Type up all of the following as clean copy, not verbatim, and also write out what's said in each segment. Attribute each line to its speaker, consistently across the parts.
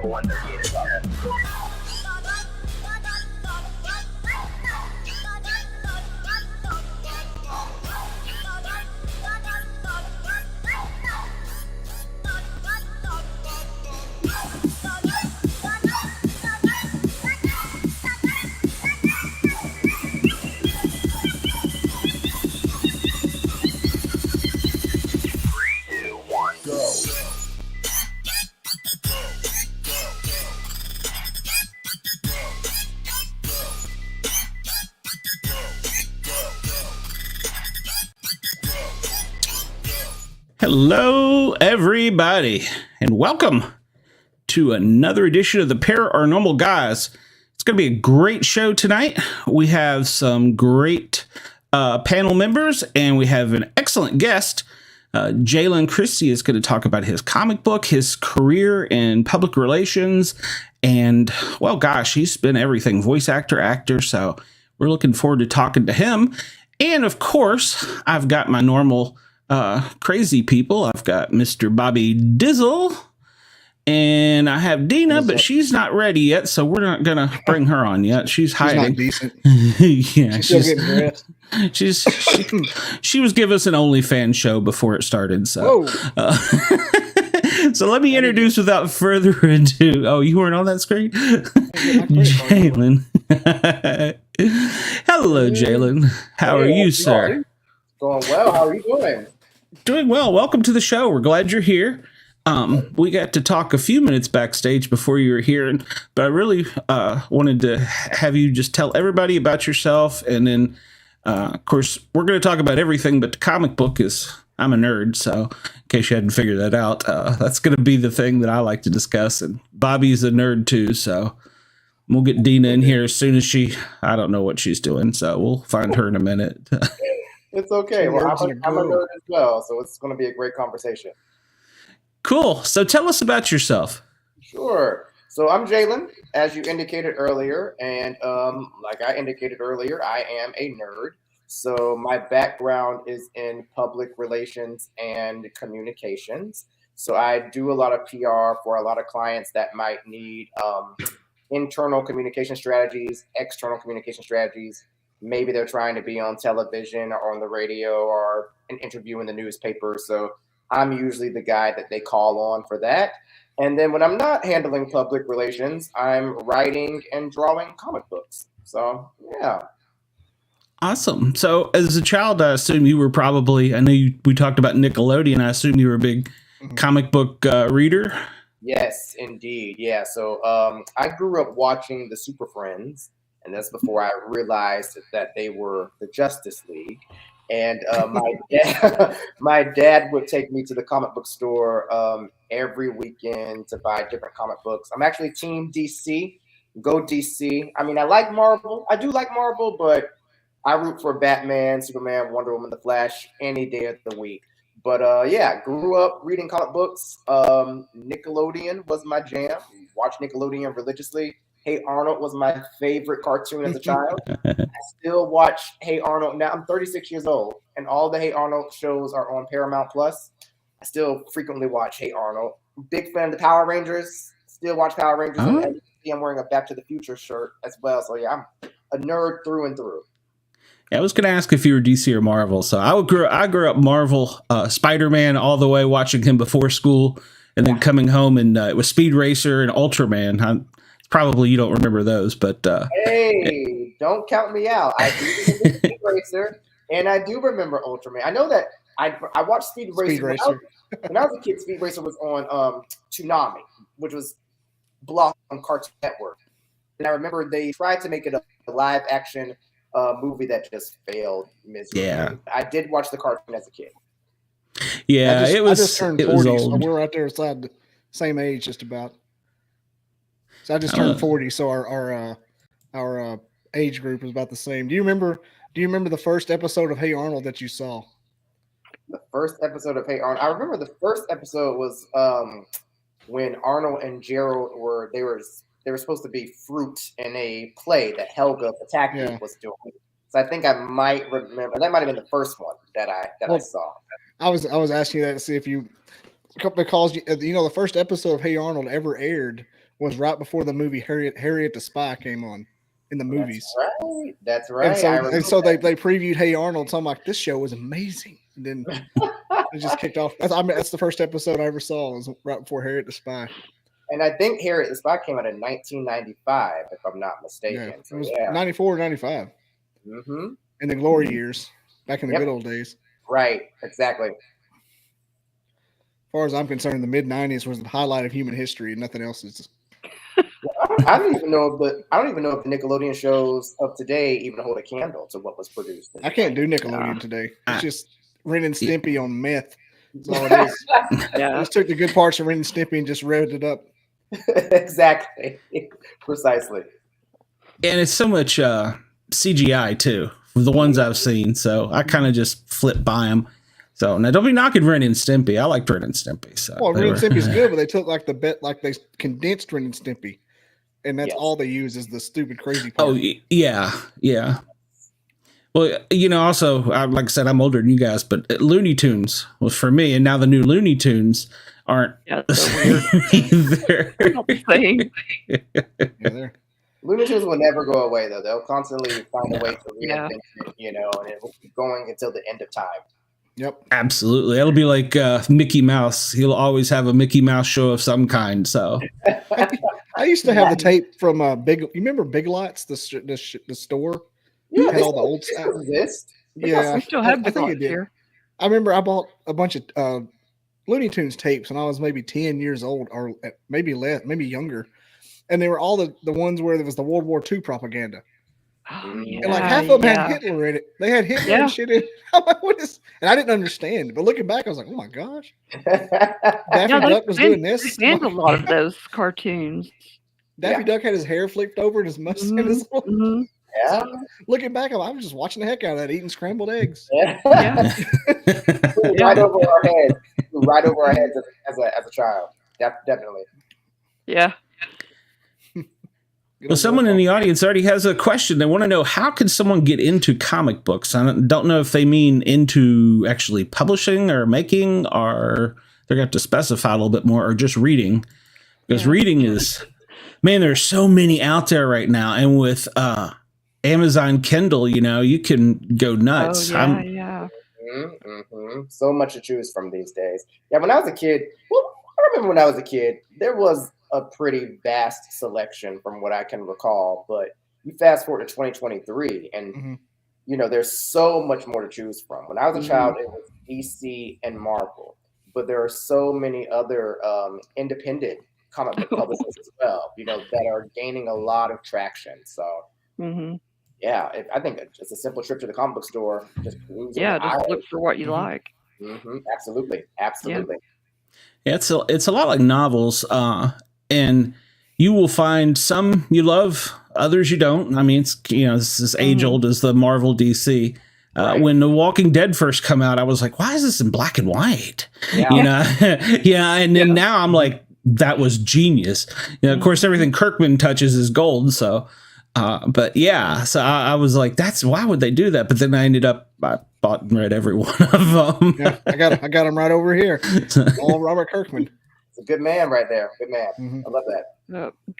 Speaker 1: 138 is up.
Speaker 2: Hello, everybody, and welcome to another edition of the Paranormal Guyz. It's going to be a great show tonight. We have some great panel members, and we have an excellent guest. Jaylen Christie is going to talk about his comic book, his career in public relations, and, well, gosh, he's been everything, voice actor, so we're looking forward to talking to him. And, of course, I've got my normal crazy people. I've got Mr. Bobby Dizzle, and I have Dina, but she's not ready yet, so we're not gonna bring her on yet. She's hiding.
Speaker 3: She's not decent.
Speaker 2: Yeah,
Speaker 3: she's still getting dressed.
Speaker 2: She was giving us an OnlyFans show before it started. So, so let me introduce without further ado. Oh, you weren't on that screen, Jaylen. Hello, Jaylen. How are you, sir?
Speaker 1: Going well. How are you doing?
Speaker 2: Doing well. Welcome to the show. We're glad you're here. We got to talk a few minutes backstage before you were here, but I really wanted to have you just tell everybody about yourself. And then, of course, we're going to talk about everything, but the comic book is, I'm a nerd, so in case you hadn't figured that out, that's going to be the thing that I like to discuss. And Bobby's a nerd too, so we'll get Dina in here as soon as I don't know what she's doing, so we'll find her in a minute.
Speaker 1: It's okay. Well, I'm a nerd as well, so it's going to be a great conversation.
Speaker 2: Cool. So tell us about yourself.
Speaker 1: Sure. So I'm Jaylen, as you indicated earlier, and like I indicated earlier, I am a nerd. So my background is in public relations and communications. So I do a lot of PR for a lot of clients that might need internal communication strategies, external communication strategies. Maybe they're trying to be on television or on the radio or an interview in the newspaper. So I'm usually the guy that they call on for that. And then when I'm not handling public relations, I'm writing and drawing comic books. So, yeah.
Speaker 2: Awesome. So as a child, I assume you were probably, I know we talked about Nickelodeon. I assume you were a big comic book reader.
Speaker 1: Yes, indeed. Yeah. So I grew up watching the Super Friends. And that's before I realized that they were the Justice League. And my dad would take me to the comic book store every weekend to buy different comic books. I'm actually Team DC. Go DC. I mean, I like Marvel. I do like Marvel, but I root for Batman, Superman, Wonder Woman, The Flash any day of the week. But yeah, grew up reading comic books. Nickelodeon was my jam. Watched Nickelodeon religiously. Hey Arnold was my favorite cartoon as a child. I still watch Hey Arnold. Now I'm 36 years old, and all the Hey Arnold shows are on Paramount Plus. I still frequently watch Hey Arnold. Big fan of the Power Rangers. Still watch Power Rangers.
Speaker 2: Oh.
Speaker 1: And I'm wearing a Back to the Future shirt as well. So yeah, I'm a nerd through and through.
Speaker 2: Yeah, I was going to ask if you were DC or Marvel. So I grew up Marvel, Spider-Man all the way, watching him before school, and then coming home, and it was Speed Racer and Ultraman. Probably you don't remember those, but
Speaker 1: hey, don't count me out. I do remember Speed Racer, and I do remember Ultraman. I know that I watched Speed Racer. When I was a kid. Speed Racer was on Toonami, which was blocked on Cartoon Network. And I remember they tried to make it a live action movie that just failed miserably.
Speaker 2: Yeah.
Speaker 1: I did watch the cartoon as a kid.
Speaker 2: Yeah,
Speaker 3: I just turned 40,
Speaker 2: was old.
Speaker 3: so we're right there inside the same age, just about. So I just turned 40, so our age group is about the same. Do you remember the first episode of Hey Arnold that you saw?
Speaker 1: The first episode of Hey Arnold. I remember the first episode was when Arnold and Gerald were supposed to be fruit in a play that Helga Pataki was doing. So I think I might remember. That might have been the first one that I saw.
Speaker 3: I was asking you that to see if you, because the first episode of Hey Arnold ever aired was right before the movie Harriet the Spy came on in the movies.
Speaker 1: That's right.
Speaker 3: And so they previewed Hey Arnold. So I'm like, this show was amazing. And then it just kicked off. That's the first episode I ever saw. Was right before Harriet the Spy.
Speaker 1: And I think Harriet the Spy came out in 1995, if I'm not mistaken.
Speaker 3: Yeah,
Speaker 1: so,
Speaker 3: it was 94 or 95.
Speaker 1: Mm-hmm.
Speaker 3: In the glory years, back in the good old days.
Speaker 1: Right, exactly.
Speaker 3: As far as I'm concerned, the mid 90s was the highlight of human history, and nothing else is.
Speaker 1: I don't even know if the Nickelodeon shows of today even hold a candle to what was produced.
Speaker 3: I can't do Nickelodeon today. It's just Ren and Stimpy on meth. That's all it is. I just took the good parts of Ren and Stimpy and just revved it up.
Speaker 1: Exactly. Precisely.
Speaker 2: And it's so much CGI too, the ones I've seen. So I kind of just flip by them. So now don't be knocking Ren and Stimpy. I liked Ren and Stimpy. So
Speaker 3: Ren and Stimpy's good, but they took they condensed Ren and Stimpy, and that's all they use is the stupid crazy part.
Speaker 2: Oh yeah. Well, also, like I said, I'm older than you guys, but Looney Tunes was for me, and now the new Looney Tunes aren't
Speaker 4: so weird.
Speaker 2: either.
Speaker 4: Not the same.
Speaker 1: Looney Tunes will never go away, though. They'll constantly find a way to reinvent it, and it will keep going until the end of time.
Speaker 3: Yep.
Speaker 2: Absolutely. It'll be like Mickey Mouse. He'll always have a Mickey Mouse show of some kind. So
Speaker 3: I used to have the tape from You remember Big Lots, the store?
Speaker 1: Yeah,
Speaker 3: had all the old
Speaker 1: stuff. Exist.
Speaker 4: We still have
Speaker 3: I think it did.
Speaker 4: here.
Speaker 3: I remember I bought a bunch of Looney Tunes tapes when I was maybe 10 years old, or maybe less, maybe younger. And they were all the ones where there was the World War II propaganda. And like half of them had Hitler in it. They had Hitler and shit in it. I'm like, what is? And I didn't understand. But looking back, I was like, oh my gosh. Daffy Duck was doing this.
Speaker 4: And a lot of those cartoons.
Speaker 3: Daffy Duck had his hair flipped over and his mustache.
Speaker 1: Yeah.
Speaker 3: Looking back, I was just watching the heck out of that, eating scrambled eggs.
Speaker 1: Right over our heads. Right over our heads as a child. Definitely.
Speaker 4: Yeah.
Speaker 2: Well, someone in the audience already has a question. They want to know, how can someone get into comic books? I don't know if they mean into actually publishing or making, or they're going to have to specify a little bit more, or just reading. Because reading is, man, there's so many out there right now. And with Amazon Kindle, you can go nuts.
Speaker 4: Oh, yeah.
Speaker 1: So much to choose from these days. Yeah, when I was a kid, I remember when I was a kid, there was a pretty vast selection from what I can recall, but you fast forward to 2023 and there's so much more to choose from. When I was a child, it was DC and Marvel, but there are so many other independent comic book publishers as well, that are gaining a lot of traction. So yeah, I think it's a simple trip to the comic book store. Just
Speaker 4: look for what you like.
Speaker 1: Absolutely.
Speaker 2: Yeah, it's a lot like novels. And you will find some you love, others you don't. I mean, it's this is age old as the Marvel DC. Right. When The Walking Dead first come out, I was like, why is this in black and white? Yeah. And then now I'm like, that was genius. Of course, everything Kirkman touches is gold. So, but yeah, so I was like, why would they do that? But then I bought and read every one of them.
Speaker 3: Yeah, I got them right over here. All Robert Kirkman.
Speaker 1: It's a good man right there. Good man. I love that.
Speaker 4: Yep.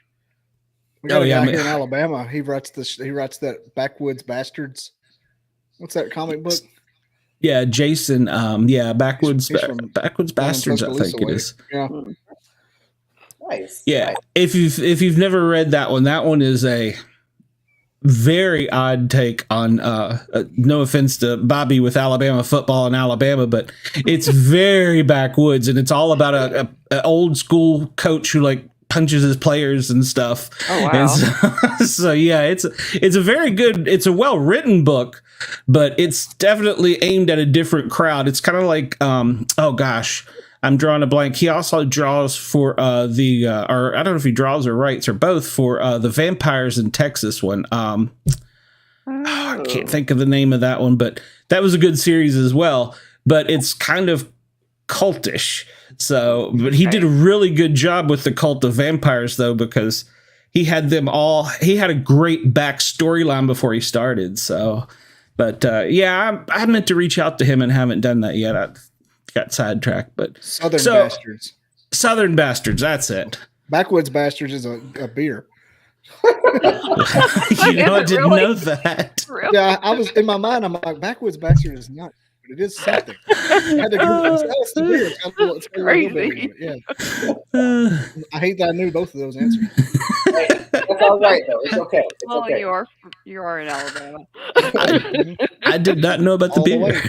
Speaker 3: We got a guy here in Alabama. He writes that Backwoods Bastards. What's that comic book?
Speaker 2: Yeah, Jason. Backwoods Bastards. I think it is.
Speaker 3: Yeah.
Speaker 1: Nice.
Speaker 2: Yeah.
Speaker 1: Nice.
Speaker 2: If you've never read that one is a very odd take on no offense to Bobby with Alabama football in Alabama, but it's very backwoods, and it's all about a old school coach who like punches his players and stuff.
Speaker 4: Oh wow.
Speaker 2: And so yeah, it's a very good, it's a well written book, but it's definitely aimed at a different crowd. It's kind of like I'm drawing a blank. He also draws for or I don't know if he draws or writes or both for the Vampires in Texas one. I can't think of the name of that one, but that was a good series as well. But it's kind of cultish. So, but he did a really good job with the cult of vampires, though, because he had them all. He had a great back storyline before he started. So, but I meant to reach out to him and haven't done that yet. Got sidetracked, but
Speaker 3: Southern Bastards.
Speaker 2: Southern Bastards, that's it.
Speaker 3: Backwoods Bastards is a beer.
Speaker 2: I didn't know that.
Speaker 4: Really?
Speaker 3: Yeah, I was in my mind. I'm like, Backwoods Bastard is not, but it is something. I had to Google it. It's the beer. It's got a little hillbilly in it. Yeah. I hate that I knew both of those answers.
Speaker 1: That's all right though. It's okay. It's
Speaker 4: Well,
Speaker 1: okay.
Speaker 4: you are in Alabama.
Speaker 2: I did not know about the
Speaker 3: All the
Speaker 2: beer.
Speaker 3: way.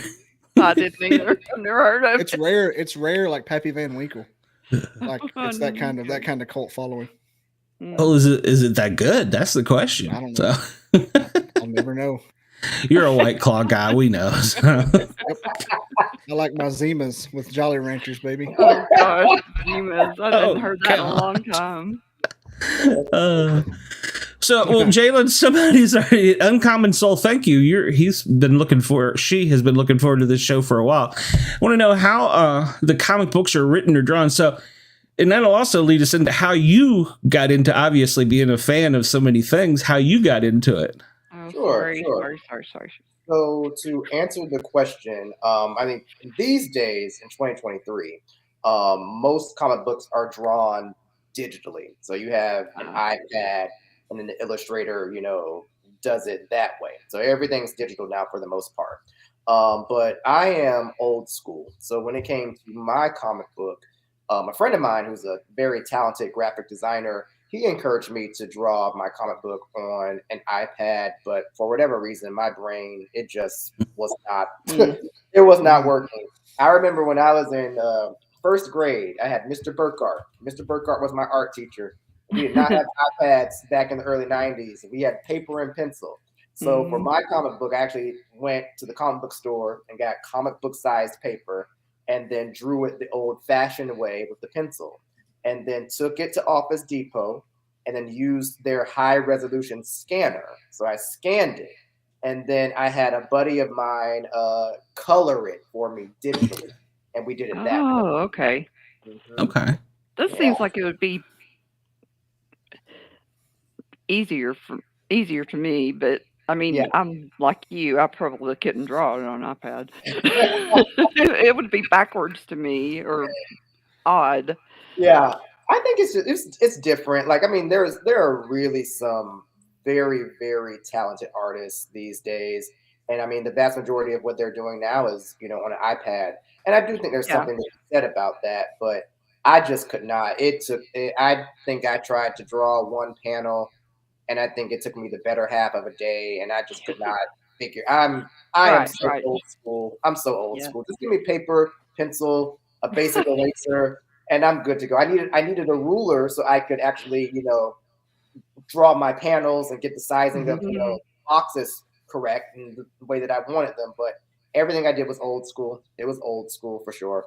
Speaker 4: I didn't either. I've never heard of
Speaker 3: It's
Speaker 4: it.
Speaker 3: rare. It's rare, like Pappy Van Winkle. Like
Speaker 4: Oh,
Speaker 3: it's that kind of cult following.
Speaker 2: Oh, is it that good? That's the question.
Speaker 3: I don't know.
Speaker 2: So
Speaker 3: I'll never know.
Speaker 2: you're a White Claw guy, we know. So.
Speaker 3: I like my Zimas with Jolly Ranchers, baby.
Speaker 4: Oh gosh, Zimas. I hadn't heard that in a
Speaker 2: God.
Speaker 4: long time.
Speaker 2: Well, Jaylen, somebody's already Uncommon Soul. Thank you. She has been looking forward to this show for a while. I want to know how the comic books are written or drawn. So, and that'll also lead us into how you got into obviously being a fan of so many things. How you got into it.
Speaker 4: Oh,
Speaker 1: Sure.
Speaker 4: sorry.
Speaker 1: So to answer the question, I think these days in 2023, most comic books are drawn digitally. So you have an iPad, and then the illustrator, does it that way. So everything's digital now for the most part. But I am old school. So when it came to my comic book, a friend of mine who's a very talented graphic designer, he encouraged me to draw my comic book on an iPad, but for whatever reason, my brain, it just was not, it was not working. I remember when I was in first grade, I had Mr. Burkhart. Mr. Burkhart was my art teacher. We did not have iPads back in the early 90s. We had paper and pencil. So for my comic book, I actually went to the comic book store and got comic book sized paper and then drew it the old fashioned way with the pencil. And then took it to Office Depot and then used their high resolution scanner. So I scanned it. And then I had a buddy of mine color it for me digitally. And we did it that way.
Speaker 4: Oh, okay.
Speaker 2: Okay.
Speaker 4: This seems like it would be easier to me, but I mean, I'm like you. I probably couldn't draw it on an iPad. It would be backwards to me or odd.
Speaker 1: Yeah, I think it's different. Like, I mean, there are really some very, very talented artists these days, and I mean, the vast majority of what they're doing now is on an iPad. And I do think there's something to be said about that, but I just could not. I think I tried to draw one panel, and I think it took me the better half of a day, and I just could not figure. I am so old school. I'm so old school. Just give me paper, pencil, a basic eraser, and I'm good to go. I needed a ruler so I could actually, draw my panels and get the sizing of boxes correct in the way that I wanted them. But everything I did was old school. It was old school for sure.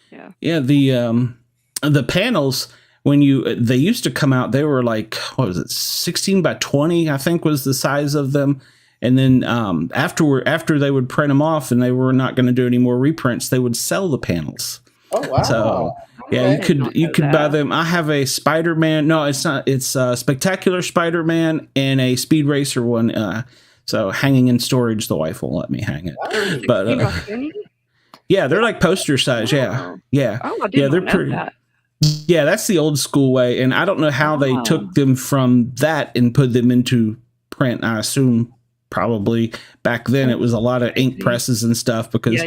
Speaker 4: Yeah.
Speaker 2: Yeah. The panels, when they used to come out, they were like, what was it, 16 by 20, I think was the size of them. And then after they would print them off and they were not going to do any more reprints, they would sell the panels.
Speaker 1: Oh wow!
Speaker 2: So yeah, you could buy them. I have a Spider-Man. No, it's not. It's a Spectacular Spider-Man and a Speed Racer one. So hanging in storage, the wife won't let me hang it. But yeah, they're like poster size. Yeah.
Speaker 4: Oh, I didn't know that.
Speaker 2: Yeah, that's the old school way, and I don't know how they took them from that and put them into print. I assume probably back then it was a lot of ink presses and stuff because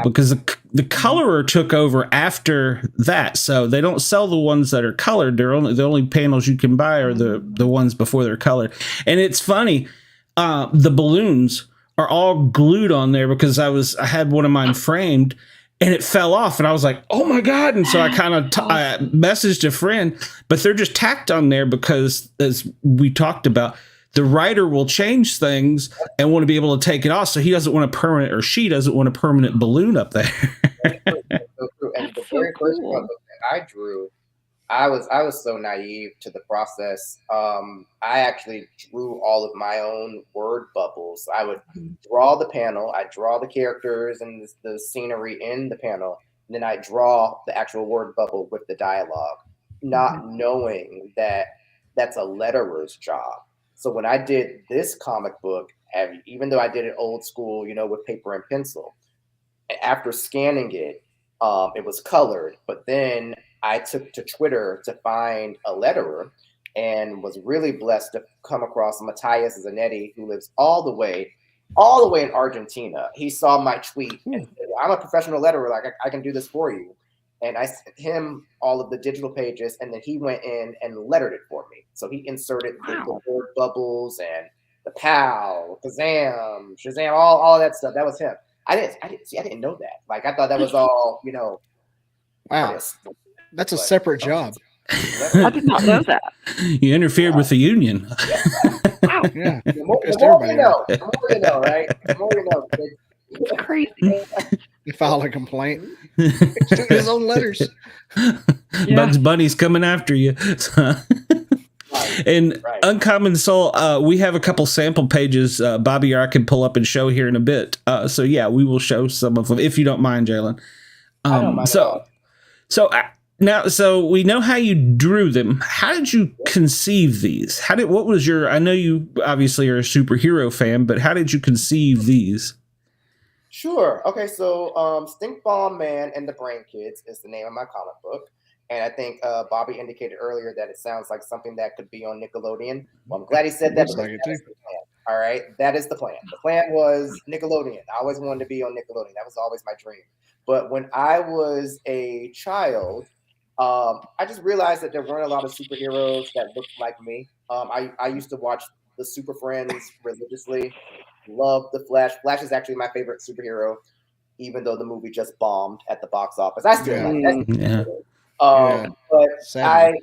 Speaker 2: because the colorer took over after that, so they don't sell the ones that are colored. The only panels you can buy are the ones before they're colored. And it's funny, the balloons are all glued on there because I had one of mine framed. And it fell off, and I was like, "Oh my god!" And so I kind of I messaged a friend, but they're just tacked on there because, as we talked about, the writer will change things and want to be able to take it off, so he doesn't want a permanent, or she doesn't want a permanent balloon up there.
Speaker 1: So true. And the very first one that I drew, I was so naive to the process. I actually drew all of my own word bubbles. I would draw the panel, I draw the characters and the scenery in the panel, and then I draw the actual word bubble with the dialogue, not knowing that that's a letterer's job. So when I did this comic book, even though I did it old school, with paper and pencil, after scanning it, it was colored, but then I took to Twitter to find a letterer and was really blessed to come across Matthias Zanetti, who lives all the way in Argentina. He saw my tweet and said, I'm a professional letterer. Like, I can do this for you. And I sent him all of the digital pages, and then he went in and lettered it for me. So he inserted the word bubbles and the pow, Kazam, Shazam, all of that stuff. That was him. I didn't know that. Like, I thought that was all,
Speaker 3: Wow.
Speaker 1: artists.
Speaker 3: That's a separate job.
Speaker 4: I did not know that.
Speaker 2: You interfered with the union.
Speaker 4: Wow.
Speaker 3: Yeah.
Speaker 1: The more you know, right? The more you know.
Speaker 4: It's crazy.
Speaker 3: He filed a complaint. Took his own letters.
Speaker 2: Bugs Bunny's coming after you. And Uncommon Soul, we have a couple sample pages Bobby or I can pull up and show here in a bit. So yeah, we will show some of them if you don't mind, Jaylen.
Speaker 1: I don't mind
Speaker 2: So we know how you drew them. How did you conceive these? What was your? I know you obviously are a superhero fan, but how did you conceive these?
Speaker 1: Sure. Okay, so Stink Bomb Man and the Brain Kids is the name of my comic book. And I think Bobby indicated earlier that it sounds like something that could be on Nickelodeon. Well, I'm glad he said that.
Speaker 3: Like
Speaker 1: That is the plan. All right, that is the plan. The plan was Nickelodeon. I always wanted to be on Nickelodeon. That was always my dream. But when I was a child, I just realized that there weren't a lot of superheroes that looked like me. I used to watch the Super Friends religiously. Love the Flash. Flash is actually my favorite superhero, even though the movie just bombed at the box office. I still like that. But sadly,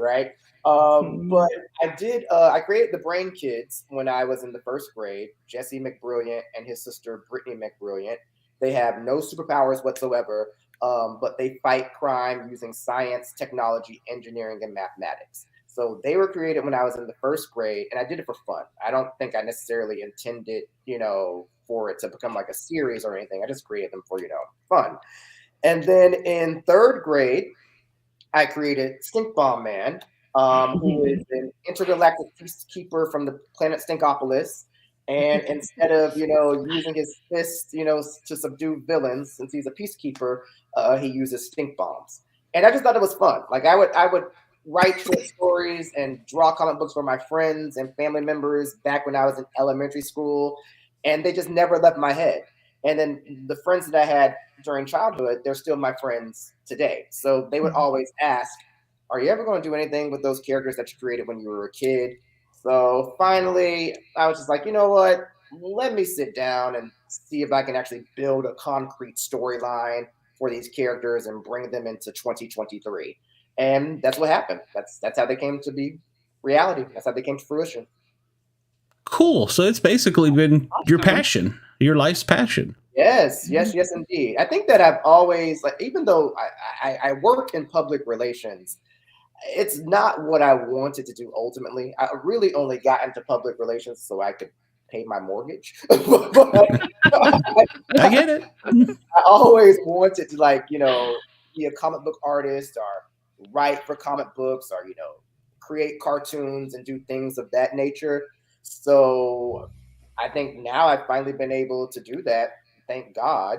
Speaker 1: right? But I created the Brain Kids when I was in the first grade. Jesse McBrilliant and his sister Brittany McBrilliant. They have no superpowers whatsoever, but they fight crime using science, technology, engineering, and mathematics. So they were created when I was in the first grade, and I did it for fun. I don't think I necessarily intended, for it to become like a series or anything. I just created them for, fun. And then in third grade, I created Stink Bomb Man, who is an intergalactic peacekeeper from the planet Stinkopolis. And instead of, using his fists, to subdue villains, since he's a peacekeeper, he uses stink bombs. And I just thought it was fun. Like I would write short stories and draw comic books for my friends and family members back when I was in elementary school, and they just never left my head. And then the friends that I had during childhood, they're still my friends today. So they would always ask, are you ever going to do anything with those characters that you created when you were a kid? So finally, I was just like, you know what? Let me sit down and see if I can actually build a concrete storyline for these characters and bring them into 2023. And that's what happened. That's how they came to be reality. That's how they came to fruition.
Speaker 2: Cool. So it's basically been your passion, your life's passion.
Speaker 1: Yes, indeed. I think that I've always, even though I work in public relations, it's not what I wanted to do ultimately. I really only got into public relations so I could pay my mortgage. I
Speaker 2: get it.
Speaker 1: I always wanted to be a comic book artist or write for comic books or, create cartoons and do things of that nature. So I think now I've finally been able to do that. Thank God.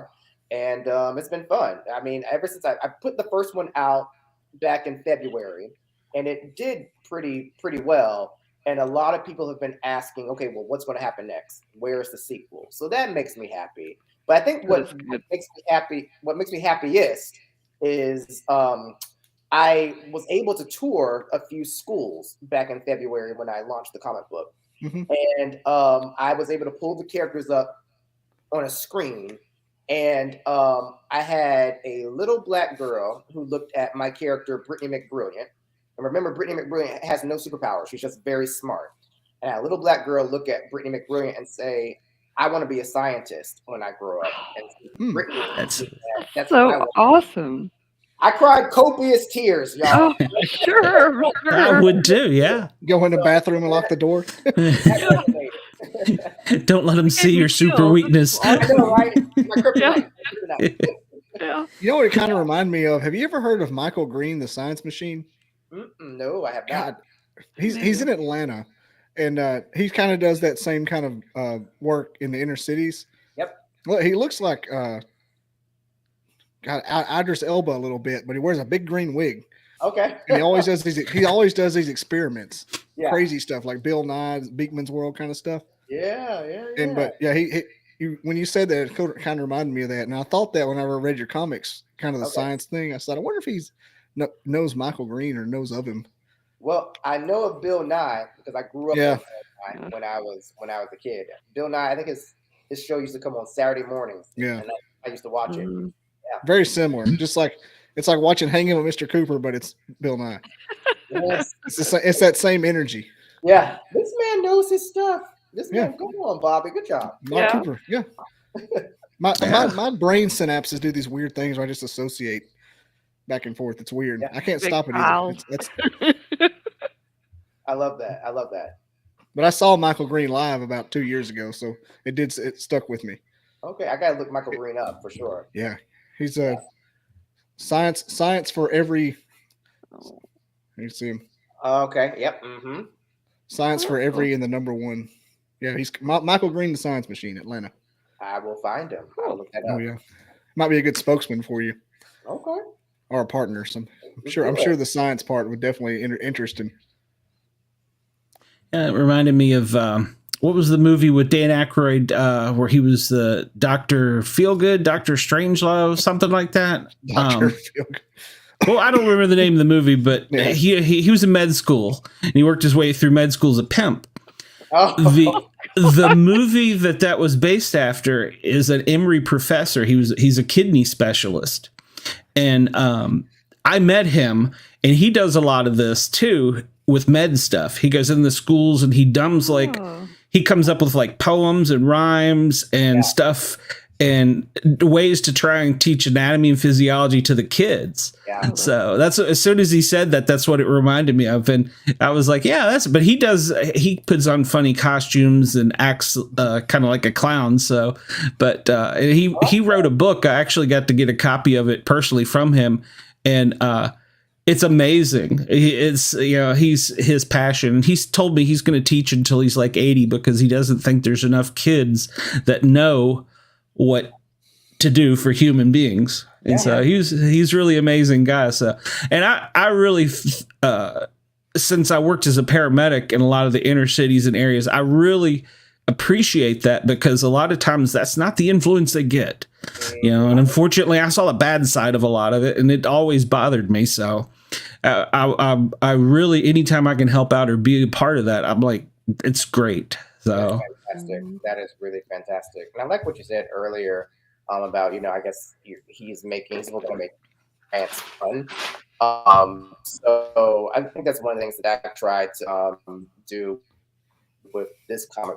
Speaker 1: And it's been fun. I mean, ever since I put the first one out back in February, and it did pretty well. And a lot of people have been asking, okay, well, what's going to happen next? Where's the sequel? So that makes me happy. But I think what makes me happiest is I was able to tour a few schools back in February when I launched the comic book. Mm-hmm. And I was able to pull the characters up on a screen. And I had a little black girl who looked at my character, Brittany McBrilliant. And remember, Brittany McBrilliant has no superpowers. She's just very smart. And a little black girl look at Brittany McBrilliant and say, I want to be a scientist when I grow up. And Brittany,
Speaker 4: that's so awesome.
Speaker 1: I cried copious tears, y'all.
Speaker 4: Oh, sure.
Speaker 2: I would too, yeah.
Speaker 3: Go in the bathroom and lock the door.
Speaker 2: Don't let them see your super weakness.
Speaker 1: I know, right?
Speaker 4: Yeah.
Speaker 3: You know what it kind of reminded me of? Have you ever heard of Michael Green, the Science Machine?
Speaker 1: No, I have not.
Speaker 3: God, he's in Atlanta, and he kind of does that same kind of work in the inner cities.
Speaker 1: Yep.
Speaker 3: Well, he looks like got Idris Elba a little bit, but he wears a big green wig.
Speaker 1: Okay.
Speaker 3: And he always does these experiments,
Speaker 1: Yeah.
Speaker 3: crazy stuff like Bill Nye's Beakman's World kind of stuff.
Speaker 1: Yeah.
Speaker 3: And but yeah, he when you said that, it kind of reminded me of that. And I thought that whenever I read your comics, kind of the science thing, I thought, I wonder if he's knows Michael Green or knows of him.
Speaker 1: Well, I know of Bill Nye because I grew up with Bill Nye when I was a kid. Bill Nye, I think his show used to come on Saturday mornings.
Speaker 3: Yeah,
Speaker 1: and I used to watch it.
Speaker 3: Yeah, very similar. Just like it's like watching Hanging with Mr. Cooper, but it's Bill Nye.
Speaker 1: Yes.
Speaker 3: It's that same energy.
Speaker 1: Yeah, this man knows his stuff. This man, go on, Bobby. Good job.
Speaker 3: Mark Cooper. Yeah. My brain synapses do these weird things where I just associate back and forth. It's weird. I can't stop it either.
Speaker 1: I love that.
Speaker 3: But I saw Michael Green live about 2 years ago, so it stuck with me.
Speaker 1: Okay, I gotta look Michael Green up for sure.
Speaker 3: Yeah, he's a science for every. You see him?
Speaker 1: Okay. Yep. Mm-hmm.
Speaker 3: Science for every in the number one. Yeah, he's Michael Green, the Science Machine, Atlanta.
Speaker 1: I will find him. I'll look that up.
Speaker 3: Oh yeah, might be a good spokesman for you.
Speaker 1: Okay.
Speaker 3: Or a partner. I'm sure the science part would definitely interest him.
Speaker 2: Yeah, it reminded me of what was the movie with Dan Aykroyd where he was the Dr. Feelgood, Dr. Strangelove, something like that.
Speaker 3: Dr. Feelgood.
Speaker 2: Well, I don't remember the name of the movie, but he was in med school and he worked his way through med school as a pimp. Oh. The movie that was based after is an Emory professor. He's a kidney specialist, and I met him, and he does a lot of this too with med stuff. He goes in the schools and he dumbs he comes up with like poems and rhymes and stuff and ways to try and teach anatomy and physiology to the kids. Yeah. So that's, as soon as he said that, that's what it reminded me of. And I was like, yeah, but he puts on funny costumes and acts kind of like a clown. So, but he wrote a book. I actually got to get a copy of it personally from him. And it's amazing. It's, he's his passion. And he's told me he's going to teach until he's like 80 because he doesn't think there's enough kids that know what to do for human beings. And so he's really amazing guy. So, and I really, since I worked as a paramedic in a lot of the inner cities and areas, I really appreciate that because a lot of times that's not the influence they get, and unfortunately I saw the bad side of a lot of it and it always bothered me. So I really, anytime I can help out or be a part of that, I'm like, it's great. So
Speaker 1: fantastic. That is really fantastic. And I like what you said earlier about, I guess he's going to make science fun. So I think that's one of the things that I tried to do with this comic,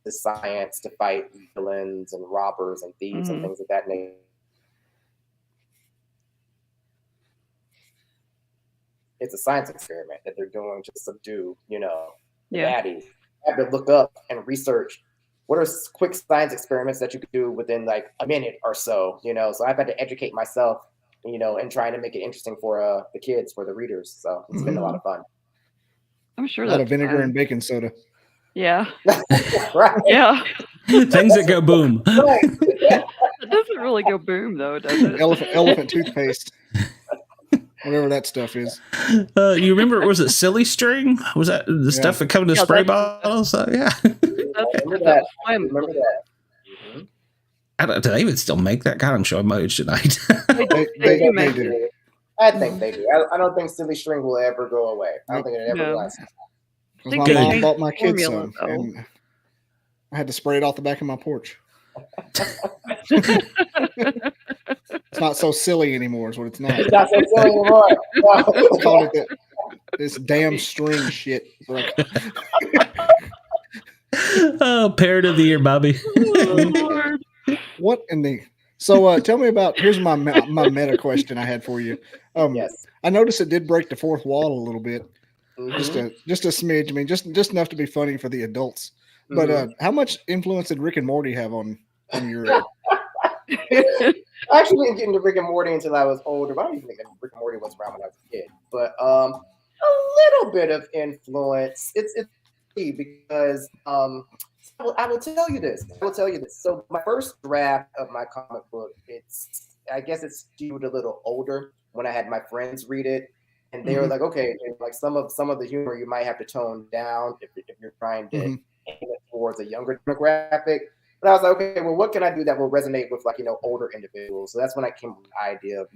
Speaker 1: the science to fight villains and robbers and thieves and things of that nature. It's a science experiment that they're doing to subdue, baddies. I have to look up and research what are quick science experiments that you could do within like a minute or so, So I've had to educate myself, and trying to make it interesting for the kids, for the readers. So it's been a lot of fun.
Speaker 4: I'm sure
Speaker 3: a lot of vinegar and baking soda.
Speaker 4: Yeah.
Speaker 1: Right.
Speaker 4: Yeah.
Speaker 2: Things that go boom.
Speaker 1: Right.
Speaker 4: It doesn't really go boom though, does it?
Speaker 3: Elephant toothpaste. Whatever that stuff is.
Speaker 2: You remember, was it silly string? Was that the stuff that comes in spray bottles? Yeah.
Speaker 1: Remember that. Mm-hmm.
Speaker 2: Do they even still make that? God, I'm showing my age tonight.
Speaker 3: They do.
Speaker 1: I think they do. I don't think silly string will ever go away. I don't think it ever will.
Speaker 3: My mom bought my kids some, and I had to spray it off the back of my porch. It's not so silly anymore, is what it's not.
Speaker 1: It's not so silly anymore.
Speaker 3: I called it this damn string shit.
Speaker 2: Oh, parrot of the year, Bobby.
Speaker 3: What in the? So tell me about. Here's my meta question I had for you.
Speaker 1: Yes.
Speaker 3: I noticed it did break the fourth wall a little bit. Mm-hmm. Just a smidge. I mean, just enough to be funny for the adults. But how much influence did Rick and Morty have on your?
Speaker 1: I actually didn't get into Rick and Morty until I was older. But I don't even think that Rick and Morty was around when I was a kid. But a little bit of influence. It's because I will tell you this. So my first draft of my comic book, I guess it's skewed a little older when I had my friends read it. And they were like, okay, like some of the humor you might have to tone down if you're trying to aim it towards a younger demographic. But I was like, okay, well, what can I do that will resonate with older individuals? So that's when I came up with the idea of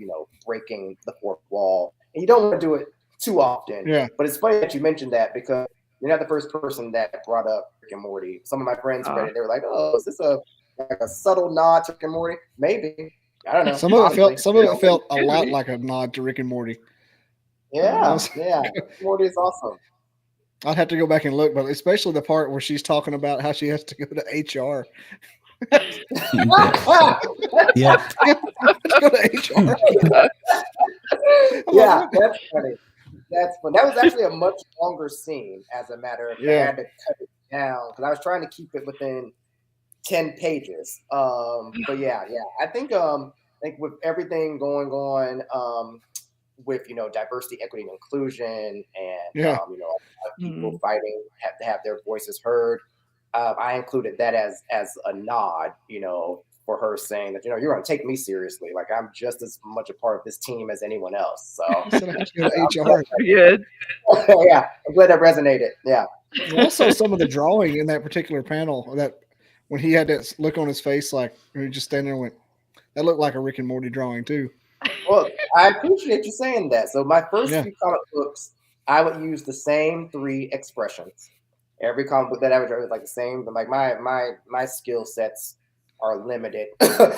Speaker 1: breaking the fourth wall. And you don't want to do it too often.
Speaker 3: Yeah.
Speaker 1: But it's funny that you mentioned that because you're not the first person that brought up Rick and Morty. Some of my friends read it. They were like, oh, is this a subtle nod to Rick and Morty? Maybe. I don't know.
Speaker 3: Some of it felt a lot like a nod to Rick and Morty.
Speaker 1: Yeah. Morty is awesome.
Speaker 3: I'd have to go back and look, but especially the part where she's talking about how she has to go to HR.
Speaker 2: Yeah.
Speaker 3: Go to HR.
Speaker 1: Yeah, that's funny. That's fun. That was actually a much longer scene, as a matter of fact. I had to cut it down because I was trying to keep it within 10 pages. But yeah. I think with everything going on with diversity, equity, and inclusion, and people fighting have to have their voices heard. I included that as a nod, for her saying that you're going to take me seriously, like I'm just as much a part of this team as anyone else. So
Speaker 3: HR.
Speaker 4: Good.
Speaker 1: Yeah, I'm glad that resonated. Yeah.
Speaker 3: Also, some of the drawing in that particular panel, that when he had that look on his face, like he was just standing there, and went, that looked like a Rick and Morty drawing too.
Speaker 1: Well, I appreciate you saying that. So my first few comic books, I would use the same 3 expressions. Every comic book that I would draw was like the same, but like my skill sets are limited. But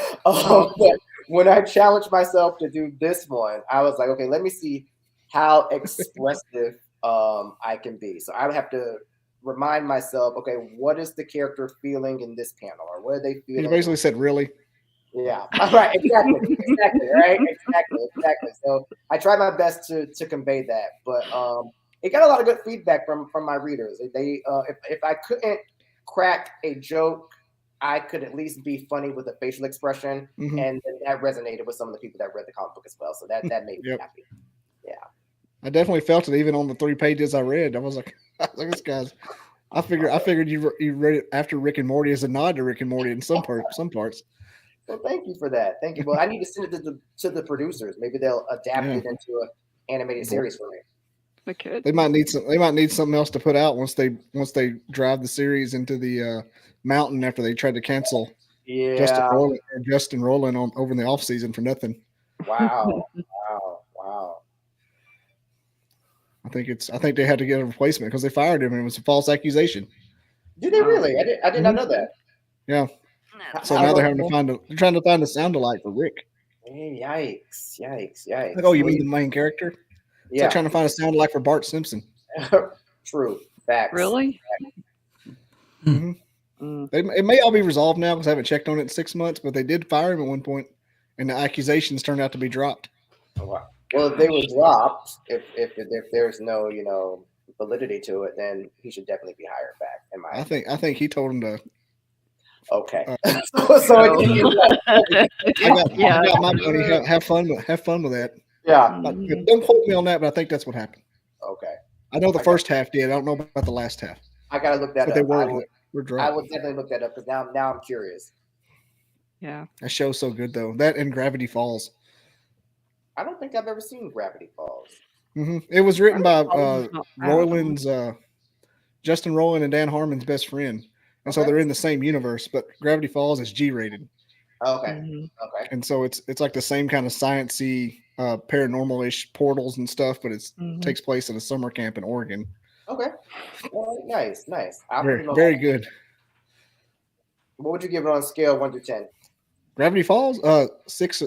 Speaker 1: when I challenged myself to do this one, I was like, okay, let me see how expressive I can be. So I would have to remind myself, okay, what is the character feeling in this panel, or what are they feeling?
Speaker 3: You basically said, really?
Speaker 1: Yeah, right, exactly, right, exactly. So I tried my best to convey that, but it got a lot of good feedback from my readers. They if I couldn't crack a joke, I could at least be funny with a facial expression, and that resonated with some of the people that read the comip book as well. So that made me happy. Yeah, I
Speaker 3: definitely felt it even on the 3 pages I read. I was like, this guy's. I figured you read it after Rick and Morty as a nod to Rick and Morty in some parts.
Speaker 1: Well, thank you for that. Thank you. Well, I need to send it to the producers. Maybe they'll adapt it into an animated series for me.
Speaker 4: Okay.
Speaker 3: They might need something else to put out once they drive the series into the mountain after they tried to cancel Justin Roiland over in the off season for nothing.
Speaker 1: Wow.
Speaker 3: I think they had to get a replacement because they fired him and it was a false accusation.
Speaker 1: Did they really? I did not know that.
Speaker 3: Yeah. So now they're trying to find a sound alike for Rick.
Speaker 1: Hey, yikes.
Speaker 3: Like, oh, you mean the main character? It's like trying to find a sound alike for Bart Simpson.
Speaker 1: True. Facts.
Speaker 4: Really?
Speaker 3: Mm-hmm. It may all be resolved now because I haven't checked on it in 6 months, but they did fire him at one point, and the accusations turned out to be dropped.
Speaker 1: Oh, wow. Well, if they were dropped, if there's no validity to it, then he should definitely be hired back.
Speaker 3: I think he told him to.
Speaker 1: Okay.
Speaker 3: I got my money. Have fun with that.
Speaker 1: Yeah.
Speaker 3: Don't quote me on that, but I think that's what happened.
Speaker 1: Okay.
Speaker 3: I know the first half did. I don't know about the last half.
Speaker 1: I gotta look that
Speaker 3: but
Speaker 1: up.
Speaker 3: They were dropped.
Speaker 1: I will definitely look that up because now I'm curious.
Speaker 4: Yeah.
Speaker 3: That show's so good though. That and Gravity Falls.
Speaker 1: I don't think I've ever seen Gravity Falls.
Speaker 3: Mm-hmm. It was written by Roiland's Justin Roiland and Dan Harmon's best friend. And so they're in the same universe, but Gravity Falls is G-rated.
Speaker 1: Okay. Okay.
Speaker 3: And so it's like the same kind of sciencey, paranormal-ish portals and stuff, but it takes place at a summer camp in Oregon.
Speaker 1: Okay. Nice.
Speaker 3: Very good.
Speaker 1: What would you give it on a scale of 1 to 10?
Speaker 3: Gravity Falls, 6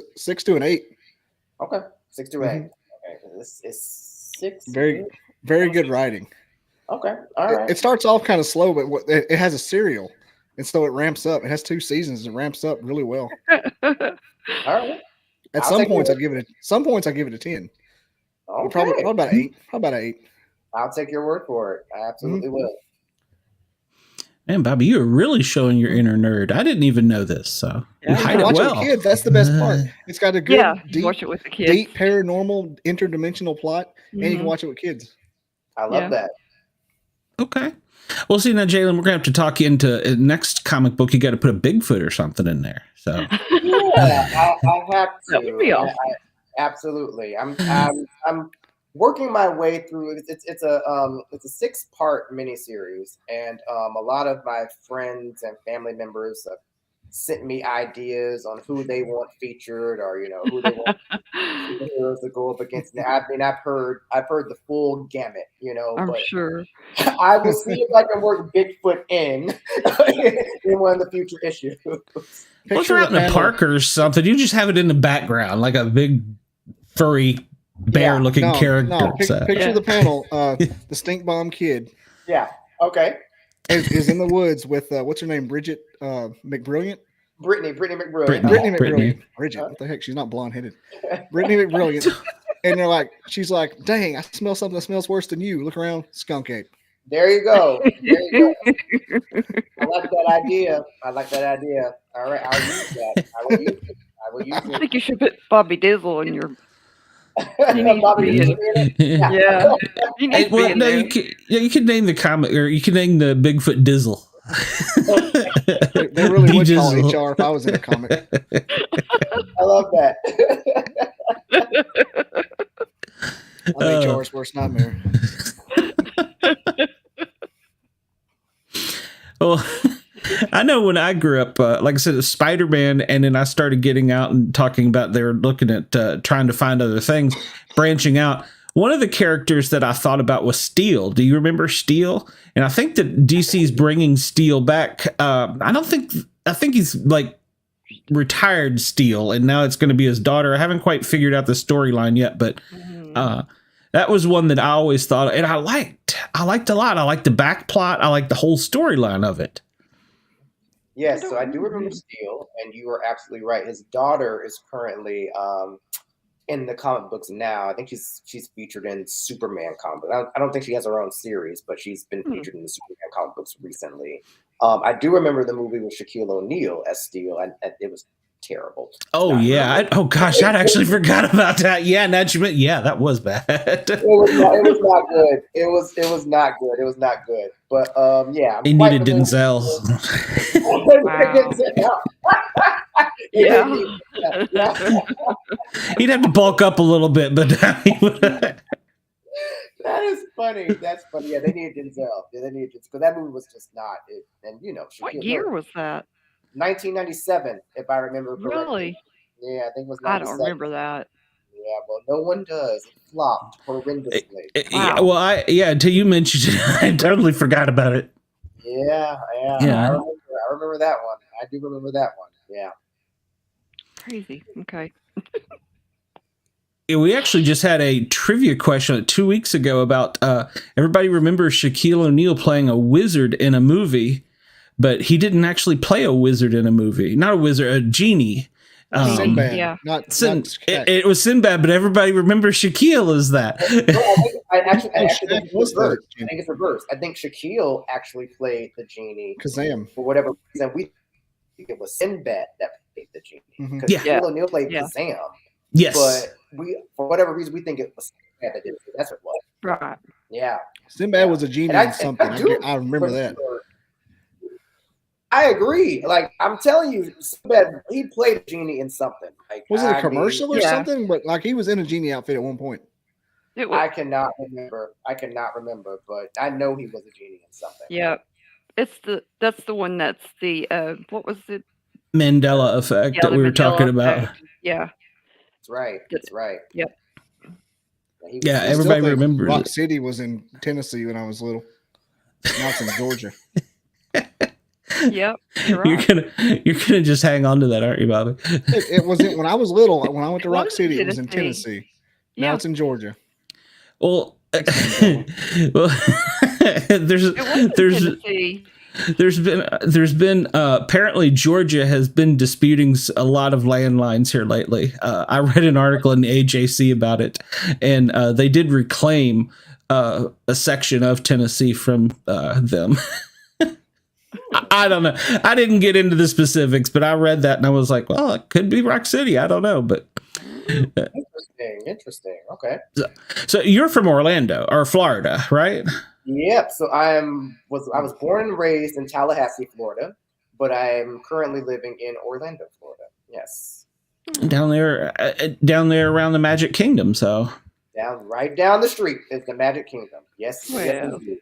Speaker 3: to an 8.
Speaker 1: Okay, 6 to 8. Okay, this is 6.
Speaker 3: Very good writing.
Speaker 1: Okay, all right.
Speaker 3: It starts off kind of slow, but it has a serial, and so it ramps up. It has 2 seasons. It ramps up really well.
Speaker 1: All right.
Speaker 3: At some points, I give it a 10.
Speaker 1: Okay.
Speaker 3: Probably about 8. How about an 8?
Speaker 1: I'll take your word for it. I absolutely will.
Speaker 2: Man, Bobby, you're really showing your inner nerd. I didn't even know this, so you hide it
Speaker 3: watch
Speaker 2: well.
Speaker 3: It with kids. That's the best part. It's got a good,
Speaker 4: watch it with the kids.
Speaker 3: Deep paranormal, interdimensional plot, and you can watch it with kids.
Speaker 1: I love that.
Speaker 2: Okay. Well, see now, Jaylen, we're gonna have to talk you into next comic book. You got to put a Bigfoot or something in there. So
Speaker 1: yeah, I have to.
Speaker 4: That would be awesome.
Speaker 1: Absolutely. I'm working my way through it. It's a 6-part miniseries, and a lot of my friends and family members have sent me ideas on who they want featured, or who they want superheroes to go up against. Now, I mean, I've heard the full gamut,
Speaker 4: I'm
Speaker 1: but
Speaker 4: sure.
Speaker 1: I will see if I can work Bigfoot in one of the future issues.
Speaker 2: Well, if you're out in a park or something, you just have it in the background, like a big furry bear-looking character.
Speaker 3: No, picture the panel. The stink bomb kid.
Speaker 1: Yeah. Okay.
Speaker 3: Is in the woods with what's her name? Bridget McBrilliant.
Speaker 1: Brittany McBrilliant.
Speaker 3: Brittany McBrilliant. Bridget. What the heck? She's not blonde-headed. Brittany McBrilliant. And she's like, dang, I smell something that smells worse than you. Look around, skunk ape.
Speaker 1: There you go. I like that idea. All right, I'll use that. I will use it.
Speaker 4: I think you should put Bobby Dizzle in your.
Speaker 1: Bobby Dizzle.
Speaker 4: Yeah.
Speaker 2: You can name the comic, or you can name the Bigfoot Dizzle.
Speaker 3: They really would call HR if I was in a comic.
Speaker 1: I love that.
Speaker 3: I'm HR's worst nightmare.
Speaker 2: Well, I know when I grew up, like I said, Spider-Man, and then I started getting out and talking about they're looking at trying to find other things, branching out. One of the characters that I thought about was Steel. Do you remember Steel? And I think that DC's bringing Steel back. I think he's like retired Steel, and now it's going to be his daughter. I haven't quite figured out the storyline yet, but that was one that I always thought, and I liked a lot. I liked the back plot. I liked the whole storyline of it.
Speaker 1: Yes, so I do remember Steel, and you are absolutely right. His daughter is currently in the comic books now. I think she's featured in Superman comic books. I don't think she has her own series, but she's been featured in the Superman comic books recently. I do remember the movie with Shaquille O'Neal as Steel, and it was terrible.
Speaker 2: Oh yeah! Gosh, I'd actually forgot about that. Yeah, that was bad.
Speaker 1: It was not good. It was not good. It was not good. But yeah,
Speaker 2: he needed Denzel.
Speaker 4: Yeah.
Speaker 2: He'd have to bulk up a little bit, but
Speaker 1: that is funny. That's funny. Yeah, they needed Denzel. Yeah, they needed Denzel, because that movie was just not it. And
Speaker 4: what year was that?
Speaker 1: 1997, if I remember correctly.
Speaker 4: Really?
Speaker 1: Yeah, I think it was 97.
Speaker 4: I don't remember that.
Speaker 1: Yeah, well, no one does. It flopped horrendously.
Speaker 4: Wow.
Speaker 2: Until you mentioned it, I totally forgot about it.
Speaker 1: Yeah. I remember that one. I do remember that one. Yeah.
Speaker 4: Crazy. Okay.
Speaker 2: We actually just had a trivia question 2 weeks ago about everybody remembers Shaquille O'Neal playing a wizard in a movie, but he didn't actually play a wizard in a movie. Not a wizard, a genie.
Speaker 3: Sinbad.
Speaker 4: Yeah.
Speaker 2: It was Sinbad, but everybody remembers Shaquille as that.
Speaker 1: I think it's reversed. I think Shaquille actually played the genie.
Speaker 3: Kazam.
Speaker 1: For whatever reason, we think it was Sinbad that played the genie. Because Shaquille O'Neal played Kazam.
Speaker 2: Yes.
Speaker 1: But for whatever reason, we think it was Sinbad that did it. That's what it was.
Speaker 4: Right.
Speaker 1: Yeah.
Speaker 3: Sinbad was a genie in something. I remember that.
Speaker 1: I agree. Like, I'm telling you, Sinbad, he played a genie in something. Like,
Speaker 3: was it a commercial or something? But like, he was in a genie outfit at one point.
Speaker 1: I cannot remember, but I know he was a genie in something.
Speaker 4: Yeah. That's the one that's the what was it?
Speaker 2: Mandela effect that we were talking about.
Speaker 4: Yeah.
Speaker 1: That's right.
Speaker 4: Yep.
Speaker 2: Yeah, everybody remembers.
Speaker 3: Rock City was in Tennessee when I was little. Now it's in Georgia.
Speaker 4: Yep, you're right.
Speaker 2: You're gonna just hang on to that, aren't you, Bobby?
Speaker 3: It wasn't when I was little. When I went to Rock City, it was in Tennessee. Now it's in Georgia.
Speaker 2: Well, there's been apparently Georgia has been disputing a lot of landlines here lately. I read an article in the AJC about it, and they did reclaim a section of Tennessee from them. I don't know. I didn't get into the specifics, but I read that and I was like, well, it could be Rock City. I don't know, but
Speaker 1: interesting. Okay.
Speaker 2: So you're from Orlando or Florida, right?
Speaker 1: Yep. So I was born and raised in Tallahassee, Florida, but I'm currently living in Orlando, Florida. Yes.
Speaker 2: Down there around the Magic Kingdom. So
Speaker 1: Right down the street is the Magic Kingdom. Yes.
Speaker 4: Well.
Speaker 1: Yes, indeed.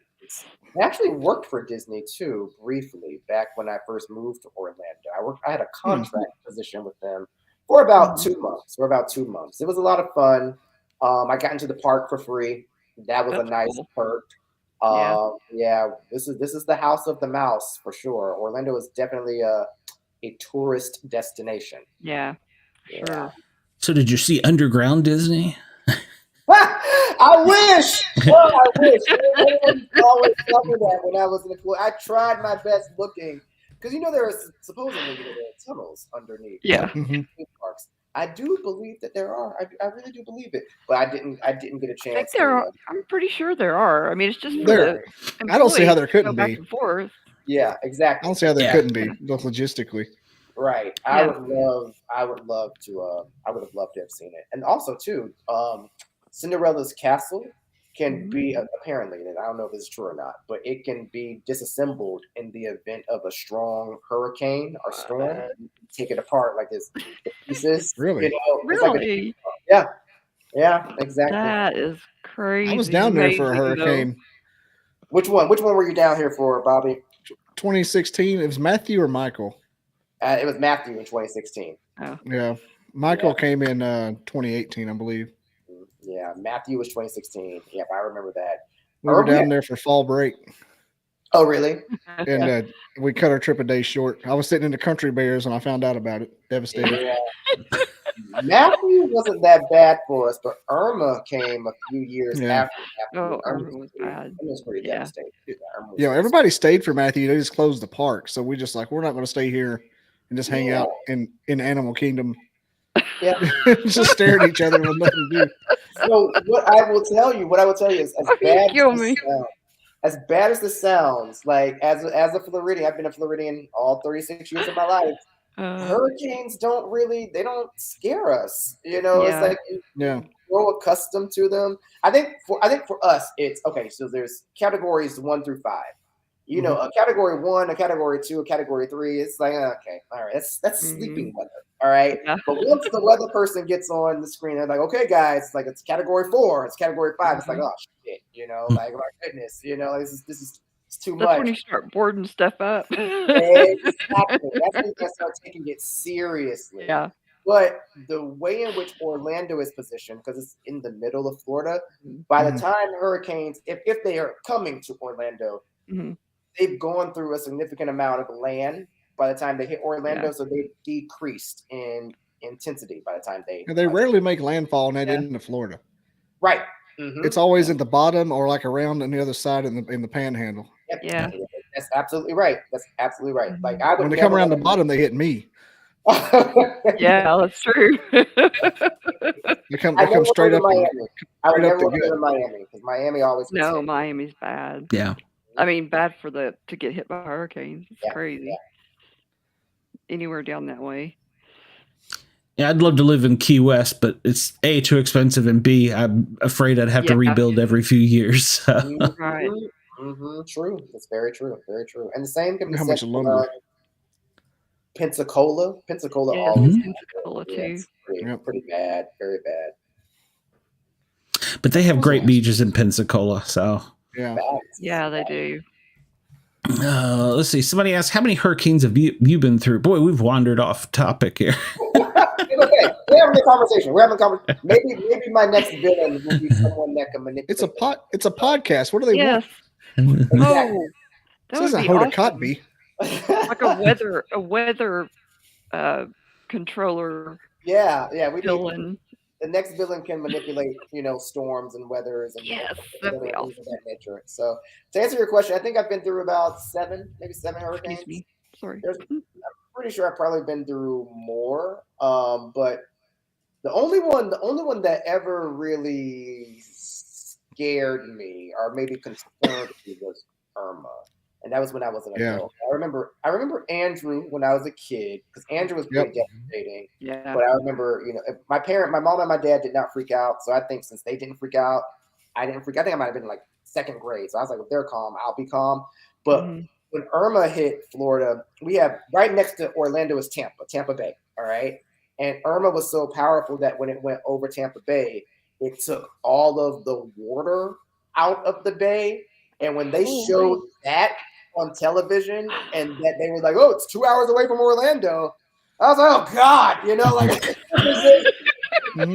Speaker 1: I actually worked for Disney too, briefly, back when I first moved to Orlando. I had a contract position with them for about 2 months. It was a lot of fun. I got into the park for free. That was a nice perk. Yeah, this is the house of the mouse for sure. Orlando is definitely a tourist destination.
Speaker 4: Yeah, sure.
Speaker 2: So did you see Underground Disney?
Speaker 1: I wish. Well, I wish. Everyone always tell me that when I was in the pool. I tried my best looking because there are supposedly there are tunnels underneath.
Speaker 4: Yeah.
Speaker 1: Parks. I do believe that there are. I really do believe it, but I didn't get a chance.
Speaker 4: I think there are. I'm pretty sure there are. I mean, it's just
Speaker 3: there. I don't see how there couldn't
Speaker 4: back
Speaker 3: be.
Speaker 4: And forth.
Speaker 1: Yeah, exactly.
Speaker 3: I don't see how there couldn't be logistically.
Speaker 1: Right. I would have loved to have seen it. And also too, Cinderella's castle can be apparently, and I don't know if it's true or not, but it can be disassembled in the event of a strong hurricane or storm. You can take it apart like this pieces.
Speaker 3: Really?
Speaker 4: Really?
Speaker 1: Yeah, exactly.
Speaker 4: That is crazy.
Speaker 3: I was down there for a hurricane.
Speaker 1: Which one were you down here for, Bobby?
Speaker 3: 2016. It was Matthew or Michael?
Speaker 1: It was Matthew in 2016.
Speaker 4: Oh.
Speaker 3: Yeah. Michael came in 2018, I believe.
Speaker 1: Yeah, Matthew was 2016. Yep, I remember that.
Speaker 3: We were down there for fall break.
Speaker 1: Oh, really?
Speaker 3: And we cut our trip a day short. I was sitting in the Country Bears when I found out about it. Devastated.
Speaker 1: Yeah. Matthew wasn't that bad for us, but Irma came a few years after.
Speaker 4: Oh, Irma was bad.
Speaker 1: It was pretty devastating.
Speaker 3: Yeah, everybody stayed for Matthew. They just closed the park. So we just we're not going to stay here and just hang out in Animal Kingdom.
Speaker 1: Yeah.
Speaker 3: Just stare at each other with nothing to do.
Speaker 1: So what I will tell you is as bad as this sounds, like as a Floridian, I've been a Floridian all 36 years of my life. Hurricanes don't scare us. It's like you grow accustomed to them. I think for us, it's okay. So there's categories 1 through 5. A category 1, a category 2, a category 3. It's like okay, all right, that's sleeping weather. All right. Yeah. But once the weather person gets on the screen, they're like, okay, guys, like it's category 4, it's category 5. It's like, oh shit, like my goodness, this is too much.
Speaker 4: That's when you start boarding stuff up.
Speaker 1: Exactly. That's when you start taking it seriously.
Speaker 4: Yeah.
Speaker 1: But the way in which Orlando is positioned, because it's in the middle of Florida, by the time hurricanes, if they are coming to Orlando, they've gone through a significant amount of land by the time they hit Orlando, so they decreased in intensity by the time they
Speaker 3: rarely make landfall in that end of Florida.
Speaker 1: Right.
Speaker 3: It's always at the bottom or like around on the other side in the panhandle.
Speaker 1: Yep. Yeah. That's absolutely right. Like
Speaker 3: when they come around the bottom, they hit me.
Speaker 4: Yeah, that's true.
Speaker 3: They come straight up.
Speaker 1: Miami. I would never go to Miami because Miami always.
Speaker 4: No, Miami's bad.
Speaker 2: Yeah.
Speaker 4: I mean, bad to get hit by hurricanes. It's crazy. Yeah. Anywhere down that way.
Speaker 2: Yeah, I'd love to live in Key West, but it's A, too expensive, and B, I'm afraid I'd have to rebuild every few years. So.
Speaker 4: Right.
Speaker 1: True. That's very true. Very true. And the same can be
Speaker 3: said
Speaker 1: for Pensacola. Pensacola
Speaker 4: always. Pensacola too.
Speaker 1: Pretty bad. Very bad.
Speaker 2: But they have great beaches in Pensacola, so.
Speaker 4: Yeah, they do.
Speaker 2: Let's see. Somebody asked, how many hurricanes have you been through? Boy, we've wandered off topic here.
Speaker 1: Okay, we're having a conversation. Maybe my next villain will be someone that can manipulate.
Speaker 3: It's a podcast. What do they want?
Speaker 4: Oh, that
Speaker 3: this
Speaker 4: would
Speaker 3: isn't
Speaker 4: be
Speaker 3: Hoda
Speaker 4: awesome.
Speaker 3: Kotb.
Speaker 4: Like a weather controller.
Speaker 1: Yeah. We
Speaker 4: villain.
Speaker 1: The next villain can manipulate, storms and weathers and
Speaker 4: that'd be awesome.
Speaker 1: That nature. So to answer your question, I think I've been through about 7 hurricanes.
Speaker 4: Excuse me. Sorry.
Speaker 1: I'm pretty sure I've probably been through more. But the only one that ever really scared me or maybe concerned me was Irma. And that was when I was an adult. I remember Andrew when I was a kid because Andrew was pretty devastating.
Speaker 4: Yeah.
Speaker 1: But I remember, my mom and my dad did not freak out. So I think since they didn't freak out, I didn't freak out. I think I might have been like second grade. So I was like, if they're calm, I'll be calm. But
Speaker 4: Mhm.
Speaker 1: when Irma hit Florida, we have right next to Orlando is Tampa Bay. All right. And Irma was so powerful that when it went over Tampa Bay, it took all of the water out of the bay. And when they showed that on television and that they were like, oh, it's 2 hours away from Orlando, I was like, oh God, you know, like
Speaker 4: We're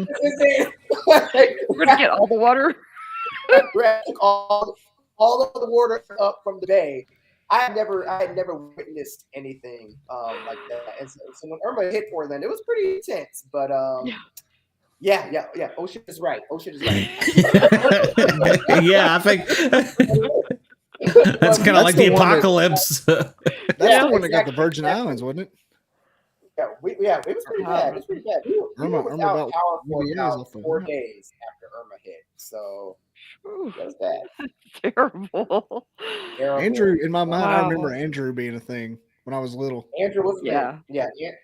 Speaker 4: gonna get all the water.
Speaker 1: all of the water up from the bay. I had never witnessed anything like that. And so when Irma hit Portland, it was pretty intense. But yeah. Ocean is right.
Speaker 2: Yeah, I think that's kind of like the apocalypse.
Speaker 3: That's the one that got the Virgin Islands, wasn't it?
Speaker 1: Yeah, it was pretty bad. We were without power for about 4 days after Irma hit. So that was bad.
Speaker 4: Terrible.
Speaker 3: Andrew, in my mind, I remember Andrew being a thing when I was little.
Speaker 1: Andrew was
Speaker 4: yeah.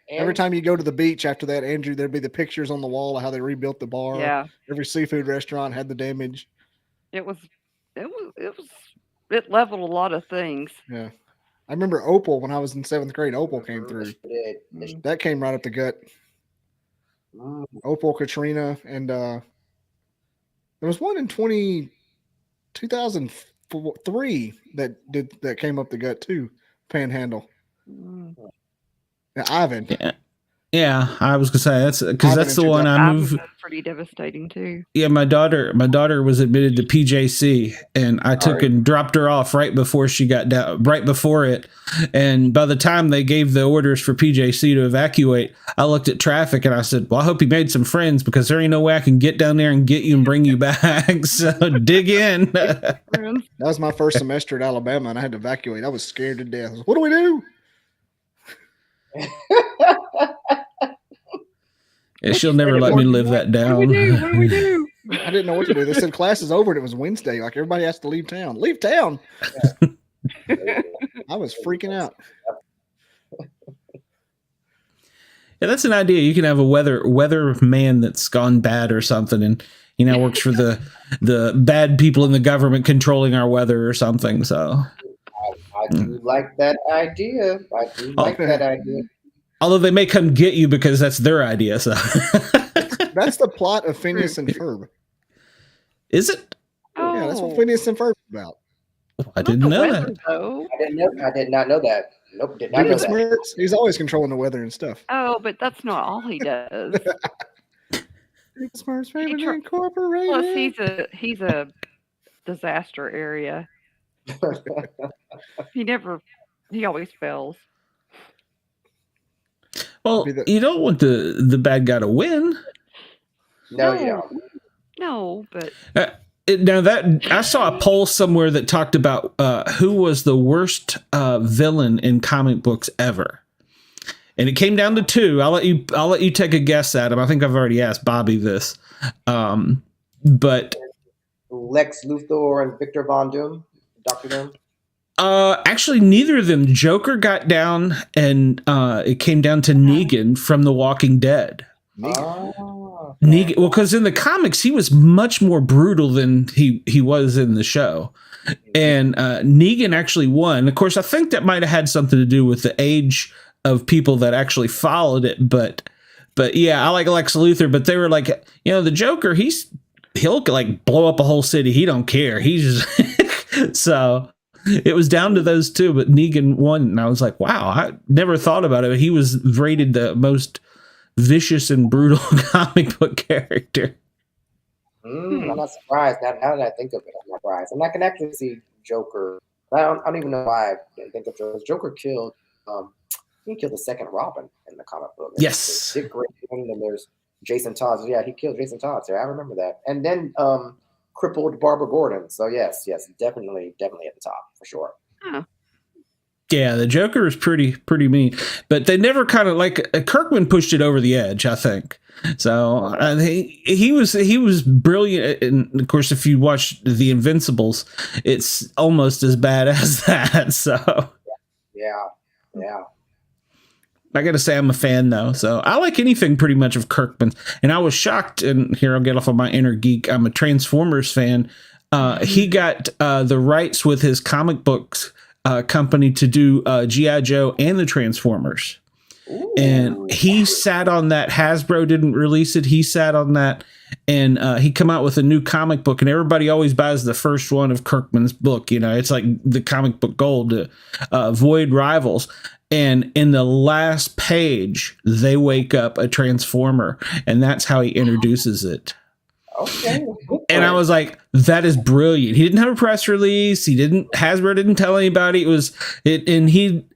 Speaker 3: Every time you go to the beach after that, Andrew, there'd be the pictures on the wall of how they rebuilt the bar.
Speaker 4: Yeah.
Speaker 3: Every seafood restaurant had the damage.
Speaker 4: It leveled a lot of things.
Speaker 3: Yeah. I remember Opal when I was in 7th grade. Opal came through. That came right up the gut. Opal, Katrina, and there was one in 2003 that came up the gut too. Panhandle. Ivan.
Speaker 2: Yeah, I was gonna say that's the one I moved.
Speaker 4: Pretty devastating too.
Speaker 2: Yeah, my daughter was admitted to PJC, and I took and dropped her off right before she got down, right before it. And by the time they gave the orders for PJC to evacuate, I looked at traffic and I said, "Well, I hope you made some friends because there ain't no way I can get down there and get you and bring you back." So dig in.
Speaker 3: That was my first semester at Alabama, and I had to evacuate. I was scared to death. What do we do?
Speaker 2: Yeah, she'll never let me live that down.
Speaker 4: What do we do?
Speaker 3: I didn't know what to do. They said class is over and it was Wednesday. Like everybody has to leave town. Leave town. I was freaking out.
Speaker 2: Yeah, that's an idea. You can have a weather man that's gone bad or something, and he now works for the bad people in the government controlling our weather or something. So
Speaker 1: I do like that idea.
Speaker 2: Although they may come get you because that's their idea. So
Speaker 3: that's the plot of Phineas and Ferb.
Speaker 2: Is it?
Speaker 3: Oh. Yeah, that's what Phineas and Ferb is about.
Speaker 2: I didn't know that.
Speaker 1: I did not know that. Nope, did not know that.
Speaker 3: He's always controlling the weather and stuff.
Speaker 4: Oh, but that's not all he does.
Speaker 3: Smurfs Family Incorporated.
Speaker 4: Plus, he's a disaster area. He always fails.
Speaker 2: Well, you don't want the bad guy to win.
Speaker 1: No, you don't.
Speaker 4: No, but
Speaker 2: now that I saw a poll somewhere that talked about who was the worst villain in comic books ever, and it came down to 2. I'll let you take a guess, Adam. I think I've already asked Bobby this, but
Speaker 1: Lex Luthor and Victor Von Doom, Dr. Doom.
Speaker 2: Actually, neither of them. Joker got down, and it came down to Negan from The Walking Dead. Negan, well, because in the comics he was much more brutal than he was in the show, and Negan actually won. Of course, I think that might have had something to do with the age of people that actually followed it. But yeah, I like Lex Luthor, but they were like, the Joker, he'll like blow up a whole city. He don't care. He's just so. It was down to those 2, but Negan won, and I was like, wow, I never thought about it. He was rated the most vicious and brutal comic book character.
Speaker 1: I'm not surprised. Now that I think of it, I'm not surprised. And I can actually see Joker. I don't even know why I didn't think of Joker. Joker killed, he killed the second Robin in the comic book.
Speaker 2: Yes.
Speaker 1: Dick Grayson, and there's Jason Todd. Yeah, he killed Jason Todd. So I remember that. And then crippled Barbara Gordon. So yes, definitely at the top for sure.
Speaker 4: Huh.
Speaker 2: Yeah, the Joker is pretty mean, but they never kind of like Kirkman pushed it over the edge, I think. So he was brilliant, and of course, if you watch The Invincibles, it's almost as bad as that. So
Speaker 1: yeah.
Speaker 2: I got to say I'm a fan though, so I like anything pretty much of Kirkman. And I was shocked, and here I'll get off of my inner geek. I'm a Transformers fan. He got the rights with his comic books company to do G.I. Joe and the Transformers.
Speaker 1: Ooh.
Speaker 2: And he sat on that. Hasbro didn't release it. He sat on that, and he come out with a new comic book, and everybody always buys the first one of Kirkman's book. It's like the comic book gold, Void Rivals. And in the last page, they wake up a Transformer, and that's how he introduces it.
Speaker 1: Okay.
Speaker 2: And I was like, that is brilliant. He didn't have a press release. Hasbro didn't tell anybody.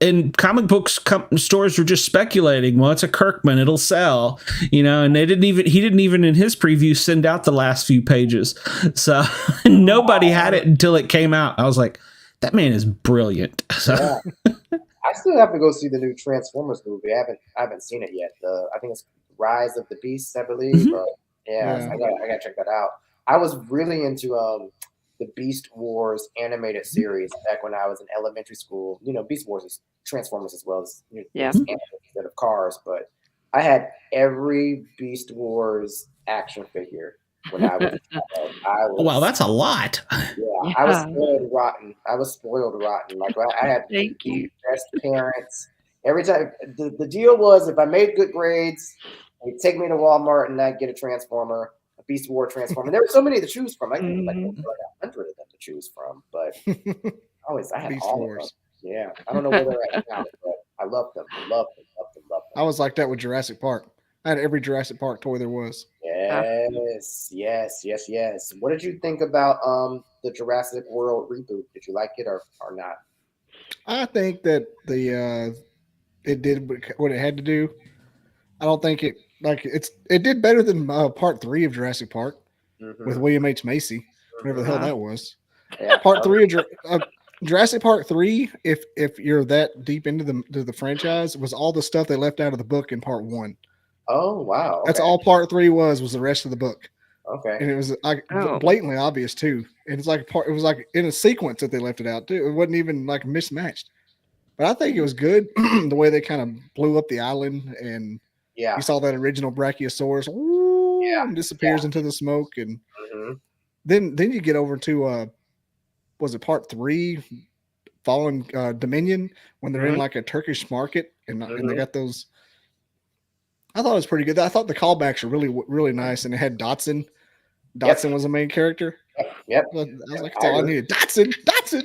Speaker 2: And comic books stores were just speculating. Well, it's a Kirkman, it'll sell, and he didn't even in his preview send out the last few pages. So nobody had it until it came out. I was like, that man is brilliant. So.
Speaker 1: Yeah. I still have to go see the new Transformers movie. I haven't seen it yet. I think it's Rise of the Beasts, I believe.
Speaker 2: Mm-hmm.
Speaker 1: Yeah. I gotta check that out. I was really into the Beast Wars animated series back when I was in elementary school. Beast Wars is Transformers as well as instead of cars. But I had every Beast Wars action figure when I was.
Speaker 2: Wow, that's a lot.
Speaker 1: Yeah, I was spoiled rotten. Like I had
Speaker 4: Thank you.
Speaker 1: best parents. Every time the deal was, if I made good grades, they'd take me to Walmart and I'd get a Transformer, a Beast War Transformer. There were so many to choose from. I had like 100 of them to choose from, but I had
Speaker 3: Beast
Speaker 1: all
Speaker 3: Wars.
Speaker 1: of them. Yeah, I don't know where they're at now, but I loved them. Loved them.
Speaker 3: I was like that with Jurassic Park. I had every Jurassic Park toy there was.
Speaker 1: Yes. What did you think about the Jurassic World reboot? Did you like it or not?
Speaker 3: I think that it did what it had to do. I don't think it did better than part 3 of Jurassic Park with William H. Macy, whatever the hell that was.
Speaker 1: Yeah.
Speaker 3: Part 3 of Jurassic Park 3, if you're that deep into the franchise, was all the stuff they left out of the book in part 1.
Speaker 1: Oh wow! Okay.
Speaker 3: That's all part 3 was the rest of the book.
Speaker 1: Okay,
Speaker 3: and it was like blatantly obvious too. And it's like it was like in a sequence that they left it out too. It wasn't even like mismatched. But I think it was good the way they kind of blew up the island, and you saw that original Brachiosaurus and disappears into the smoke, and then you get over to was it part 3, Fallen Dominion, when they're in like a Turkish market and they got those. I thought it was pretty good. I thought the callbacks were really, really nice, and it had Dotson. Dotson was the main character.
Speaker 1: Yep.
Speaker 3: I was like, that's all I needed. Dotson.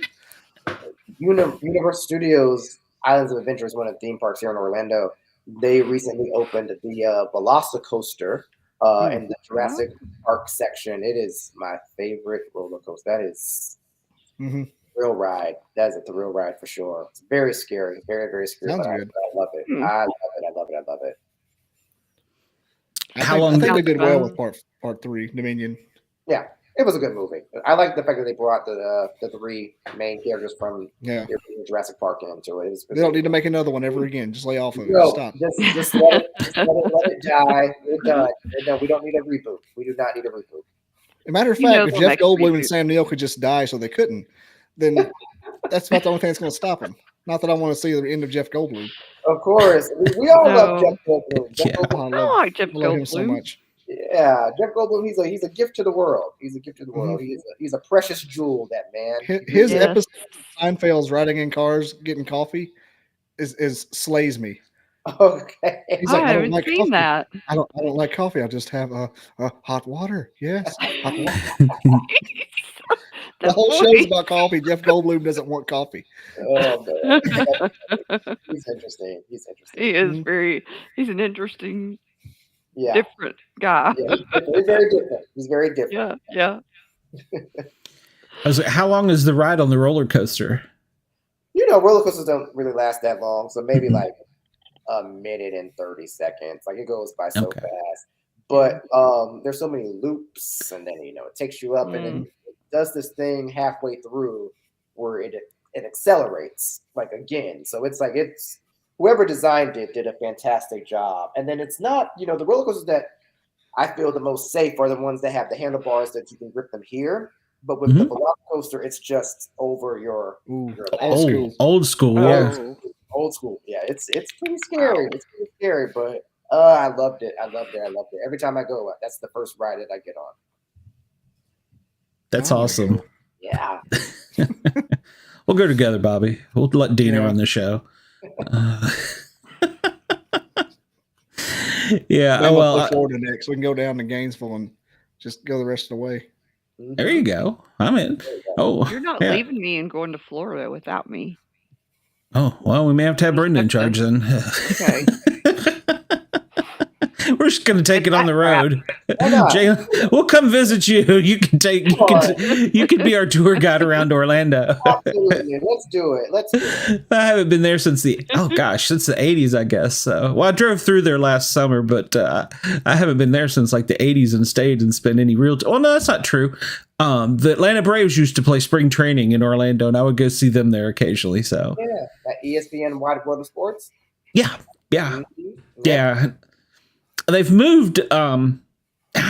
Speaker 1: Universal Studios Islands of Adventure is one of the theme parks here in Orlando. They recently opened the Velocicoaster in the Jurassic Park section. It is my favorite roller coaster. That is thrill ride. That is a thrill ride for sure. It's very scary, very, very scary.
Speaker 3: Sounds
Speaker 1: but
Speaker 3: good.
Speaker 1: I love it. I love it.
Speaker 3: I think they did well with part 3, Dominion.
Speaker 1: Yeah, it was a good movie. I like the fact that they brought the 3 main characters from Jurassic Park into it.
Speaker 3: They don't need to make another one ever again. Just lay off of it.
Speaker 1: No,
Speaker 3: Stop.
Speaker 1: Just let it die. We're done. We don't need a reboot. We do not need a reboot.
Speaker 3: As a matter of fact, if Jeff Goldblum and Sam Neill could just die so they couldn't, then that's about the only thing that's going to stop them. Not that I want to see the end of Jeff Goldblum.
Speaker 1: Of course. We all love Jeff Goldblum.
Speaker 4: I like Jeff Goldblum.
Speaker 3: Love him so much.
Speaker 1: Yeah, Jeff Goldblum, he's a gift to the world. He's a gift to the world. He's a precious jewel, that man.
Speaker 3: His episode of Seinfeld's riding in cars, getting coffee is slays me.
Speaker 1: Okay.
Speaker 3: He's like,
Speaker 4: I haven't seen that.
Speaker 3: I don't like coffee. I just have hot water. Yes. Hot water. The whole show's about coffee. Jeff Goldblum doesn't want coffee.
Speaker 1: Oh man. He's interesting.
Speaker 4: He is he's an interesting different guy.
Speaker 1: Yeah, he's very different. He's very different.
Speaker 4: Yeah.
Speaker 2: I was like, how long is the ride on the roller coaster?
Speaker 1: Roller coasters don't really last that long, so maybe like a minute and 30 seconds. Like it goes by so fast. But there's so many loops, and then it takes you up, and then it does this thing halfway through where it accelerates like again. So it's like whoever designed it did a fantastic job. And then it's not, the roller coasters that I feel the most safe are the ones that have the handlebars that you can grip them here. But with the Velocicoaster, it's just over your
Speaker 2: old school. Yeah.
Speaker 1: Old school. Yeah, it's pretty scary. It's pretty scary, but I loved it. Every time I go, that's the first ride that I get on.
Speaker 2: That's awesome.
Speaker 1: Yeah.
Speaker 2: We'll go together, Bobby. We'll let Dina run the show. Yeah.
Speaker 3: Then
Speaker 2: Well,
Speaker 3: we'll play Florida next. We can go down to Gainesville and just go the rest of the way.
Speaker 2: There you go. I'm in. Oh,
Speaker 4: You're not leaving me and going to Florida without me.
Speaker 2: Oh, well, we may have to have Brenda in charge then.
Speaker 4: Okay.
Speaker 2: We're just going to take it on the road. Jaylen, we'll come visit you. You can be our tour guide around Orlando.
Speaker 1: Absolutely. Let's do it. I
Speaker 2: haven't been there since the 80s, I guess. So, well, I drove through there last summer, but I haven't been there since like the 80s and stayed and spent any real time. Well, no, that's not true. The Atlanta Braves used to play spring training in Orlando, and I would go see them there occasionally. So,
Speaker 1: yeah, at ESPN Wide World of Sports.
Speaker 2: Yeah. They've moved. I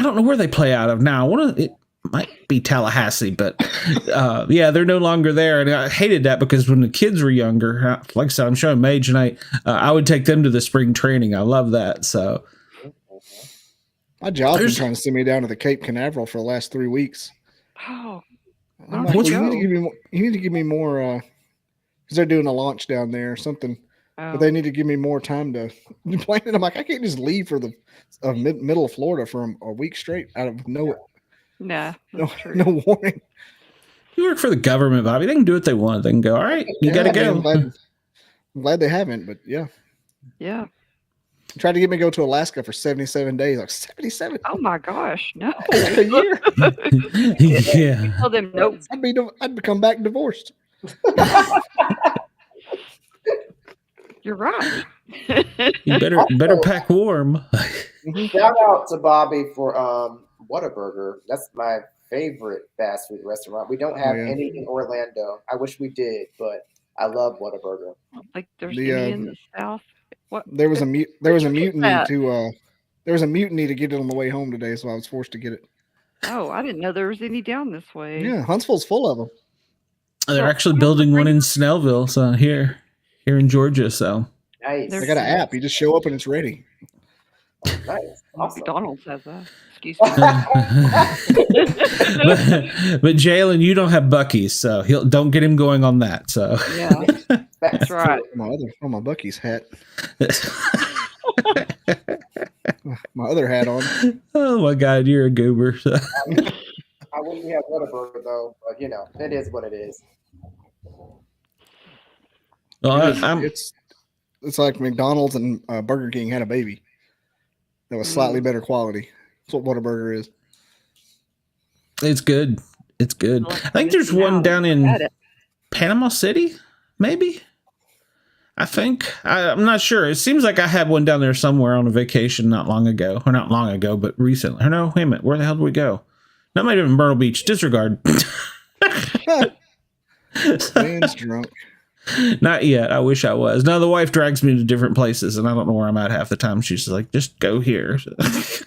Speaker 2: don't know where they play out of now. It might be Tallahassee, but they're no longer there. And I hated that because when the kids were younger, like I said, I'm showing Mage tonight. I would take them to the spring training. I love that. So
Speaker 3: my job's been trying to send me down to the Cape Canaveral for the last 3 weeks.
Speaker 4: Oh,
Speaker 3: like, you need to give me more because they're doing a launch down there or something. But they need to give me more time to plan it. I'm like, I can't just leave for the middle of Florida for a week straight out of no warning.
Speaker 2: You work for the government, Bobby. They can do what they want. They can go, all right, you got to go.
Speaker 3: I'm glad they haven't, but yeah.
Speaker 4: Yeah.
Speaker 3: Tried to get me to go to Alaska for 77 days. Like 77.
Speaker 4: Oh my gosh, no.
Speaker 3: A year.
Speaker 2: Yeah.
Speaker 4: Tell them no.
Speaker 3: I'd come back divorced.
Speaker 4: You're right.
Speaker 2: You better pack warm.
Speaker 1: Shout out to Bobby for Whataburger. That's my favorite fast food restaurant. We don't have any in Orlando. I wish we did, but I love Whataburger.
Speaker 4: Like there's any in the South. What?
Speaker 3: There was a mutiny to get it on the way home today, so I was forced to get it.
Speaker 4: Oh, I didn't know there was any down this way.
Speaker 3: Yeah, Huntsville's full of them.
Speaker 2: They're actually building one in Snellville, so here in Georgia. So
Speaker 1: nice.
Speaker 3: They got an app. You just show up and it's ready.
Speaker 1: Nice. Awesome.
Speaker 4: McDonald's has that. Excuse
Speaker 2: me. but Jaylen, you don't have Buc-ee's, so don't get him going on that. So
Speaker 4: yeah, that's right.
Speaker 3: My Buc-ee's hat. My other hat on.
Speaker 2: Oh my God, you're a goober.
Speaker 1: I wouldn't have Whataburger though, but it is what it is.
Speaker 2: Well,
Speaker 3: it's like McDonald's and Burger King had a baby that was slightly better quality. That's what Whataburger is.
Speaker 2: It's good. It's good. I think there's one down in Panama City, maybe. I think. I'm not sure. It seems like I had one down there somewhere on a vacation not long ago. Or not long ago, but recently. Or no, wait a minute. Where the hell did we go? That might have been Myrtle Beach. Disregard.
Speaker 3: Man's drunk.
Speaker 2: Not yet. I wish I was. No, the wife drags me to different places, and I don't know where I'm at half the time. She's like, just go here.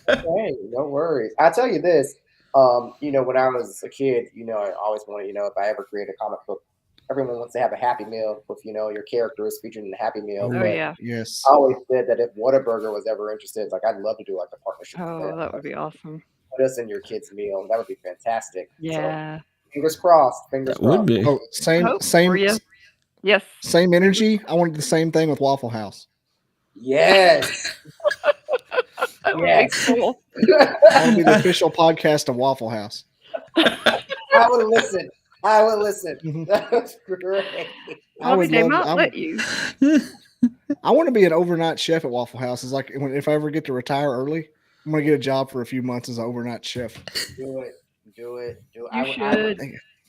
Speaker 1: Hey, no worries. I'll tell you this. When I was a kid, I always wanted, if I ever create a comic book, everyone wants to have a Happy Meal with, your characters featured in the Happy Meal.
Speaker 4: Oh, yeah.
Speaker 3: Yes.
Speaker 1: I always said that if Whataburger was ever interested, I'd love to do a partnership.
Speaker 4: Oh, that would be awesome.
Speaker 1: Put us in your kids' meal. That would be fantastic.
Speaker 4: Yeah.
Speaker 1: So, fingers crossed. Fingers crossed.
Speaker 2: Would be.
Speaker 3: Oh, same.
Speaker 4: Yes.
Speaker 3: Same energy. I wanted the same thing with Waffle House.
Speaker 1: Yes.
Speaker 4: That would be cool.
Speaker 3: I want to be the official podcast of Waffle House.
Speaker 1: I would listen. That's great.
Speaker 4: They might let you.
Speaker 3: I want to be an overnight chef at Waffle House. It's like if I ever get to retire early, I'm going to get a job for a few months as an overnight chef.
Speaker 1: Do it.
Speaker 4: You should.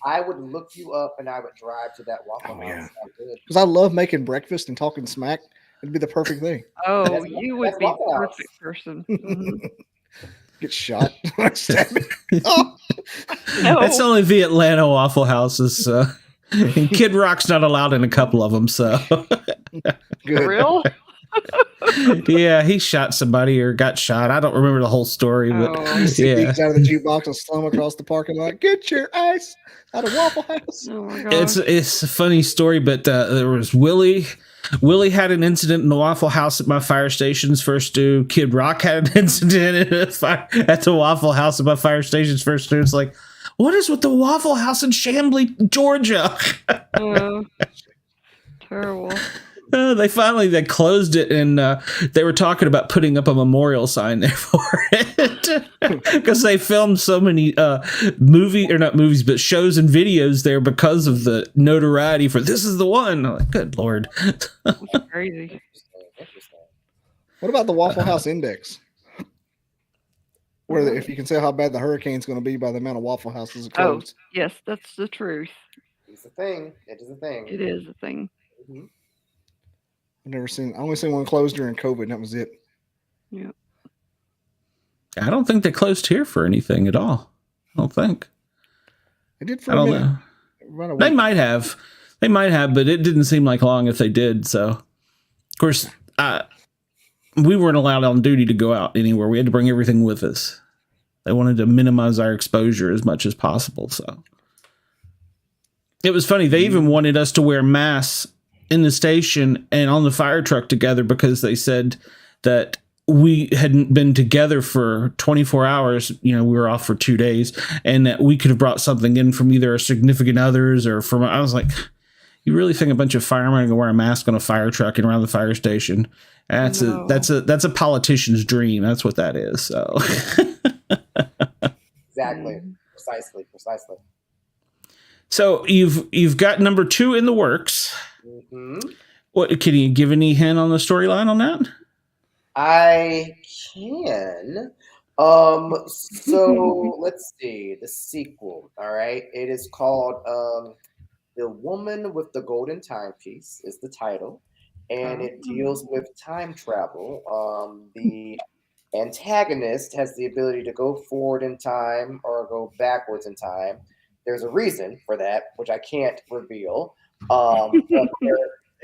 Speaker 1: I would look you up and I would drive to that Waffle House.
Speaker 3: Yeah. Because I love making breakfast and talking smack. It'd be the perfect thing.
Speaker 4: Oh, you would be the perfect person.
Speaker 3: Get shot.
Speaker 2: Oh. No. That's only the Atlanta Waffle Houses. And Kid Rock's not allowed in a couple of them. So
Speaker 3: good.
Speaker 4: For real?
Speaker 2: Yeah, he shot somebody or got shot. I don't remember the whole story, but
Speaker 3: sneaks out of the jukebox and slam across the parking lot. Get your ass out of Waffle House.
Speaker 4: Oh my God.
Speaker 2: It's a funny story, but there was Willie. Willie had an incident in the Waffle House at my fire station's first due. Kid Rock had an incident at the Waffle House at my fire station's first due. It's like, what is with the Waffle House in Chamblee, Georgia?
Speaker 4: Terrible.
Speaker 2: They closed it, and they were talking about putting up a memorial sign there for it because they filmed so many not movies, but shows and videos there because of the notoriety for this is the one. I'm like, good Lord.
Speaker 4: That's crazy.
Speaker 3: What about the Waffle House Index? Where if you can tell how bad the hurricane's going to be by the amount of Waffle Houses closed.
Speaker 4: Oh, yes, that's the truth.
Speaker 1: It's a thing. It is a thing.
Speaker 4: It is a thing.
Speaker 1: Mm-hmm.
Speaker 3: I only seen one closed during COVID, and that was it.
Speaker 4: Yeah.
Speaker 2: I don't think they closed here for anything at all. I don't think.
Speaker 3: They did for a minute.
Speaker 2: Know. They might have, but it didn't seem like long if they did. So, of course, we weren't allowed on duty to go out anywhere. We had to bring everything with us. They wanted to minimize our exposure as much as possible. So it was funny. They even wanted us to wear masks in the station and on the fire truck together because they said that we hadn't been together for 24 hours. You know, we were off for 2 days, and that we could have brought something in from either our significant others or from, I was like, you really think a bunch of firemen are going to wear a mask on a fire truck and around the fire station? That's a politician's dream. That's what that is. So
Speaker 1: exactly. Precisely.
Speaker 2: So you've got number 2 in the works.
Speaker 1: Mm-hmm.
Speaker 2: What can you give any hint on the storyline on that?
Speaker 1: I can. So let's see the sequel. All right, it is called "The Woman with the Golden Timepiece" is the title, and it deals with time travel. The antagonist has the ability to go forward in time or go backwards in time. There's a reason for that, which I can't reveal.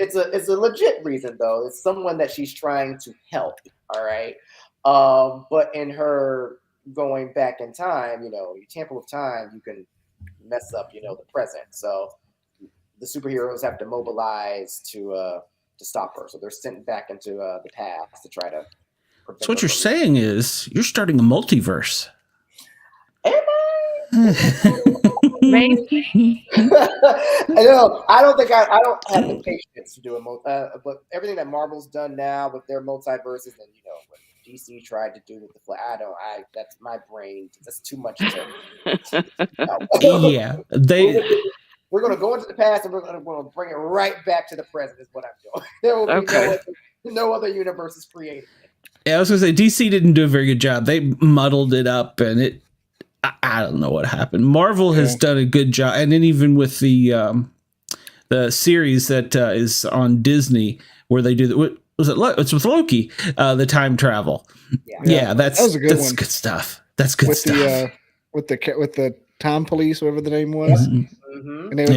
Speaker 1: It's a legit reason though. It's someone that she's trying to help. All right. But in her going back in time, you tamper with time, you can mess up, the present. So the superheroes have to mobilize to stop her. So they're sent back into the past to try to.
Speaker 2: So what you're saying is you're starting a multiverse.
Speaker 1: Am I?
Speaker 4: Maybe.
Speaker 1: I don't think I don't have the patience to do a but everything that Marvel's done now with their multiverses and what DC tried to do with the Flash, that's my brain. That's too much to
Speaker 2: Yeah.
Speaker 1: We're gonna go into the past and we're gonna bring it right back to the present is what I'm doing. There will be no other universes created.
Speaker 2: Yeah, I was gonna say DC didn't do a very good job. They muddled it up and I don't know what happened. Marvel has done a good job, and then even with the series that is on Disney, where they do it's with Loki, the time travel. Yeah, that was a good one. Good stuff. That's good stuff.
Speaker 3: With the time police, whatever the name was, and they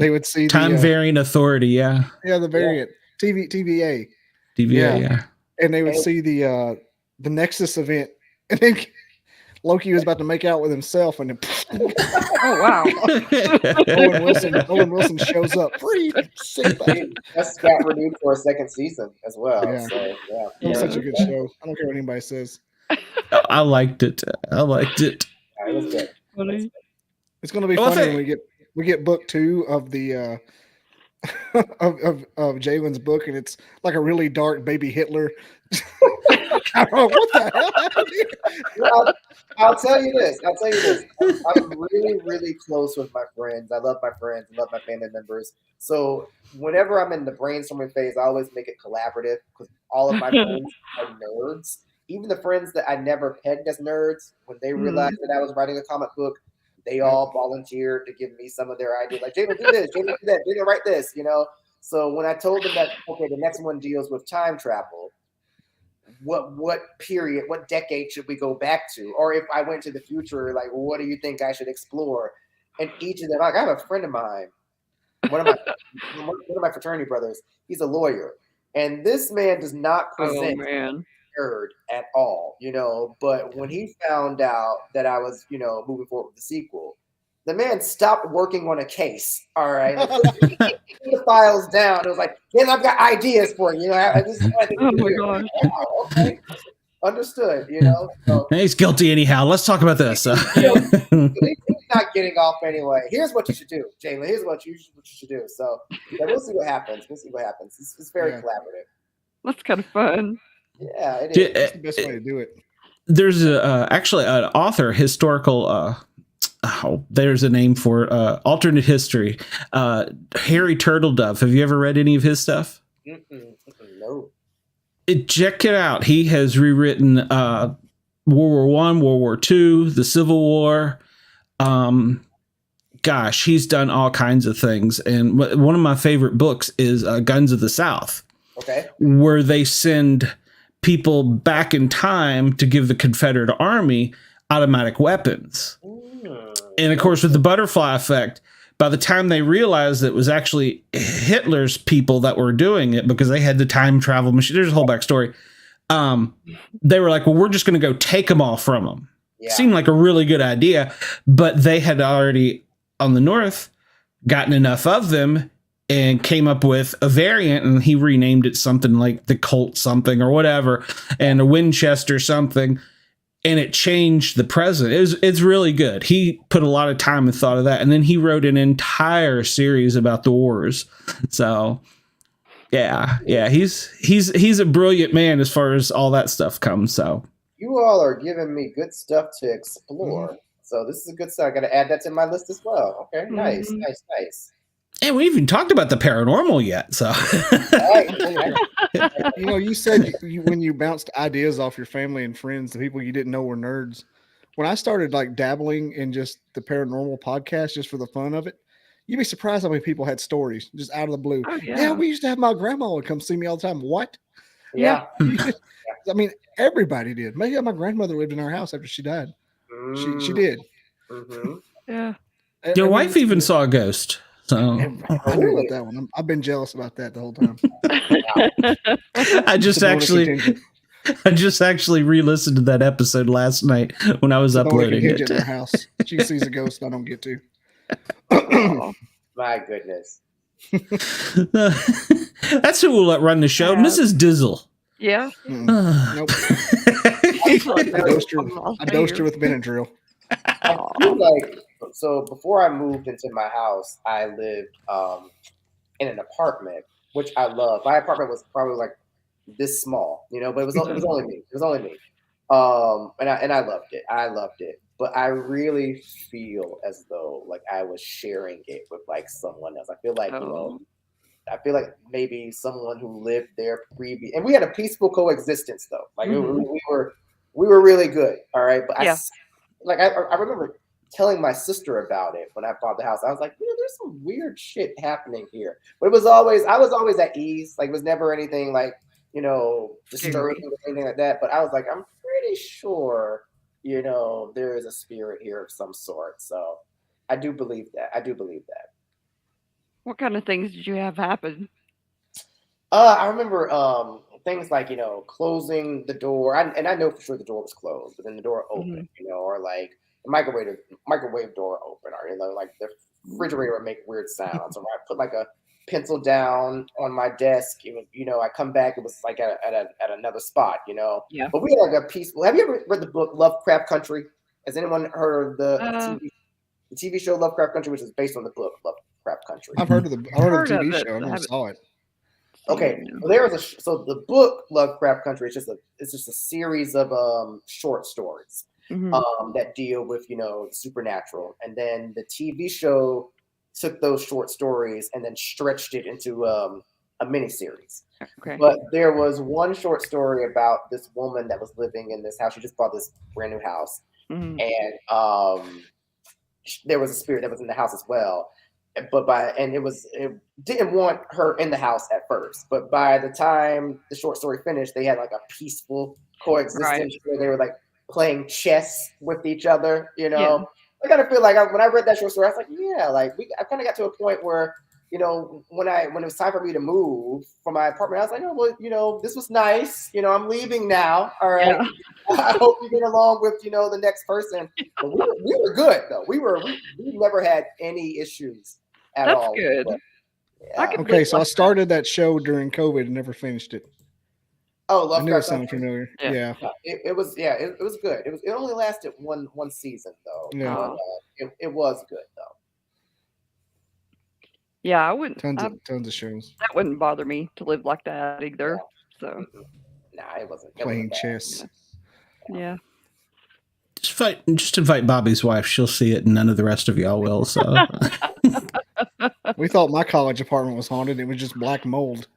Speaker 3: would see the
Speaker 2: time variant authority. Yeah,
Speaker 3: the variant TVA.
Speaker 2: TVA.
Speaker 3: And they would see the Nexus event, and then Loki was about to make out with himself, and then
Speaker 4: oh wow!
Speaker 3: Owen Wilson shows up.
Speaker 1: That's got renewed for a second season as well.
Speaker 3: Yeah.
Speaker 1: So,
Speaker 3: it was such a good show. I don't care what anybody says.
Speaker 2: I liked it.
Speaker 1: It was good.
Speaker 3: It's going to be funny when we get book 2 of the of Jaylen's book, and it's like a really dark baby Hitler. I don't know what the hell.
Speaker 1: I'll tell you this. I'm really, really close with my friends. I love my friends. I love my family members. So whenever I'm in the brainstorming phase, I always make it collaborative because all of my friends are nerds. Even the friends that I never pegged as nerds, when they realized that I was writing a comic book, they all volunteered to give me some of their ideas. Like, Jaylen, do this. Jaylen, do that. Jaylen, write this, So when I told them that, okay, the next one deals with time travel, what period, what decade should we go back to? Or if I went to the future, like, what do you think I should explore? And each of them, like, I have a friend of mine, one of my fraternity brothers, he's a lawyer. And this man does not present nerd at all, but when he found out that I was, moving forward with the sequel, the man stopped working on a case. All right. He the files down. It was like, then I've got ideas for you. This is what I think.
Speaker 4: Oh my God.
Speaker 1: Wow, okay. Understood, So,
Speaker 2: he's guilty anyhow. Let's talk about this.
Speaker 1: They not getting off anyway. Here's what you should do, Jaylen. Here's what you should do. So we'll see what happens. It's very collaborative.
Speaker 4: That's kind of fun.
Speaker 1: Yeah, it is.
Speaker 3: That's the best way to do it.
Speaker 2: There's actually an author, historical. There's a name for it. Alternate history. Harry Turtledove. Have you ever read any of his stuff?
Speaker 1: No.
Speaker 2: Check it out. He has rewritten World War I, World War II, the Civil War. Gosh, he's done all kinds of things. And one of my favorite books is Guns of the South.
Speaker 1: Okay.
Speaker 2: Where they send people back in time to give the Confederate Army automatic weapons. And of course, with the butterfly effect, by the time they realized that it was actually Hitler's people that were doing it because they had the time travel machine, there's a whole backstory. They were like, well, we're just going to go take them all from them. Yeah. Seemed like a really good idea, but they had already on the North gotten enough of them and came up with a variant, and he renamed it something like the Colt something or whatever, and a Winchester something. And it changed the present. It's really good. He put a lot of time and thought of that. And then he wrote an entire series about the wars. So yeah. He's a brilliant man as far as all that stuff comes. So
Speaker 1: you all are giving me good stuff to explore. So this is a good stuff. I got to add that to my list as well. Okay. Nice.
Speaker 2: And we even talked about the paranormal yet. So,
Speaker 3: you said when you bounced ideas off your family and friends, the people you didn't know were nerds. When I started like dabbling in just the paranormal podcast, just for the fun of it, you'd be surprised how many people had stories just out of the blue. Oh, yeah, we used to have my grandma would come see me all the time. What?
Speaker 1: Yeah.
Speaker 3: I mean, everybody did. Maybe my grandmother lived in our house after she died. She did.
Speaker 1: Mm-hmm.
Speaker 4: Yeah.
Speaker 2: Your wife even saw a ghost. So
Speaker 3: I knew about that one. I've been jealous about that the whole time.
Speaker 2: I just actually re-listened to that episode last night when I was uploading it.
Speaker 3: In her house. She sees a ghost I don't get to.
Speaker 1: My goodness.
Speaker 2: That's who will run the show, Mrs. Dizzle.
Speaker 4: Yeah.
Speaker 3: Nope. I dosed her with Benadryl.
Speaker 1: I feel like, so before I moved into my house, I lived in an apartment, which I love. My apartment was probably like this small, but it was only me. It was only me. And I loved it. But I really feel as though like I was sharing it with like someone else. I feel like I feel like maybe someone who lived there previous, and we had a peaceful coexistence though. Like we were really good. All right, but I remember telling my sister about it when I bought the house. I was like, there's some weird shit happening here. But I was always at ease. Like it was never anything like, disturbing or anything like that. But I was like, I'm pretty sure, there is a spirit here of some sort. So I do believe that.
Speaker 4: What kind of things did you have happen?
Speaker 1: I remember things like, closing the door. And I know for sure the door was closed, but then the door opened, or like the microwave door open, or like the refrigerator would make weird sounds. Or I put like a pencil down on my desk, I come back, it was like at another spot, Yeah. But we had like a peaceful. Have you ever read the book Lovecraft Country? Has anyone heard of the TV show Lovecraft Country, which is based on the book Lovecraft Country?
Speaker 3: I've heard of the TV show. I never saw it.
Speaker 1: Okay, well, so the book Lovecraft Country is just a series of short stories that deal with the supernatural, and then the TV show took those short stories and then stretched it into a miniseries. Okay. But there was one short story about this woman that was living in this house. She just bought this brand new house, and there was a spirit that was in the house as well. But it didn't want her in the house at first. But by the time the short story finished, they had like a peaceful coexistence where they were like playing chess with each other. Yeah. I kind of feel like when I read that short story, I was like, I kind of got to a point where, when it was time for me to move from my apartment, I was like, oh, well, this was nice. I'm leaving now. All right. Yeah. I hope you get along with, the next person. But we were good though. We never had any issues at all.
Speaker 4: That's good.
Speaker 1: Yeah.
Speaker 3: Okay. So I started that show during COVID and never finished it.
Speaker 1: Oh,
Speaker 3: I knew it
Speaker 1: Lovecraft
Speaker 3: sounded
Speaker 1: Country.
Speaker 3: familiar.
Speaker 4: Yeah.
Speaker 3: Yeah.
Speaker 1: It was it was good. It only lasted one season though.
Speaker 3: Yeah.
Speaker 1: But, it was good though.
Speaker 4: Yeah, I wouldn't.
Speaker 3: Tons of shows.
Speaker 4: That wouldn't bother me to live like that either. So
Speaker 1: Mm-mm. Nah, it wasn't.
Speaker 3: Playing
Speaker 1: bad.
Speaker 3: chess.
Speaker 4: yeah.
Speaker 2: Just invite Bobby's wife. She'll see it, and none of the rest of y'all will. So
Speaker 3: We thought my college apartment was haunted. It was just black mold.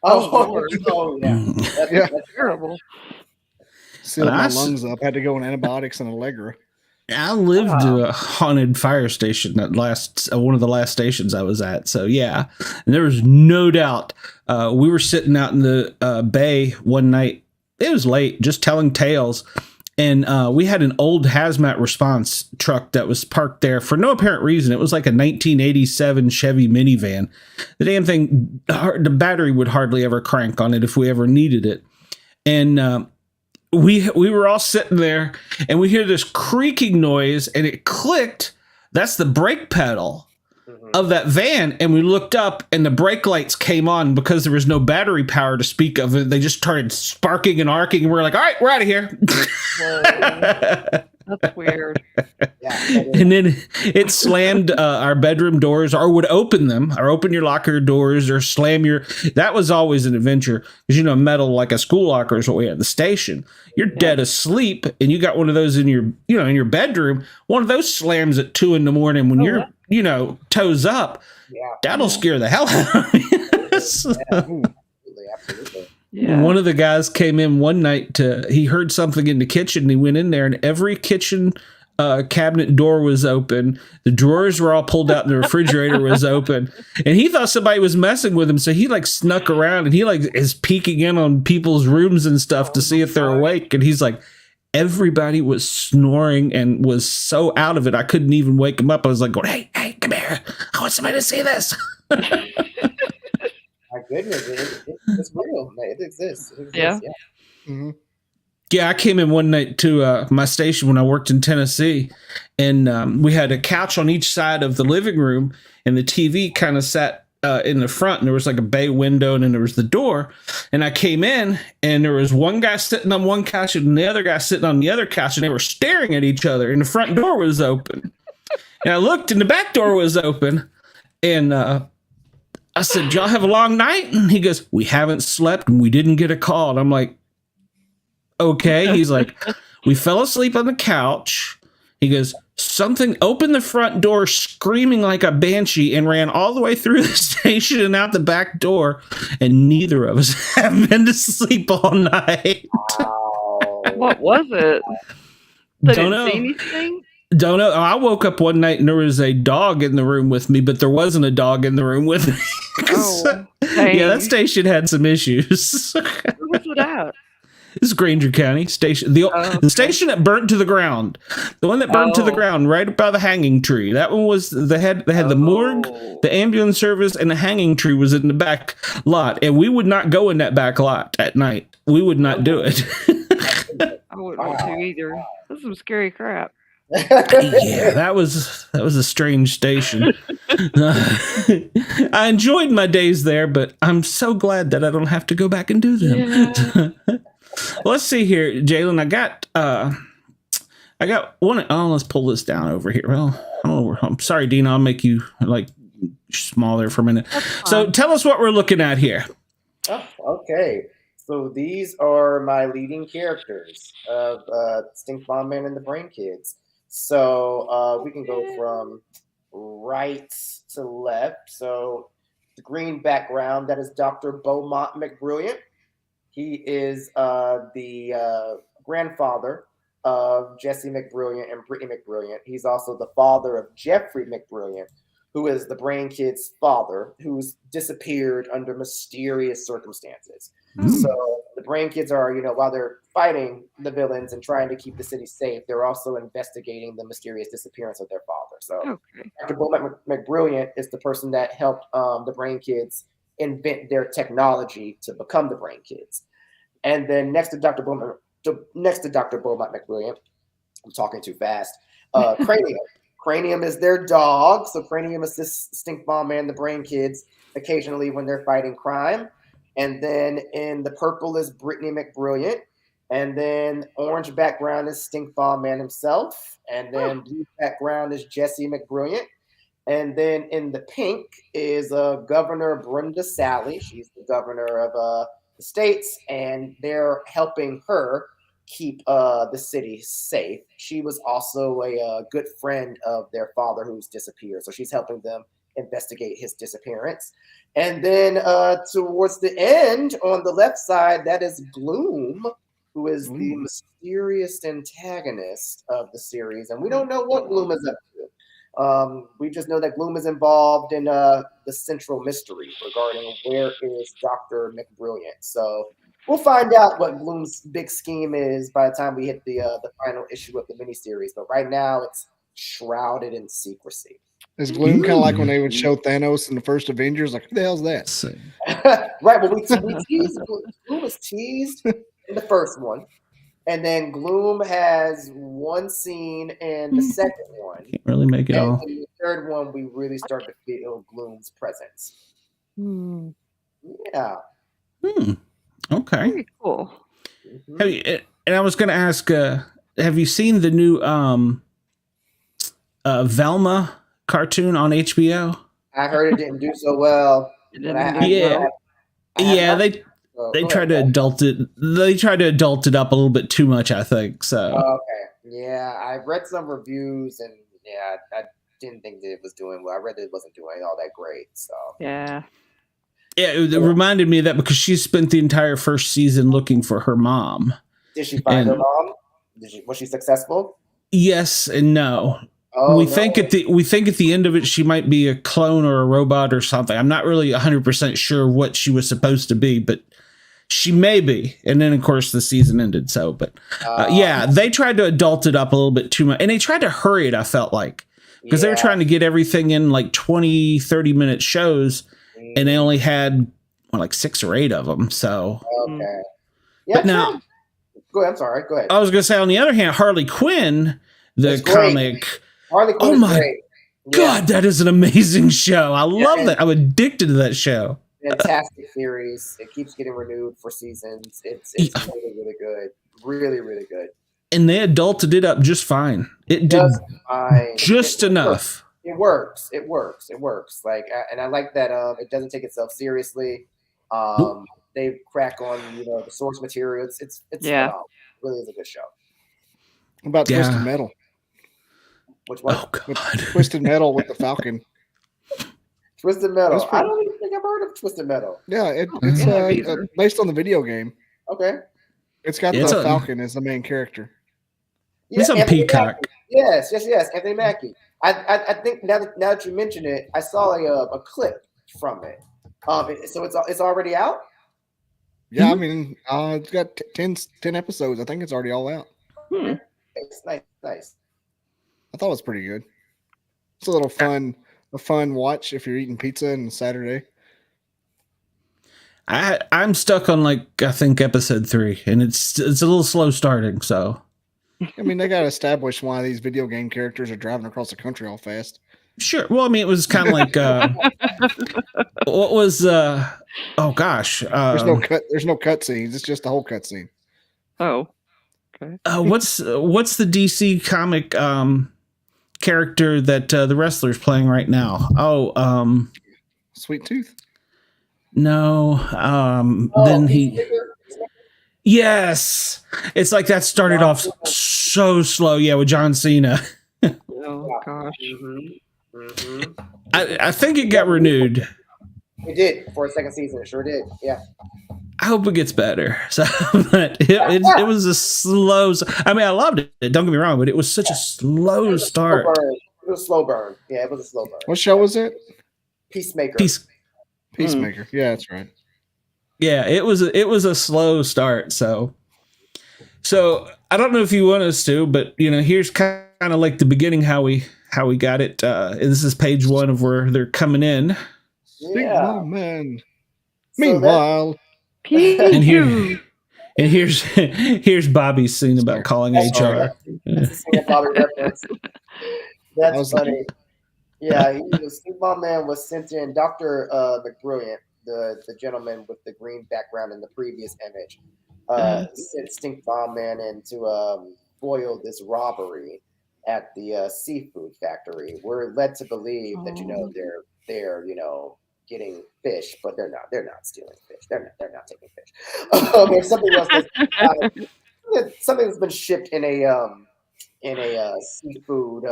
Speaker 1: Oh,
Speaker 4: Lord.
Speaker 1: oh yeah.
Speaker 3: Yeah.
Speaker 1: That's
Speaker 4: Terrible.
Speaker 3: Sealed my
Speaker 2: Nice.
Speaker 3: lungs up. Had to go on antibiotics and Allegra.
Speaker 2: I lived a haunted fire station at one of the last stations I was at. So yeah, and there was no doubt. We were sitting out in the bay one night. It was late, just telling tales. And we had an old hazmat response truck that was parked there for no apparent reason. It was like a 1987 Chevy minivan. The damn thing, the battery would hardly ever crank on it if we ever needed it. And we were all sitting there, and we hear this creaking noise, and it clicked. That's the brake pedal of that van. And we looked up, and the brake lights came on because there was no battery power to speak of. They just started sparking and arcing, and we're like, all right, we're out of here.
Speaker 4: That's weird.
Speaker 1: Yeah.
Speaker 2: And then it slammed our bedroom doors, or would open them, or open your locker doors, or slam your. That was always an adventure, because metal like a school locker is what we had at the station. You're dead asleep, and you got one of those in your in your bedroom. One of those slams at 2 a.m. when you're toes up.
Speaker 1: Yeah.
Speaker 2: That'll scare the hell out of me.
Speaker 1: Absolutely.
Speaker 4: Yeah.
Speaker 2: One of the guys came in one night he heard something in the kitchen, and he went in there, and every kitchen cabinet door was open. The drawers were all pulled out, and the refrigerator was open. And he thought somebody was messing with him, so he snuck around, and he is peeking in on people's rooms and stuff to see if they're awake. And he's like, everybody was snoring and was so out of it, I couldn't even wake him up. I was like, going, hey, come here. I want somebody to see this.
Speaker 1: My goodness, it's real. It exists.
Speaker 4: Yeah.
Speaker 3: Mm-hmm.
Speaker 2: Yeah, I came in one night to my station when I worked in Tennessee, and we had a couch on each side of the living room, and the TV kind of sat in the front, and there was like a bay window, and then there was the door. And I came in, and there was one guy sitting on one couch and the other guy sitting on the other couch, and they were staring at each other, and the front door was open. And I looked, and the back door was open, and I said, y'all have a long night? And he goes, we haven't slept, and we didn't get a call. And I'm like, okay. He's like, we fell asleep on the couch. He goes, something opened the front door screaming like a banshee and ran all the way through the station and out the back door. And neither of us have been to sleep all night.
Speaker 1: Wow.
Speaker 4: What was it? They
Speaker 2: Don't
Speaker 4: didn't
Speaker 2: know.
Speaker 4: see anything?
Speaker 2: Don't know. I woke up one night and there was a dog in the room with me, but there wasn't a dog in the room with me.
Speaker 4: Oh,
Speaker 2: Yeah, that station had some issues.
Speaker 4: Where was it at?
Speaker 2: This is Granger County station. The station that burnt to the ground. The one that burned to the ground right by the hanging tree. That one was they had the morgue, the ambulance service, and the hanging tree was in the back lot. And we would not go in that back lot at night. We would not do it.
Speaker 4: I wouldn't want to either. That's some scary crap.
Speaker 2: Yeah, that was a strange station. I enjoyed my days there, but I'm so glad that I don't have to go back and do them.
Speaker 4: Yeah.
Speaker 2: Let's see here, Jaylen. I got one. Oh, let's pull this down over here. Well, I'm sorry, Dina. I'll make you smaller for a minute. So tell us what we're looking at here.
Speaker 1: Oh, okay. So these are my leading characters of Stink Bomb Man and the Brain Kids. So we can go from right to left. So the green background, that is Dr. Beaumont McBrilliant. He is the grandfather of Jesse McBrilliant and Brittany McBrilliant. He's also the father of Jeffrey McBrilliant, who is the Brain Kids' father, who's disappeared under mysterious circumstances. So the Brain Kids are, while they're fighting the villains and trying to keep the city safe, they're also investigating the mysterious disappearance of their father. So Dr. Beaumont McBrilliant is the person that helped the Brain Kids invent their technology to become the Brain Kids. And then next to Dr. Beaumont McBrilliant, I'm talking too fast, Cranium. Cranium is their dog. So Cranium assists Stink Bomb Man, the Brain Kids, occasionally when they're fighting crime. And then in the purple is Brittany McBrilliant. And then orange background is Stinkball Man himself. And then blue background is Jesse McBrilliant. And then in the pink is Governor Brenda Sally. She's the governor of the states, and they're helping her keep the city safe. She was also a good friend of their father who's disappeared, so she's helping them investigate his disappearance. And then towards the end, on the left side, that is Gloom, who is the mysterious antagonist of the series, and we don't know what Gloom is up to. We just know that Gloom is involved in the central mystery regarding where is Dr. McBrilliant. So we'll find out what Gloom's big scheme is by the time we hit the final issue of the miniseries. But right now, it's shrouded in secrecy.
Speaker 3: Is Gloom kind of like when they would show Thanos in the first Avengers? Like, who the hell's that?
Speaker 1: Right. Well, we teased. Gloom was teased in the first one. And then Gloom has one scene in the second one.
Speaker 2: Can't really make it all.
Speaker 1: In the third one, we really start to feel Gloom's presence. Yeah.
Speaker 2: Okay.
Speaker 4: Very cool.
Speaker 2: And I was going to ask, have you seen the new Velma cartoon on HBO?
Speaker 1: I heard it didn't do so well. They tried to adult it. They tried to adult it up a little bit too much, I think. So okay, yeah, I read some reviews, and yeah, I didn't think that it was doing well. I read that it wasn't doing all that great. So
Speaker 4: yeah,
Speaker 2: it reminded me of that because she spent the entire first season looking for her mom.
Speaker 1: Did she find her mom? Was she successful?
Speaker 2: Yes and no. We think at the end of it she might be a clone or a robot or something. I'm not really 100% sure what she was supposed to be, but she may be. And then of course the season ended. So, but yeah, they tried to adult it up a little bit too much, and they tried to hurry it. I felt like because they were trying to get everything in like 20, 30-minute shows, and they only had like 6 or 8 of them. So
Speaker 1: okay, yeah.
Speaker 2: But now,
Speaker 1: go ahead. I'm sorry. Go ahead.
Speaker 2: I was going to say, on the other hand, Harley Quinn, the comic.
Speaker 1: Harley Quinn is great.
Speaker 2: God, that is an amazing show. I love that. I'm addicted to that show.
Speaker 1: Fantastic series. It keeps getting renewed for seasons. It's really, really good. Really, really good.
Speaker 2: And they adulted it up just fine. It did just enough.
Speaker 1: It works. Like, and I like that. It doesn't take itself seriously. They crack on the source material. It's phenomenal. It really is a good show.
Speaker 3: What about Twisted Metal?
Speaker 1: Which one?
Speaker 2: Oh God!
Speaker 3: Twisted Metal with the Falcon.
Speaker 1: Twisted Metal. I don't even think I've heard of Twisted Metal.
Speaker 3: Yeah, it's based on the video game.
Speaker 1: Okay.
Speaker 3: It's got the Falcon as the main character.
Speaker 1: Yeah,
Speaker 2: it's a Peacock.
Speaker 1: Yes. Anthony Mackie. I think now that you mention it, I saw a clip from it. So it's already out.
Speaker 3: Yeah, I mean, it's got 10 episodes. I think it's already all out.
Speaker 1: Nice.
Speaker 3: I thought it was pretty good. It's a little fun watch if you're eating pizza on Saturday.
Speaker 2: I'm stuck on I think episode 3, and it's a little slow starting. So,
Speaker 3: I mean, they got to establish why these video game characters are driving across the country all fast.
Speaker 2: Sure. Well, I mean, it was kind of like what was oh gosh,
Speaker 3: there's no cut scenes. It's just the whole cut scene.
Speaker 4: Oh, okay.
Speaker 2: What's the DC comic character that the wrestler's playing right now?
Speaker 3: Sweet Tooth.
Speaker 2: No. Then he. Yes, it's like that started off so slow. Yeah, with John Cena.
Speaker 4: Oh gosh.
Speaker 2: I think it got renewed.
Speaker 1: It did for a second season. It sure did. Yeah.
Speaker 2: I hope it gets better. So, but it was a slow. I mean, I loved it. Don't get me wrong, but it was such a slow start.
Speaker 1: It was a slow burn. Yeah, it was a slow burn.
Speaker 3: What show was it?
Speaker 1: Peacemaker.
Speaker 3: Peacemaker. Yeah, that's right.
Speaker 2: Yeah, it was a slow start. So I don't know if you want us to, but here's kind of like the beginning how we got it. This is page 1 of where they're coming in.
Speaker 3: Yeah, man. Meanwhile,
Speaker 2: and here's Bobby's scene about calling HR.
Speaker 1: That's funny. Yeah, Steve Man was sent in. Dr. McBrilliant the gentleman with the green background in the previous image, sent Stink Bomb Man in to foil this robbery at the seafood factory. We're led to believe that they're getting fish, but they're not. They're not stealing fish. They're not taking fish. There's something else something that's been shipped in a seafood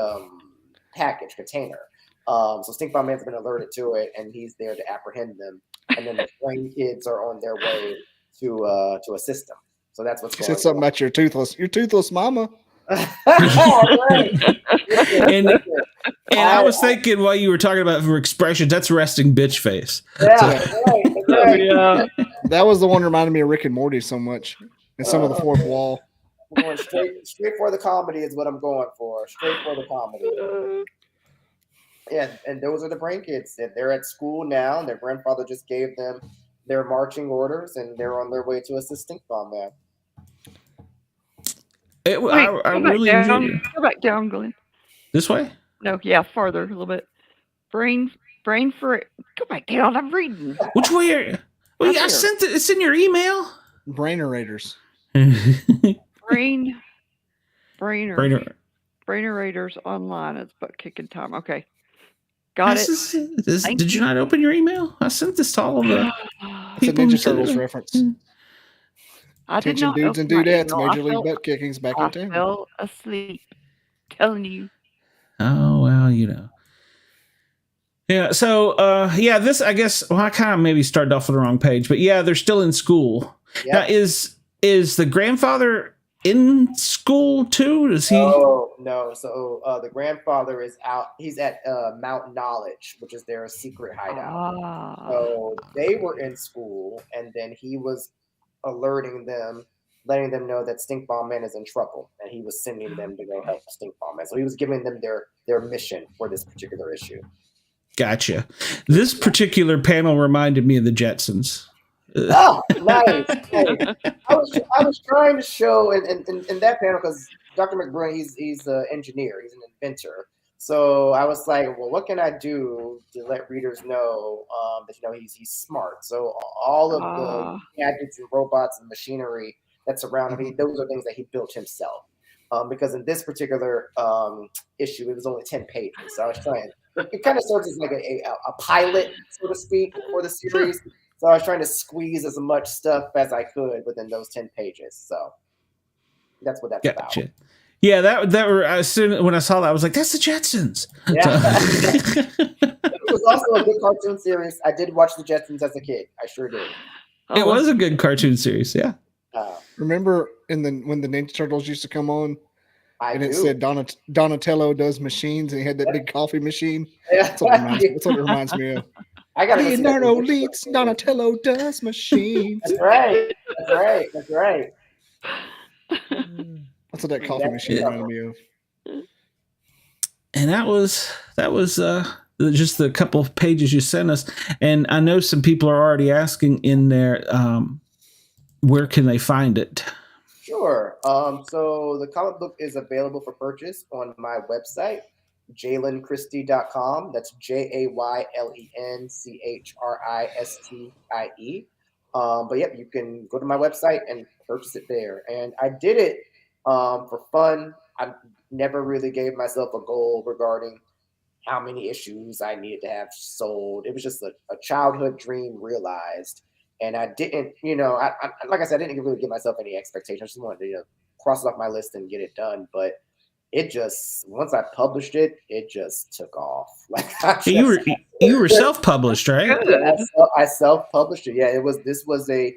Speaker 1: package container. So Stink Bomb Man's been alerted to it, and he's there to apprehend them. And then the Brain Kids are on their way to assist them. So that's what's going on.
Speaker 3: You said something about your toothless mama.
Speaker 2: And I was thinking while you were talking about for expressions, that's resting bitch face.
Speaker 3: Yeah. That was the one that reminded me of Rick and Morty so much. And some of the fourth wall.
Speaker 1: I'm going straight for the comedy is what I'm going for. Straight for the comedy. Yeah, and those are the Brain Kids. They're at school now, and their grandfather just gave them their marching orders, and they're on their way to assist Stink Bomb Man.
Speaker 2: I really enjoyed it.
Speaker 4: Go back down, Glenn.
Speaker 2: This way?
Speaker 4: No, yeah, farther a little bit. Brain for it. Go back down. I'm reading.
Speaker 2: Which way are you? Well, I sent it. It's in your email.
Speaker 3: Brainerators.
Speaker 4: Brainerators online. It's butt kicking time. Okay. Got it.
Speaker 2: Did you not open your email? I sent this to all of the
Speaker 3: It's a Ninja Turtles reference.
Speaker 4: Attention
Speaker 3: dudes and dudettes, Major League Butt Kicking's back in town.
Speaker 4: I fell asleep. Telling you.
Speaker 2: Oh, well, Yeah, so, this, I guess, I kind of maybe started off on the wrong page, but yeah, they're still in school. Yep. Now, is the grandfather in school too? Does he?
Speaker 1: Oh, no. So the grandfather is out. He's at Mount Knowledge, which is their secret hideout. So they were in school, and then he was alerting them, letting them know that Stink Bomb Man is in trouble, and he was sending them to go help Stink Bomb Man. So he was giving them their mission for this particular issue.
Speaker 2: Gotcha. This particular panel reminded me of the Jetsons.
Speaker 1: Oh, nice. I was trying to show in that panel, because Dr. McBride, he's an engineer, he's an inventor. So I was like, well, what can I do to let readers know that he's smart? So all of the gadgets and robots and machinery that surround him, those are things that he built himself. Because in this particular issue, it was only 10 pages. So I was trying. It kind of serves as like a pilot, so to speak, for the series. So I was trying to squeeze as much stuff as I could within those 10 pages. So that's what that's about.
Speaker 2: Yeah, that were as soon when I saw that, I was like, "That's the Jetsons."
Speaker 1: Yeah. It was also a good cartoon series. I did watch the Jetsons as a kid. I sure did.
Speaker 2: It was a good cartoon series. Yeah.
Speaker 3: Remember when the Ninja Turtles used to come on? It
Speaker 1: I
Speaker 3: said Donatello does machines, and he had that big coffee machine. Yeah. That's what it reminds me of.
Speaker 1: I got
Speaker 3: Leonardo Leeds, Donatello does machines.
Speaker 1: That's right.
Speaker 3: That's what that coffee machine reminded me of.
Speaker 2: And that was just the couple of pages you sent us. And I know some people are already asking in there, where can they find it?
Speaker 1: Sure. So the comic book is available for purchase on my website, JaylenChristie.com. That's JaylenChristie. But yep, you can go to my website and purchase it there. And I did it for fun. I never really gave myself a goal regarding how many issues I needed to have sold. It was just a childhood dream realized. And I didn't, like I said, I didn't really give myself any expectations. I just wanted to cross it off my list and get it done. But it just, once I published it, it just took off.
Speaker 2: You were self-published, right?
Speaker 1: I self-published it. Yeah, this was a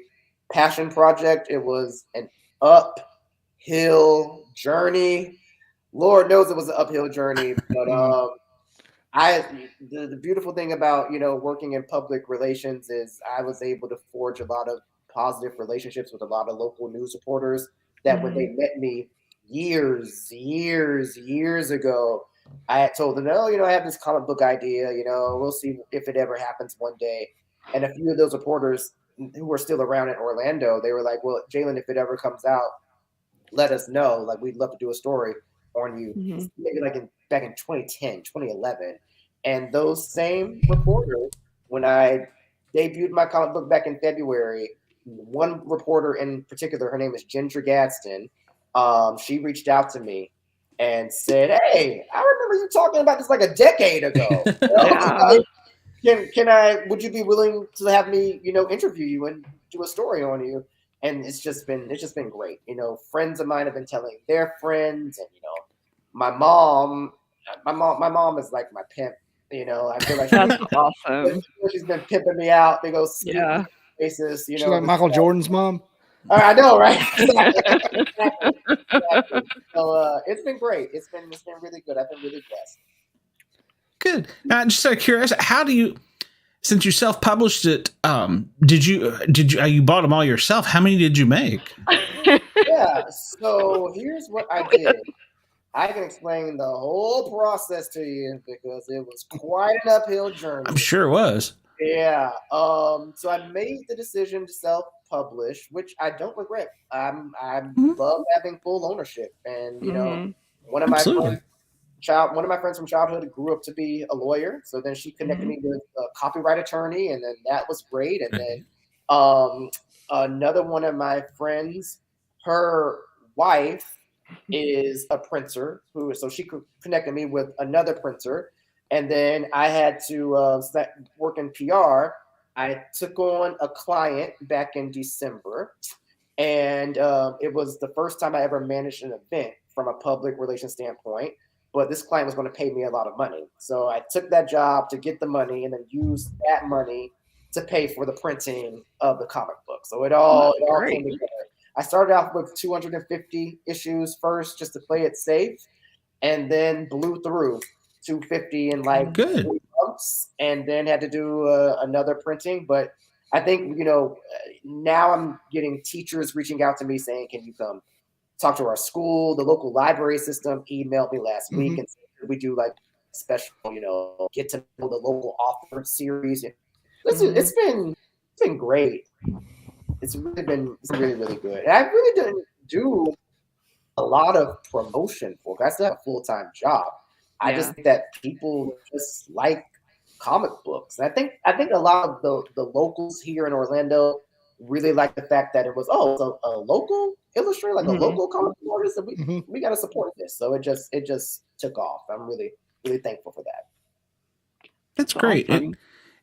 Speaker 1: passion project. It was an uphill journey. Lord knows it was an uphill journey. But the beautiful thing about working in public relations is I was able to forge a lot of positive relationships with a lot of local news reporters that when they met me years ago, I had told them, I have this comic book idea, we'll see if it ever happens one day. And a few of those reporters who were still around in Orlando, they were like, well, Jaylen, if it ever comes out, let us know. Like, we'd love to do a story on you. Maybe back in 2010, 2011. And those same reporters, when I debuted my comic book back in February, one reporter in particular, her name is Ginger Gadsden, she reached out to me and said, "Hey, I remember you talking about this like a decade ago. Would you be willing to have me, interview you and do a story on you?" And it's just been great. Friends of mine have been telling their friends, and my mom is like my pimp. I feel like
Speaker 4: That's awesome.
Speaker 1: she's been pimping me out. They go basis,
Speaker 3: She's like Michael Jordan's mom.
Speaker 1: I know, right? Exactly. So it's been great. It's been really good. I've been really blessed.
Speaker 2: Good. Now, just out of curiosity, how do you, since you self-published it, did you bought them all yourself? How many did you make?
Speaker 1: Yeah. So here's what I did. I can explain the whole process to you because it was quite an uphill journey.
Speaker 2: I'm sure it was.
Speaker 1: Yeah. So I made the decision to self-publish, which I don't regret. I love having full ownership, and one of my friends from childhood grew up to be a lawyer, so then she connected me with a copyright attorney, and then that was great. And then another one of my friends, her wife is a printer, so she connected me with another printer. And then I had to work in PR. I took on a client back in December, and it was the first time I ever managed an event from a public relations standpoint. But this client was going to pay me a lot of money. So I took that job to get the money and then used that money to pay for the printing of the comic book. So it all came together. I started off with 250 issues first just to play it safe, and then blew through 250 in like 3 months, and then had to do another printing. But I think, now I'm getting teachers reaching out to me saying, "Can you come talk to our school?" The local library system emailed me last week and said, we do like special, get to know the local author series. It's been great. It's really, really good. And I really didn't do a lot of promotion for it. I still have a full-time job. I just think that people just like comic books. And I think a lot of the locals here in Orlando really like the fact that it was a local illustrator, like a local comic book artist, and we got to support this. So it just took off. I'm really, really thankful for that.
Speaker 2: That's great.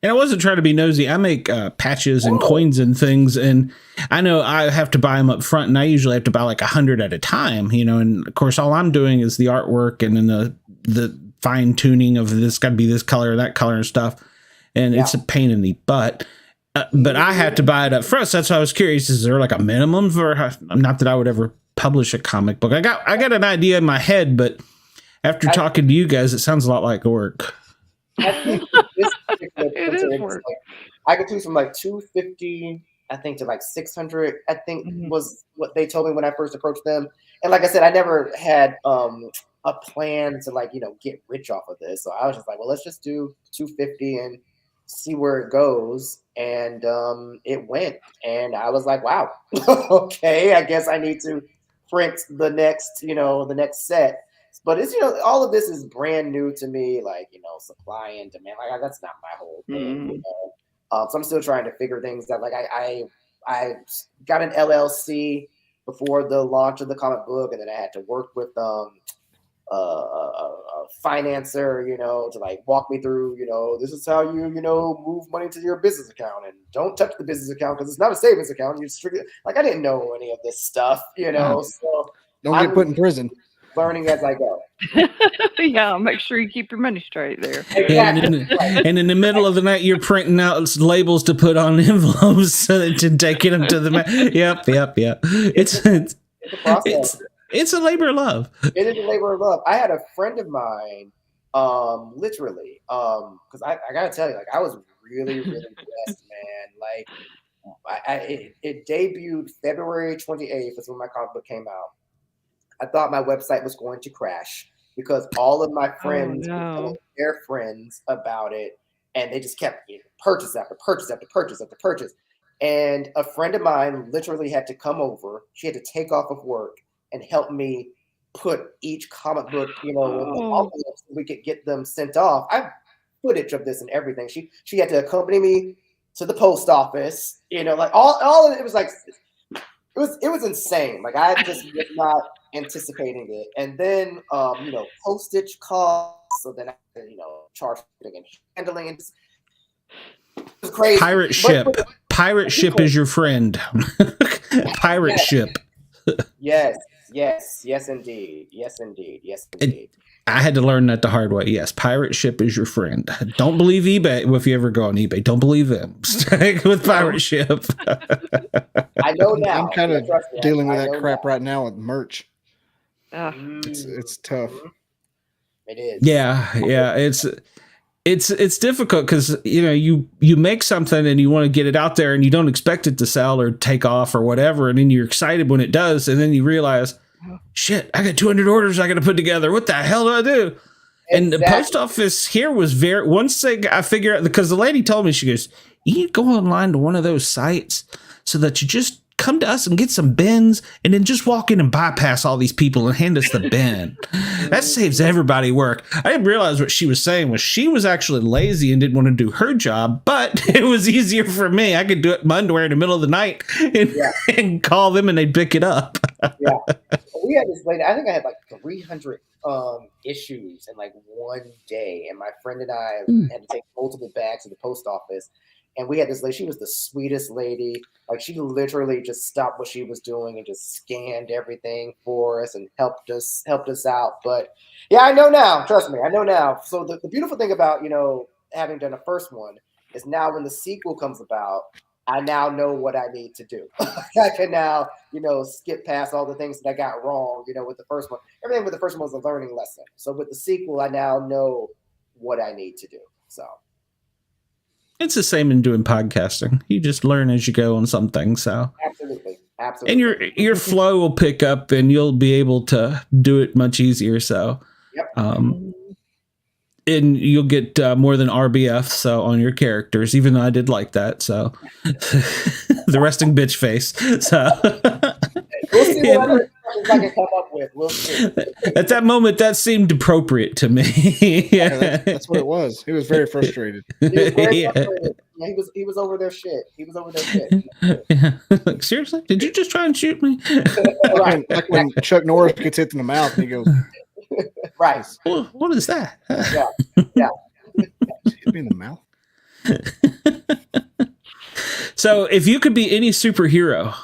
Speaker 2: And I wasn't trying to be nosy. I make patches and coins and things, and I know I have to buy them up front, and I usually have to buy like 100 at a time, and of course all I'm doing is the artwork and then the fine tuning of this got to be this color, that color and stuff. And it's a pain in the butt. But I have to buy it up front. So that's why I was curious. Is there like a minimum for, not that I would ever publish a comic book. I got an idea in my head, but after talking to you guys, it sounds a lot like work.
Speaker 1: I think this it is work. I could do from like 250, I think, to like 600, I think was what they told me when I first approached them. And like I said, I never had a plan to get rich off of this. So I was just like, well, let's just do 250 and see where it goes. And it went. And I was like, wow, okay, I guess I need to print the next set. But it's, all of this is brand new to me, supply and demand. Like, that's not my whole thing, So I'm still trying to figure things out. Like, I got an LLC before the launch of the comic book, and then I had to work with a financer, to walk me through, this is how you, move money to your business account, and don't touch the business account because it's not a savings account. You strictly, I didn't know any of this stuff, so
Speaker 3: don't get put in prison.
Speaker 1: Learning as I go.
Speaker 4: Yeah, make sure you keep your money straight there.
Speaker 2: Exactly. And in the middle of the night, you're printing out labels to put on envelopes so that to take them to the Yep. It's a process. It's a labor of love.
Speaker 1: It is a labor of love. I had a friend of mine, literally, because I gotta tell you, I was really, really blessed, man. It debuted February 28th is when my comic book came out. I thought my website was going to crash because all of my friends were telling their friends about it, and they just kept purchase after purchase after purchase after purchase. And a friend of mine literally had to come over. She had to take off of work and help me put each comic book, in the envelopes so we could get them sent off. I have footage of this and everything. She had to accompany me to the post office. Like all of it was like it was insane. Like I just was not anticipating it. And then postage costs. So then I charge and handling and it was crazy.
Speaker 2: Pirate ship. Pirate ship is your friend. Pirate ship.
Speaker 1: Yes, indeed. Yes, indeed.
Speaker 2: I had to learn that the hard way. Yes, pirate ship is your friend. Don't believe eBay. Well, if you ever go on eBay, don't believe them. Stick with pirate ship.
Speaker 1: I know now.
Speaker 3: I'm kind of dealing with that crap right now with merch.
Speaker 4: Mm-hmm.
Speaker 3: It's tough.
Speaker 1: It is.
Speaker 2: Yeah. It's difficult because you make something and you want to get it out there and you don't expect it to sell or take off or whatever, and then you're excited when it does, and then you realize, shit, I got 200 orders I got to put together. What the hell do I do? Exactly. And the post office here was I figured out, because the lady told me, she goes, you need to go online to one of those sites so that you just come to us and get some bins and then just walk in and bypass all these people and hand us the bin. That saves everybody work. I didn't realize what she was saying was she was actually lazy and didn't want to do her job, but it was easier for me. I could do it in my underwear in the middle of the night and call them and they'd pick it up.
Speaker 1: Yeah. We had this lady, I think I had like 300 issues in like one day. And my friend and I had to take multiple bags to the post office. And we had this lady, she was the sweetest lady. Like she literally just stopped what she was doing and just scanned everything for us and helped us out. But yeah, I know now. Trust me, I know now. So the beautiful thing about, having done the first one is now when the sequel comes about, I now know what I need to do. I can now, skip past all the things that I got wrong, with the first one. Everything with the first one was a learning lesson. So with the sequel, I now know what I need to do. So.
Speaker 2: It's the same in doing podcasting. You just learn as you go on something. So
Speaker 1: absolutely.
Speaker 2: And your flow will pick up, and you'll be able to do it much easier. So, and you'll get more than RBF on your characters, even though I did like that. So the resting bitch face. So
Speaker 1: we'll see what other I can come up with. We'll see.
Speaker 2: At that moment, that seemed appropriate to me.
Speaker 3: That's what it was. He was very frustrated.
Speaker 1: He was very frustrated. Yeah, he was over their shit.
Speaker 2: Like, seriously? Did you just try and shoot me?
Speaker 3: Right. Like when Chuck Norris gets hit in the mouth and he goes,
Speaker 1: right.
Speaker 2: What is that?
Speaker 1: Yeah.
Speaker 3: Hit me in the mouth.
Speaker 2: So if you could be any superhero,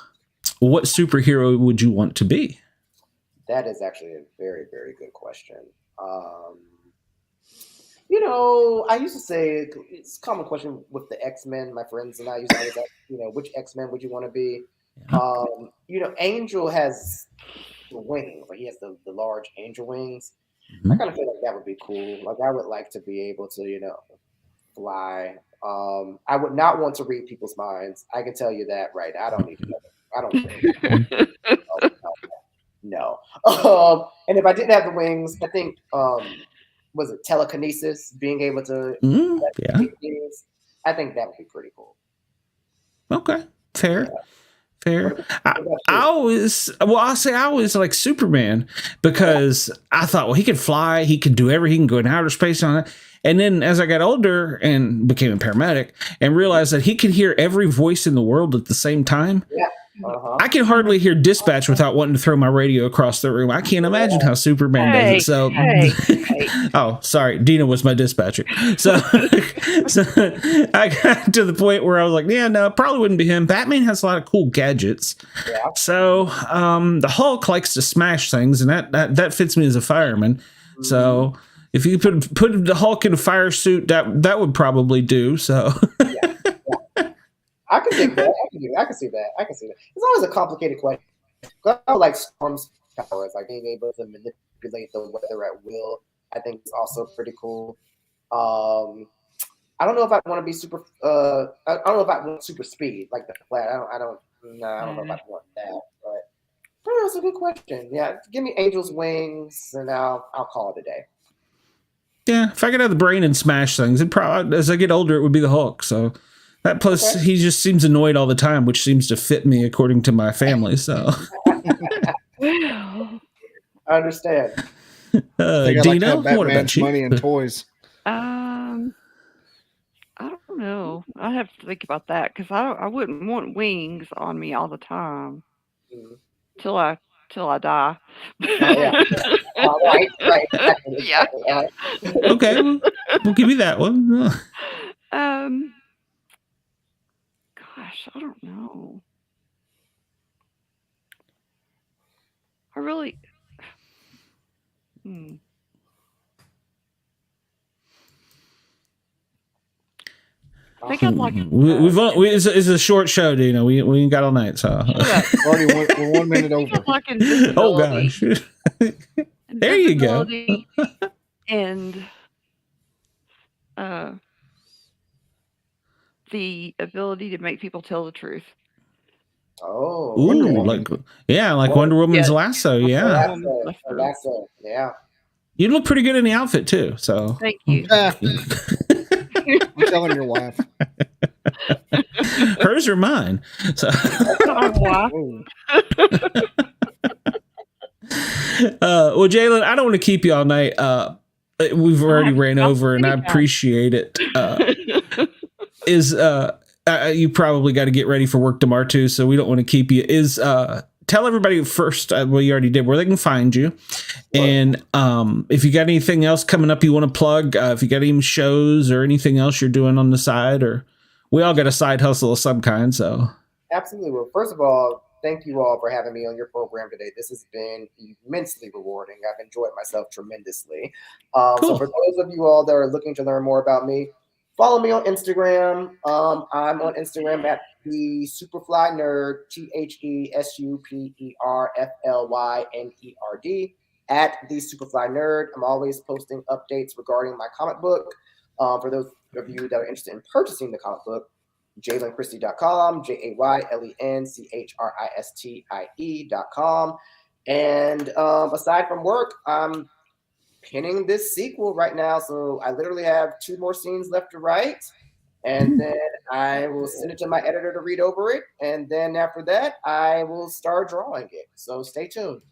Speaker 2: what superhero would you want to be?
Speaker 1: That is actually a very, very good question. I used to say it's a common question with the X-Men. My friends and I used to always ask, which X-Men would you want to be? Yeah. Angel has the wings. Like he has the large angel wings. Mm-hmm. I kind of feel like that would be cool. Like I would like to be able to, fly. I would not want to read people's minds. I can tell you that right now. I don't need to know. I don't no. And if I didn't have the wings, I think was it telekinesis, being able to things, I think that would be pretty cool.
Speaker 2: Okay. Fair. I'll say I always like Superman because I thought, well, he could fly, he could do everything, he can go in outer space on it. And then as I got older and became a paramedic and realized that he could hear every voice in the world at the same time.
Speaker 1: Yeah. Uh-huh.
Speaker 2: I can hardly hear dispatch without wanting to throw my radio across the room. I can't imagine how Superman does it. So, oh, sorry, Dina was my dispatcher. So I got to the point where I was like, yeah, no, it probably wouldn't be him. Batman has a lot of cool gadgets. Yeah. So the Hulk likes to smash things, and that fits me as a fireman. Mm-hmm. So if you put the Hulk in a fire suit, that would probably do. So.
Speaker 1: Yeah. I can think that. I can see that. It's always a complicated question. I like Storm's powers, like being able to manipulate the weather at will. I think it's also pretty cool. I don't know if I want to be super. I don't know if I want super speed like the Flash. I don't know if I want that. But that's a good question. Yeah, give me Angel's wings, and I'll call it a day.
Speaker 2: Yeah, if I could have the brain and smash things, as I get older, it would be the Hulk. So. That plus he just seems annoyed all the time, which seems to fit me according to my family. So
Speaker 1: I understand.
Speaker 3: Dina, what about you? Money and toys.
Speaker 4: I don't don't know. I have to think about that because I wouldn't want wings on me all the time
Speaker 1: Mhm.
Speaker 4: till I die.
Speaker 1: Yeah. Right. Exactly.
Speaker 4: Yeah.
Speaker 2: Okay, we'll give you that one.
Speaker 4: Um. Gosh, I don't know. I really. Hmm. I think I'd like.
Speaker 2: It's a short show, Dina. We ain't got all night, so.
Speaker 3: Already we're 1 minute over.
Speaker 4: Like invisibility.
Speaker 2: Oh gosh. There you go.
Speaker 4: And the ability to make people tell the truth.
Speaker 1: Oh.
Speaker 2: Ooh, like Wonder Woman's lasso. Yeah.
Speaker 1: Lasso. Yeah.
Speaker 2: You look pretty good in the outfit too. So.
Speaker 4: Thank you.
Speaker 3: I'm telling your wife.
Speaker 2: Hers or mine. So. Well, Jaylen, I don't want to keep you all night. We've already ran over, and I appreciate it. You probably got to get ready for work tomorrow too, so we don't want to keep you. Tell everybody first. Well, you already did, where they can find you, and if you got anything else coming up you want to plug, if you got any shows or anything else you're doing on the side, or we all got a side hustle of some kind. So
Speaker 1: absolutely. Well, first of all, thank you all for having me on your program today. This has been immensely rewarding. I've enjoyed myself tremendously. Cool. So for those of you all that are looking to learn more about me, follow me on Instagram. I'm on Instagram at the Superfly Nerd, TheSuperflyNerd, at the Superfly Nerd. I'm always posting updates regarding my comic book. For those of you that are interested in purchasing the comic book, JaylenChristie.com, JaylenChristie.com. And aside from work, I'm pinning this sequel right now. So I literally have 2 more scenes left to write. And then I will send it to my editor to read over it. And then after that, I will start drawing it. So stay tuned.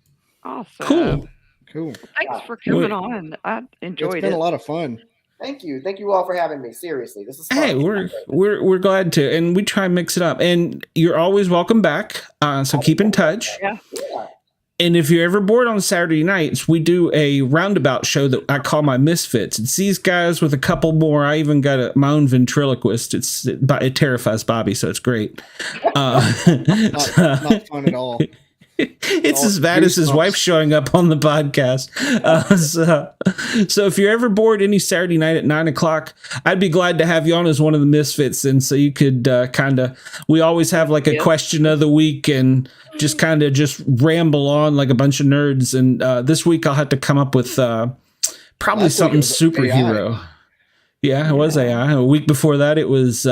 Speaker 4: Awesome.
Speaker 3: Cool.
Speaker 4: Thanks for coming on. I enjoyed it.
Speaker 3: It's been a lot of fun.
Speaker 1: Thank you. Thank you all for having me. Seriously, this is fun.
Speaker 2: Hey, we're glad to, and we try and mix it up. And you're always welcome back. So keep in touch.
Speaker 4: Yeah.
Speaker 2: And if you're ever bored on Saturday nights, we do a roundabout show that I call my Misfits. It's these guys with a couple more. I even got my own ventriloquist. It terrifies Bobby, so it's great.
Speaker 3: Not fun at all.
Speaker 2: It's as bad as his wife showing up on the podcast. So if you're ever bored any Saturday night at 9:00, I'd be glad to have you on as one of the Misfits. And so you could we always have like a question of the week and just ramble on like a bunch of nerds. And this week I'll have to come up with probably something superhero. AI. Yeah, it was AI. A week before that, it was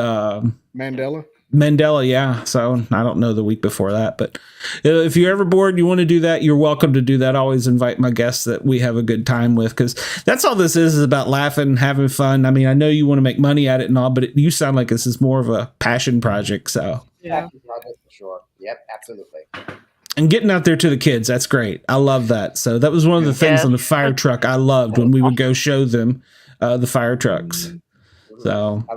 Speaker 2: Mandela, yeah. So I don't know the week before that, but if you're ever bored and you want to do that, you're welcome to do that. I always invite my guests that we have a good time with, because that's all this is about, laughing, having fun. I mean, I know you want to make money at it and all, but you sound like this is more of a passion project. So
Speaker 1: passion project for sure. Yep, absolutely.
Speaker 2: And getting out there to the kids, that's great. I love that. So that was one of the things on the fire truck I loved when we would go show them the fire trucks. So
Speaker 1: I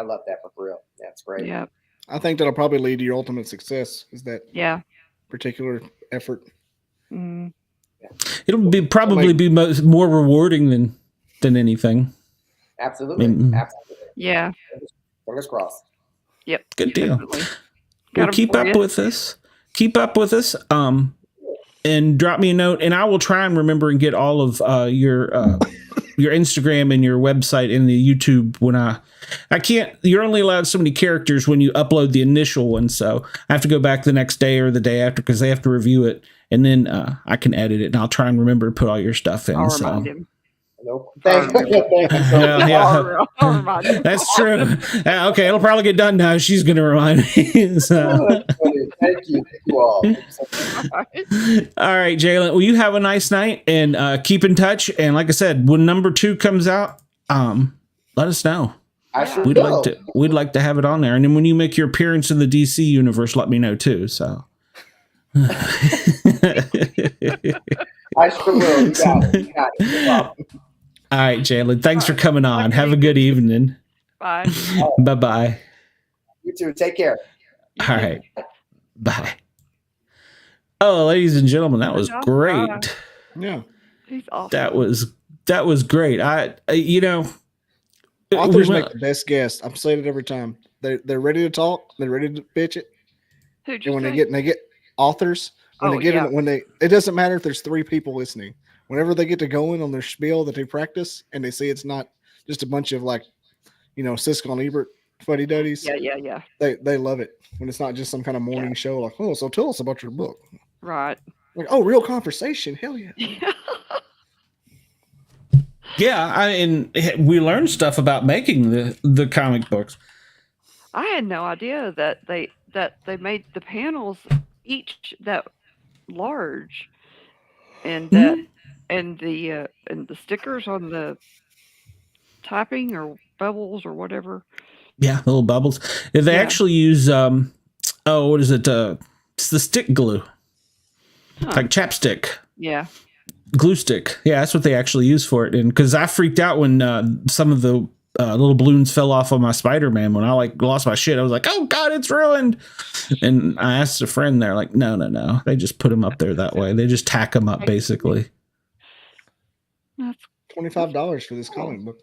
Speaker 1: love that for real. That's great.
Speaker 4: Yeah.
Speaker 3: I think that'll probably lead to your ultimate success, is that particular effort.
Speaker 4: Mm.
Speaker 2: It'll probably be more rewarding than anything.
Speaker 1: Absolutely. Absolutely.
Speaker 4: Yeah.
Speaker 1: Fingers crossed.
Speaker 4: Yep.
Speaker 2: Good deal. Well, keep up with us. Keep up with us. And drop me a note, and I will try and remember and get all of your Instagram and your website and the YouTube when I can't. You're only allowed so many characters when you upload the initial one, so I have to go back the next day or the day after because they have to review it, and then I can edit it, and I'll try and remember to put all your stuff in.
Speaker 4: I'll remind him.
Speaker 1: Nope. Thank you.
Speaker 2: That's true. Okay, it'll probably get done now. She's going to remind me. So.
Speaker 1: Thank you all.
Speaker 2: All right, Jaylen. Well, you have a nice night and keep in touch. And like I said, when number 2 comes out, let us know. We'd like to have it on there. And then when you make your appearance in the DC universe, let me know too. So.
Speaker 1: I sure will. You got it.
Speaker 2: All right, Jaylen. Thanks for coming on. Have a good evening.
Speaker 4: Bye.
Speaker 2: Bye-bye.
Speaker 1: You too. Take care.
Speaker 2: All right. Bye. Oh, ladies and gentlemen, that was great.
Speaker 3: Yeah.
Speaker 4: He's awesome.
Speaker 2: That was great.
Speaker 3: Authors make the best guests. I'm saying it every time. They're ready to talk. They're ready to pitch it.
Speaker 4: Who'd
Speaker 3: And
Speaker 4: you
Speaker 3: when
Speaker 4: say?
Speaker 3: they get authors, it doesn't matter if there's 3 people listening. Whenever they get to going on their spiel that they practice and they see it's not just a bunch of Siskel and Ebert fuddy-duddies.
Speaker 4: Yeah.
Speaker 3: They love it when it's not just some kind of morning show like, oh, so tell us about your book.
Speaker 4: Right.
Speaker 3: Like, oh, real conversation. Hell yeah.
Speaker 2: Yeah, and we learned stuff about making the comic books.
Speaker 4: I had no idea that they made the panels each that large, and that and the stickers on the typing or bubbles or whatever.
Speaker 2: Yeah, little bubbles. They actually use what is it? It's the stick glue, like chapstick.
Speaker 4: Yeah.
Speaker 2: Glue stick. Yeah, that's what they actually use for it. And because I freaked out when some of the little balloons fell off on my Spider-Man, when I lost my shit, I was like, oh God, it's ruined. And I asked a friend, they're like, no. They just put them up there that way. They just tack them up basically.
Speaker 4: That's
Speaker 3: $25 for this comic book.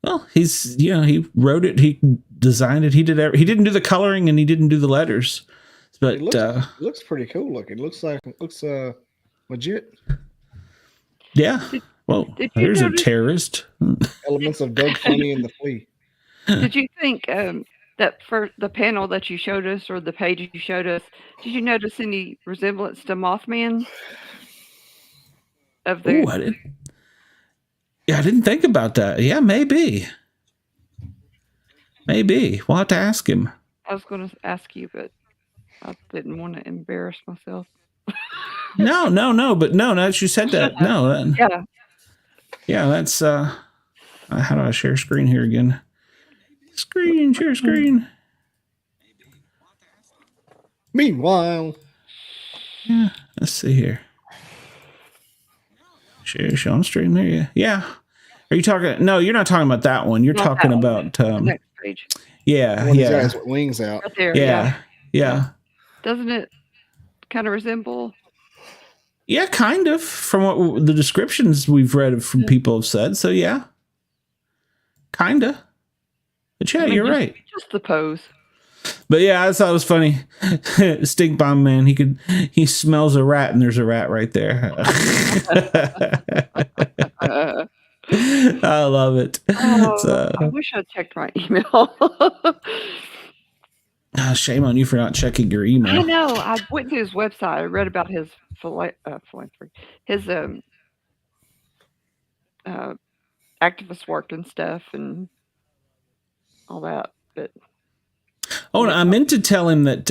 Speaker 2: Well, he wrote it, he designed it, he didn't do the coloring and he didn't do the letters. But
Speaker 3: it looks pretty cool looking. It looks legit.
Speaker 2: Yeah. Well, here's a terrorist.
Speaker 3: Elements of Doug Funny and the Flea.
Speaker 4: Did you think that for the panel that you showed us or the page you showed us, did you notice any resemblance to Mothman? I
Speaker 2: didn't think about that. Yeah, maybe. We'll have to ask him.
Speaker 4: I was going to ask you, but I didn't want to embarrass myself.
Speaker 2: No, but no, you said that. No. Yeah, that's how do I share screen here again? Share screen.
Speaker 3: Meanwhile.
Speaker 2: Yeah, let's see here. Show on stream there. Yeah. Are you talking? No, you're not talking about that one. You're talking about
Speaker 4: the next page.
Speaker 2: Yeah,
Speaker 3: Guys with wings out.
Speaker 4: Right there.
Speaker 2: Yeah.
Speaker 4: Doesn't it kind of resemble?
Speaker 2: Yeah, kind of. From what the descriptions we've read from people have said. So yeah, kind of. But yeah, you're right.
Speaker 4: Just the pose.
Speaker 2: But yeah, I thought it was funny. Stink Bomb Man, he smells a rat and there's a rat right there. I love it.
Speaker 4: I wish I'd checked my email.
Speaker 2: Shame on you for not checking your email.
Speaker 4: I know. I went to his website. I read about his philanthropy, his activist work and stuff and all that. But
Speaker 2: I meant to tell him that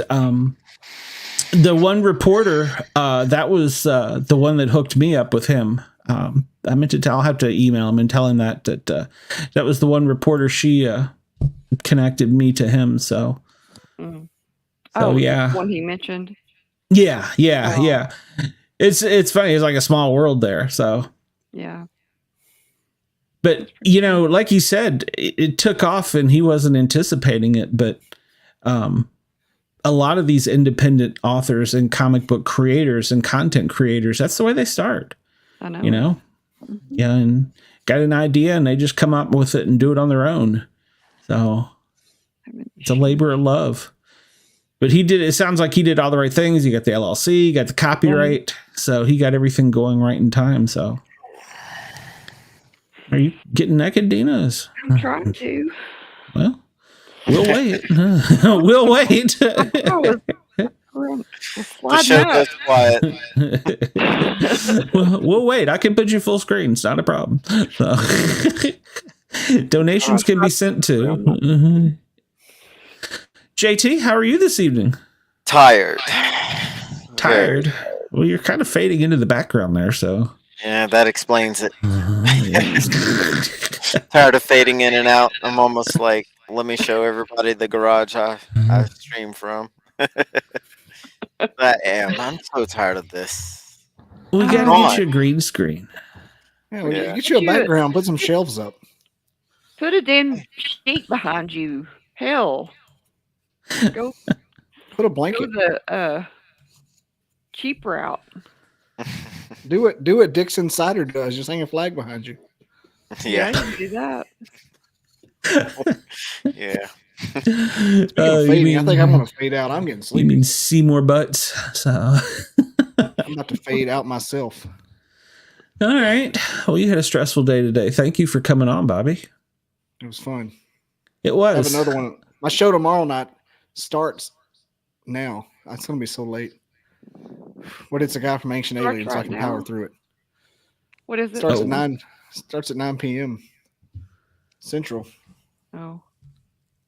Speaker 2: the one reporter that was the one that hooked me up with him. I meant to I'll have to email him and tell him that that was the one reporter. She connected me to him. So,
Speaker 4: yeah, one he mentioned.
Speaker 2: Yeah. It's funny. It's like a small world there. So
Speaker 4: yeah.
Speaker 2: But like you said, it took off and he wasn't anticipating it. But a lot of these independent authors and comic book creators and content creators, that's the way they start.
Speaker 4: I know.
Speaker 2: Yeah, and got an idea and they just come up with it and do it on their own. So it's a labor of love. But it sounds like he did all the right things. You got the LLC, you got the copyright. So he got everything going right in time. So are you getting naked, Dina?
Speaker 4: I'm trying to.
Speaker 2: Well, we'll wait. We'll wait.
Speaker 5: The show goes quiet.
Speaker 2: We'll wait. I can put you full screen. It's not a problem. So, donations can be sent to. JT, how are you this evening?
Speaker 5: Tired.
Speaker 2: Well, you're kind of fading into the background there, so.
Speaker 5: Yeah, that explains it. Tired of fading in and out. I'm almost like, let me show everybody the garage I stream from. I'm so tired of this.
Speaker 2: We gotta get you a green screen.
Speaker 3: Yeah, get you a background, put some shelves up.
Speaker 4: Put a damn sheet behind you. Hell, go
Speaker 3: Put a
Speaker 4: go
Speaker 3: blanket.
Speaker 4: the cheap route.
Speaker 3: Do what Dixon Cider does. Just hang a flag behind you.
Speaker 4: Yeah,
Speaker 5: Yeah.
Speaker 4: you can do that.
Speaker 5: Yeah.
Speaker 3: Speaking of fading, I think I'm going to fade out. I'm getting
Speaker 2: You
Speaker 3: sleepy.
Speaker 2: mean Seymour Butts? So,
Speaker 3: I'm about to fade out myself.
Speaker 2: all right. Well, you had a stressful day today. Thank you for coming on, Bobby.
Speaker 3: It was fun.
Speaker 2: It
Speaker 3: I
Speaker 2: was.
Speaker 3: have another one. My show tomorrow night starts now. It's going to be so late. But it's a guy from Ancient
Speaker 4: Starts
Speaker 3: Aliens, so I
Speaker 4: right
Speaker 3: can
Speaker 4: now?
Speaker 3: power through it.
Speaker 4: What is it?
Speaker 3: Starts
Speaker 2: Oh.
Speaker 3: at 9. Starts at 9 p.m. Central.
Speaker 4: Oh,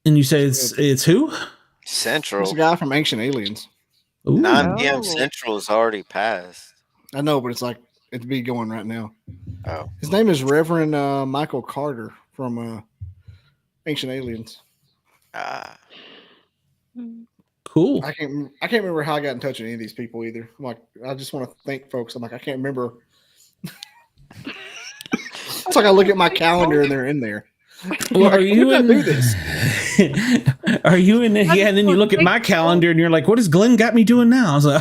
Speaker 2: And you say it's who?
Speaker 5: Central.
Speaker 3: It's a guy from Ancient Aliens.
Speaker 2: Ooh.
Speaker 5: 9 p.m.
Speaker 4: Oh.
Speaker 5: Central is already passed.
Speaker 3: I know, but it's like it'd be going right now.
Speaker 5: Oh.
Speaker 3: His name is Reverend Michael Carter from Ancient Aliens.
Speaker 2: Cool.
Speaker 3: I can't remember how I got in touch with any of these people either. I'm like, I just want to thank folks. I'm like, I can't remember. It's like I look at my calendar and they're in there.
Speaker 2: Well,
Speaker 3: Like,
Speaker 2: are you
Speaker 3: when
Speaker 2: in?
Speaker 3: did I do this?
Speaker 2: Are you in? Yeah, and then you look at my calendar and you're like, "What has Glenn got me doing now?" So,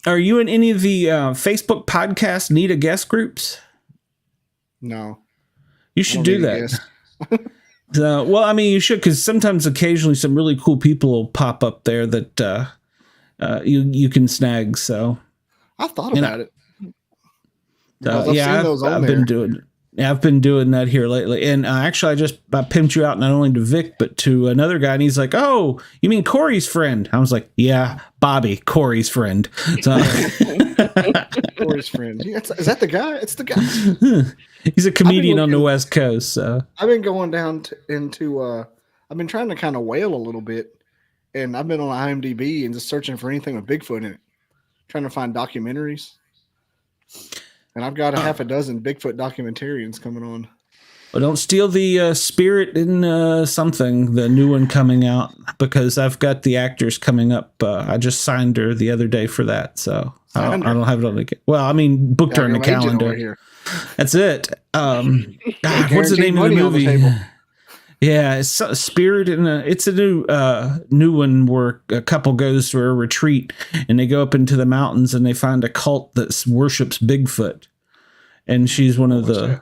Speaker 2: are you in any of the Facebook podcast Need a Guest groups?
Speaker 3: No,
Speaker 2: You
Speaker 3: I
Speaker 2: should
Speaker 3: don't
Speaker 2: do
Speaker 3: need a
Speaker 2: that.
Speaker 3: guest.
Speaker 2: So, well, I mean, you should, because sometimes, occasionally, some really cool people will pop up there that you can snag. So,
Speaker 3: I thought about it. Because
Speaker 2: I've been doing. Yeah, I've been doing that here lately, and actually, I pimped you out not only to Vic but to another guy, and he's like, "Oh, you mean Corey's friend?" I was like, "Yeah, Bobby, Corey's friend." So,
Speaker 3: Corey's friend. Yeah, is that the guy? It's the guy.
Speaker 2: he's a comedian on the
Speaker 3: looking-
Speaker 2: West Coast. So,
Speaker 3: I've been going down into. I've been trying to kind of whale a little bit, and I've been on IMDb and just searching for anything with Bigfoot in it, trying to find documentaries. And I've got a half a dozen Bigfoot documentarians coming on.
Speaker 2: well, don't steal the Spirit in something, the new one coming out, because I've got the actors coming up. I just signed her the other day for that, so I don't have it on the. Well, I mean, booked her on the
Speaker 3: Goddamn agent over
Speaker 2: calendar.
Speaker 3: here.
Speaker 2: That's it. God, what's the
Speaker 3: Guaranteed
Speaker 2: name of the
Speaker 3: money on the
Speaker 2: movie?
Speaker 3: table.
Speaker 2: Yeah, it's Spirit, and it's a new one where a couple goes for a retreat, and they go up into the mountains, and they find a cult that worships Bigfoot, and she's one of the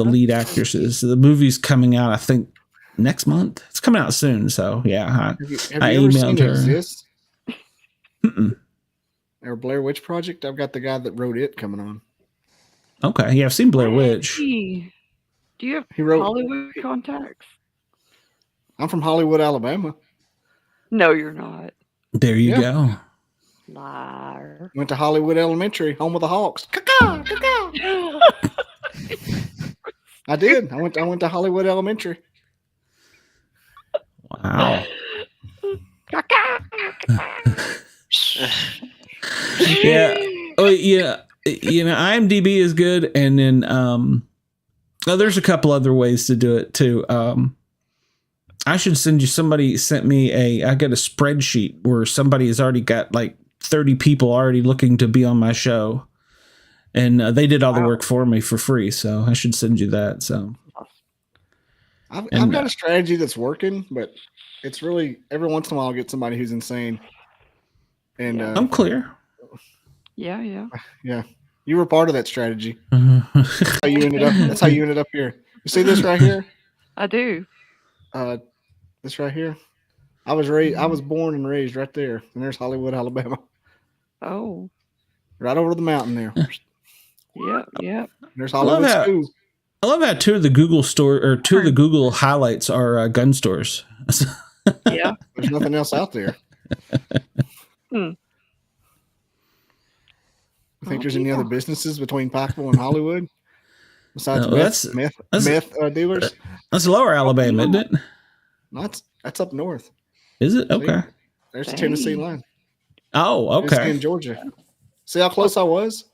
Speaker 2: lead actresses. The movie's coming out, I think, next month. It's coming out soon, so yeah.
Speaker 3: Have you
Speaker 2: I
Speaker 3: ever
Speaker 2: emailed
Speaker 3: seen
Speaker 2: her.
Speaker 3: Exist?
Speaker 2: Mm-mm.
Speaker 3: Or Blair Witch Project? I've got the guy that wrote it coming on.
Speaker 2: Okay, yeah, I've seen Blair Witch.
Speaker 4: Hey, do you have
Speaker 3: He wrote.
Speaker 4: Hollywood contacts?
Speaker 3: I'm from Hollywood, Alabama.
Speaker 4: No, you're not.
Speaker 2: There you
Speaker 3: Yeah.
Speaker 2: go.
Speaker 4: Liar.
Speaker 3: Went to Hollywood Elementary, home of the Hawks. Caw-caw, caw-caw. I did. I went to Hollywood Elementary.
Speaker 2: Wow. Yeah. Oh, yeah. You know, IMDb is good, and then there's a couple other ways to do it too. I should send you. Somebody sent me I got a spreadsheet where somebody has already got like 30 people already looking to be on my show, and they did all the work for me for free. So I should send you that. So
Speaker 3: I've got a strategy that's working, but it's really every once in a while I'll get somebody who's insane. And
Speaker 2: I'm clear.
Speaker 4: Yeah.
Speaker 3: yeah, you were part of that strategy.
Speaker 2: Mhm.
Speaker 3: That's how you ended up here. You see this right here?
Speaker 4: I do.
Speaker 3: This right here. I was born and raised right there, and there's Hollywood, Alabama,
Speaker 4: Oh,
Speaker 3: right over the mountain there.
Speaker 4: yep.
Speaker 3: There's Hollywood
Speaker 2: that.
Speaker 3: School.
Speaker 2: I love how two of the Google highlights are gun stores.
Speaker 4: Yeah.
Speaker 3: There's nothing else out there. I think there's any other businesses between Pikeville and Hollywood besides
Speaker 2: No,
Speaker 3: meth dealers.
Speaker 2: That's Lower Alabama, isn't it?
Speaker 3: No, that's up north.
Speaker 2: Is it? Okay.
Speaker 3: There's the Tennessee
Speaker 4: Dang.
Speaker 3: line.
Speaker 2: Oh,
Speaker 3: Tennessee
Speaker 2: okay.
Speaker 3: and Georgia. See how close I was?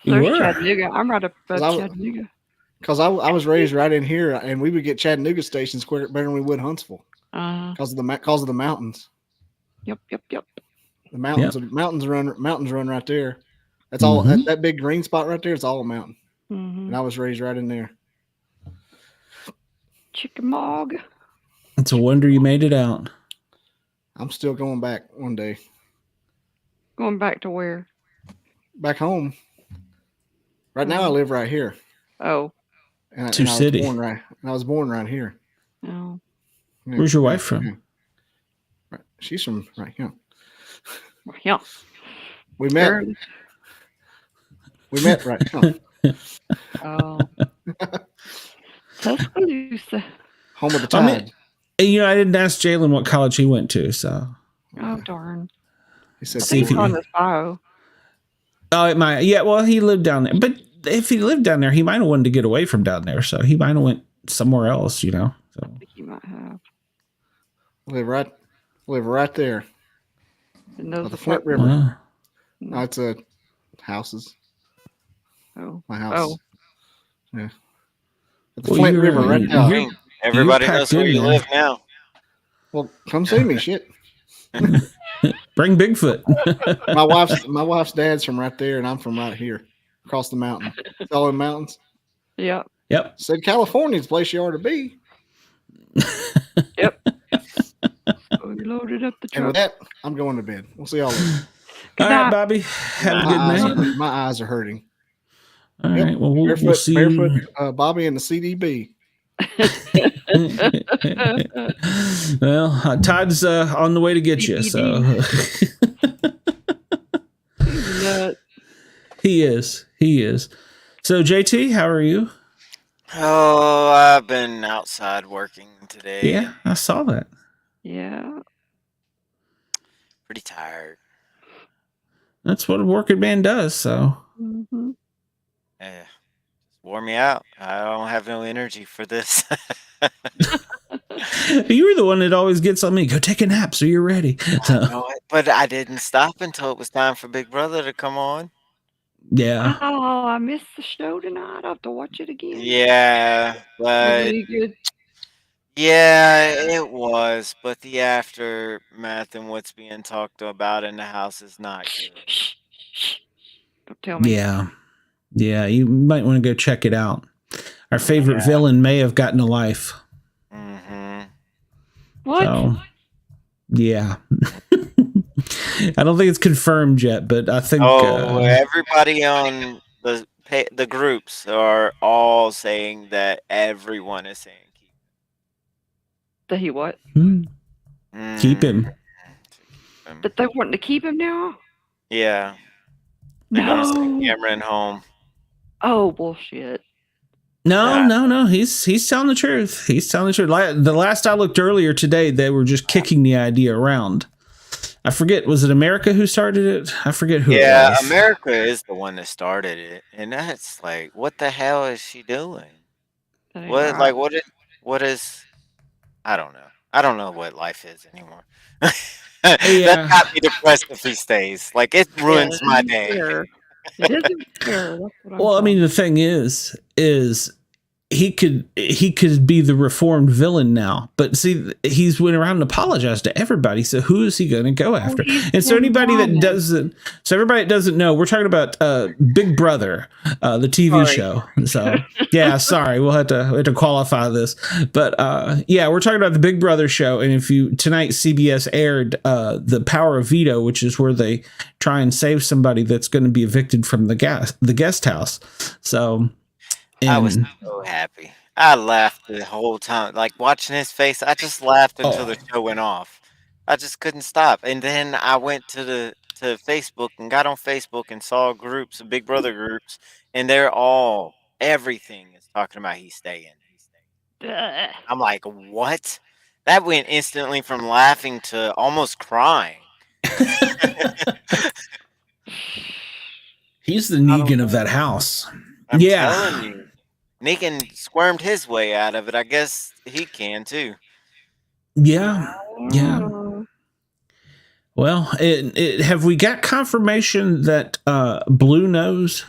Speaker 2: You
Speaker 4: There's
Speaker 2: were.
Speaker 4: Chattanooga. I'm right up at
Speaker 3: 'Cause I-
Speaker 4: Chattanooga.
Speaker 3: Because I was raised right in here, and we would get Chattanooga stations quicker better than we would Huntsville because of the mountains.
Speaker 4: Yep.
Speaker 3: The mountains run right there. That's all.
Speaker 2: Mhm.
Speaker 3: That big green spot right there. It's all a mountain,
Speaker 4: Mm-hmm.
Speaker 3: and I was raised right in there.
Speaker 4: Chickamauga.
Speaker 2: It's a wonder you made it out.
Speaker 3: I'm still going back one day.
Speaker 4: Going back to where?
Speaker 3: Back home. Right now, I live right here.
Speaker 4: Oh.
Speaker 3: And
Speaker 2: Sioux City.
Speaker 3: I was born right here.
Speaker 4: Oh.
Speaker 3: Yeah,
Speaker 2: Where's your wife from?
Speaker 3: Yeah. Right. She's from right here.
Speaker 4: Yeah.
Speaker 3: We met. We met right here.
Speaker 4: Oh. Tuscaloosa.
Speaker 3: Home of the Tide.
Speaker 2: I didn't ask Jaylen what college he went to, so.
Speaker 4: Oh, darn.
Speaker 3: He said,
Speaker 2: See if
Speaker 4: on his bio.
Speaker 2: Oh, it might. Yeah, well, he lived down there. But if he lived down there, he might have wanted to get away from down there. So he might have went somewhere else, So.
Speaker 4: I think he might have.
Speaker 3: Live right there.
Speaker 4: The
Speaker 3: Flint River.
Speaker 2: Wow.
Speaker 3: No, it's houses.
Speaker 4: Oh.
Speaker 3: My house.
Speaker 4: Oh.
Speaker 3: Yeah. At the Flint River right now.
Speaker 5: Everybody knows where you live now.
Speaker 3: Well, come see me, shit.
Speaker 2: Bring Bigfoot.
Speaker 3: my wife's dad's from right there, and I'm from right here, across the mountain. It's all in the mountains.
Speaker 4: Yeah.
Speaker 2: Yep.
Speaker 3: Said California's the place you ought to be.
Speaker 4: Yep. So we loaded up the truck.
Speaker 3: And with that, I'm going to bed. We'll see y'all later.
Speaker 2: All right, Bobby. Have a good night.
Speaker 3: My eyes are hurting.
Speaker 2: All right. Well, we'll see
Speaker 3: barefoot,
Speaker 2: you.
Speaker 3: Bobby and the CDB.
Speaker 2: Well, Todd's on the way to get you, so. He is. So, JT, how are you?
Speaker 5: Oh, I've been outside working today.
Speaker 2: Yeah, I saw that.
Speaker 4: Yeah.
Speaker 5: Pretty tired.
Speaker 2: That's what a working man does, so.
Speaker 4: Mm-hmm.
Speaker 5: Yeah. Wore me out. I don't have no energy for this.
Speaker 2: You were the one that always gets on me. Go take a nap so you're ready. So,
Speaker 5: but I didn't stop until it was time for Big Brother to come on.
Speaker 2: yeah.
Speaker 4: Oh, I missed the show tonight. I'll have to watch it again.
Speaker 5: Yeah, but
Speaker 4: Really good.
Speaker 5: yeah, it was. But the aftermath and what's being talked about in the house is not good.
Speaker 4: Shh. Don't tell me.
Speaker 2: Yeah, you might want to go check it out. Our favorite villain may have gotten a life.
Speaker 5: Mm-hmm.
Speaker 4: What?
Speaker 2: So, yeah. I don't think it's confirmed yet, but I think.
Speaker 5: Everybody on the groups are all saying that everyone is saying keep
Speaker 4: That he what?
Speaker 2: Keep him.
Speaker 4: That they want to keep him now?
Speaker 5: Yeah. They're gonna send
Speaker 4: No.
Speaker 5: Cameron home.
Speaker 4: Oh, bullshit.
Speaker 2: No. He's telling the truth. He's telling the truth. The last I looked earlier today, they were just kicking the idea around. I forget. Was it America who started it? I forget who.
Speaker 5: Yeah,
Speaker 2: it was.
Speaker 5: America is the one that started it, and that's like, what the hell is she doing? What
Speaker 4: Right.
Speaker 5: what is? I don't know. I don't know what life is anymore.
Speaker 2: Yeah.
Speaker 5: That got me depressed if he stays. Like, it ruins my day.
Speaker 4: Fair. It isn't fair. That's what I'm
Speaker 2: Well, I mean, the thing is he could be the reformed villain now, but see, he's went around and apologized to everybody. So who is he going to go after? And so everybody that doesn't know, we're talking about Big Brother, the TV show. So yeah, sorry, we'll have to qualify this, but yeah, we're talking about the Big Brother show. And tonight CBS aired the Power of Veto, which is where they try and save somebody that's going to be evicted from the guest house. So.
Speaker 5: I was so happy. I laughed the whole time. Like, watching his face, I just laughed until the show went off. I just couldn't stop. And then I went to Facebook and got on Facebook and saw groups, Big Brother groups, and everything is talking about he's staying. I'm like, what? That went instantly from laughing to almost crying.
Speaker 2: He's the Negan of that house.
Speaker 5: I'm telling you. Negan squirmed his way out of it. I guess he can too.
Speaker 2: Yeah. Well, have we got confirmation that Blue knows?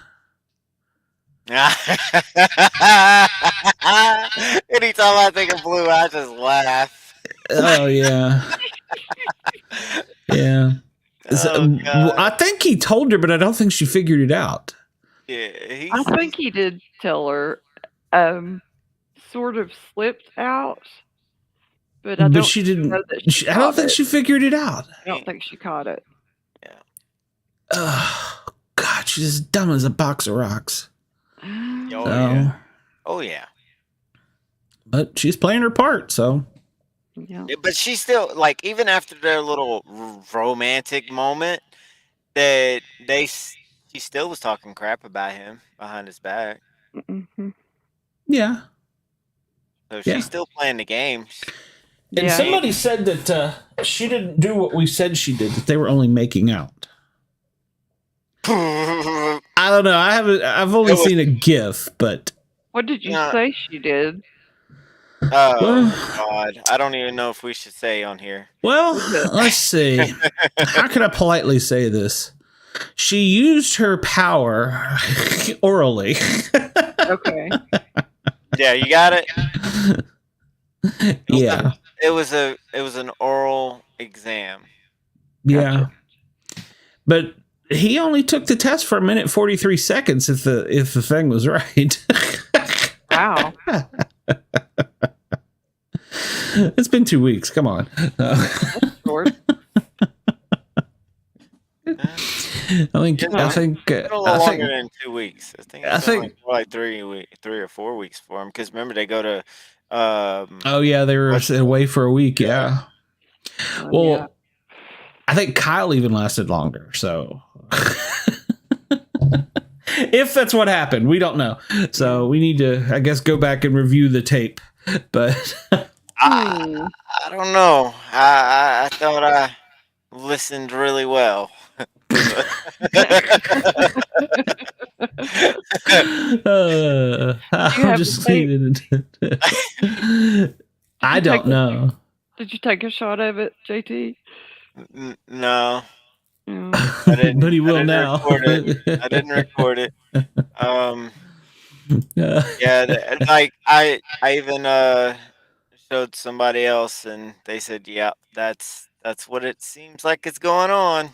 Speaker 5: Anytime I think of Blue, I just laugh.
Speaker 2: Oh yeah. Yeah. I think he told her, but I don't think she figured it out.
Speaker 5: Yeah,
Speaker 4: I think he did tell her. sort of slipped out, but I don't
Speaker 2: she didn't.
Speaker 4: know that she
Speaker 2: I don't
Speaker 4: caught
Speaker 2: think
Speaker 4: it.
Speaker 2: she figured it out.
Speaker 4: I don't think she caught it.
Speaker 5: Yeah.
Speaker 2: Oh God, she's as dumb as a box of rocks.
Speaker 5: Oh
Speaker 2: So,
Speaker 5: yeah. Oh yeah.
Speaker 2: but she's playing her part. So
Speaker 4: Yeah.
Speaker 5: Yeah, but she still like even after their little romantic moment, that she still was talking crap about him behind his back.
Speaker 4: Mm-hmm.
Speaker 2: yeah.
Speaker 5: So
Speaker 2: Yeah.
Speaker 5: she's still playing the game.
Speaker 2: And
Speaker 4: Yeah.
Speaker 2: somebody said that she didn't do what we said she did. That they were only making out.
Speaker 5: Oh
Speaker 2: I don't know. I've only seen a GIF, but
Speaker 4: What did you
Speaker 5: Yeah.
Speaker 4: say she did?
Speaker 5: God, I don't even know if we should say on here.
Speaker 2: well, let's see. How can I politely say this? She used her power orally.
Speaker 4: Okay.
Speaker 5: Yeah, you got it.
Speaker 2: Yeah.
Speaker 5: It was an oral exam.
Speaker 2: Yeah. But he only took the test for 1:43 seconds if the thing was right.
Speaker 4: Wow.
Speaker 2: It's been 2 weeks. Come on.
Speaker 4: Short.
Speaker 2: I think
Speaker 5: A little longer than 2 weeks. I think more like 3 or 4 weeks for him. Because remember they go to.
Speaker 2: Oh yeah, they were away for a week. Yeah. Well,
Speaker 4: Yeah.
Speaker 2: I think Kyle even lasted longer. So, if that's what happened, we don't know. So we need to, I guess, go back and review the tape. But
Speaker 5: I don't know. I thought I listened really well.
Speaker 2: I'm just leaving it. I don't know.
Speaker 4: Did you take a shot of it, JT?
Speaker 5: No.
Speaker 4: Yeah.
Speaker 5: I didn't,
Speaker 2: But he will
Speaker 5: I didn't
Speaker 2: now.
Speaker 5: Record it. I didn't record it. Yeah, like I even showed somebody else, and they said, "Yeah, that's what it seems like it's going on."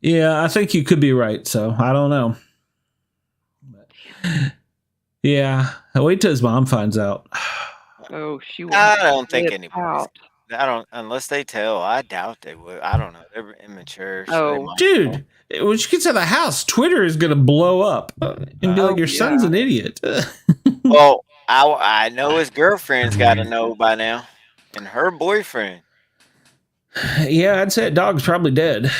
Speaker 2: Yeah, I think you could be right. So I don't know. Yeah, wait till his mom finds out.
Speaker 4: Oh, she will.
Speaker 5: I don't think
Speaker 4: flip
Speaker 5: anybody.
Speaker 4: out.
Speaker 5: I don't, unless they tell. I doubt they would. I don't know. They're immature. So they
Speaker 4: Oh.
Speaker 5: might.
Speaker 2: Dude, when she gets to the house, Twitter is going to blow up and be like, your son's an idiot.
Speaker 5: Well, I know his girlfriend's got to know by now, and her boyfriend.
Speaker 2: Yeah, I'd say that dog's probably dead.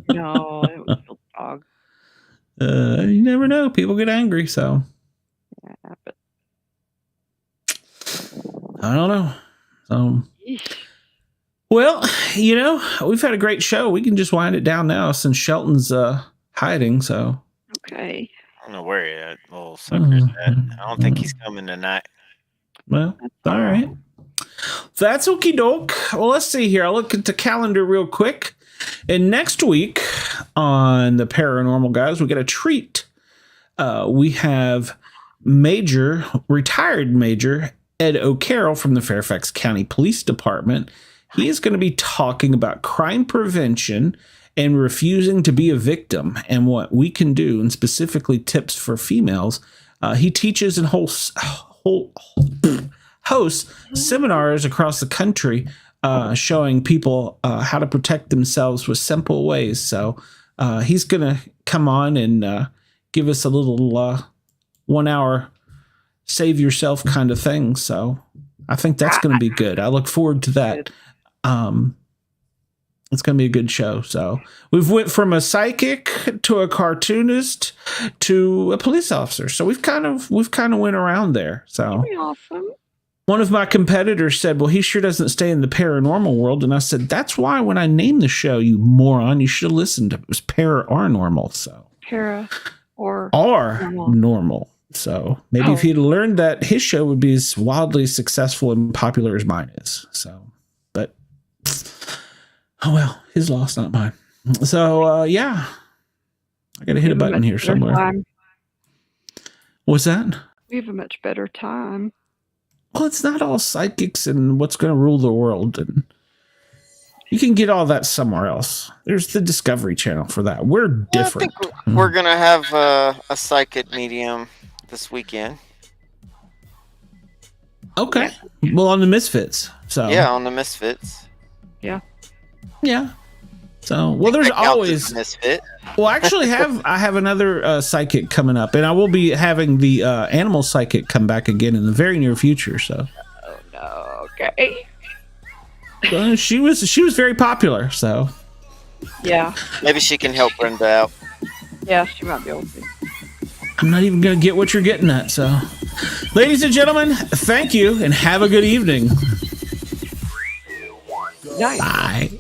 Speaker 4: No, it was a dog.
Speaker 2: You never know. People get angry, so
Speaker 4: Yeah, but
Speaker 2: I don't know. Well, we've had a great show. We can just wind it down now since Shelton's hiding. So
Speaker 4: okay.
Speaker 5: I don't know where that little sucker's at. I don't think he's coming tonight.
Speaker 2: Well, all right. That's okie doke. Well, let's see here. I'll look at the calendar real quick. And next week on the Paranormal Guys, we got a treat. We have retired Major Ed O'Carroll from the Fairfax County Police Department. He is going to be talking about crime prevention and refusing to be a victim and what we can do, and specifically tips for females. He teaches and hosts seminars across the country showing people how to protect themselves with simple ways. So he's going to come on and give us a little 1 hour save yourself kind of thing. So I think that's going to be good. I look forward to that. It's going to be a good show. So we've went from a psychic to a cartoonist to a police officer. So we've kind of went around there. So
Speaker 4: Awesome.
Speaker 2: one of my competitors said, well, he sure doesn't stay in the paranormal world. And I said, that's why when I named the show, you moron, you should have listened. It was Paranormal. So normal. So maybe if he'd learned that, his show would be as wildly successful and popular as mine is. So, but oh well, his loss, not mine. So yeah, I got to hit a button here somewhere.
Speaker 4: Time.
Speaker 2: What's that?
Speaker 4: We have a much better time.
Speaker 2: Well, it's not all psychics and what's going to rule the world, and you can get all that somewhere else. There's the Discovery Channel for that. We're different.
Speaker 5: I think we're gonna have a psychic medium this weekend.
Speaker 2: Okay. Well, on the Misfits. So
Speaker 5: Yeah, on the Misfits.
Speaker 2: yeah. So well, there's
Speaker 5: That counts as
Speaker 2: always
Speaker 5: a misfit.
Speaker 2: well. Actually, I have another psychic coming up, and I will be having the animal psychic come back again in the very near future. So
Speaker 4: Oh no. Okay.
Speaker 2: she was very popular. So
Speaker 4: Yeah.
Speaker 5: Maybe she can help Brenda out.
Speaker 4: Yeah, she might be able to.
Speaker 2: I'm not even going to get what you're getting at. So, ladies and gentlemen, thank you and have a good evening.
Speaker 4: Nice.
Speaker 2: Bye.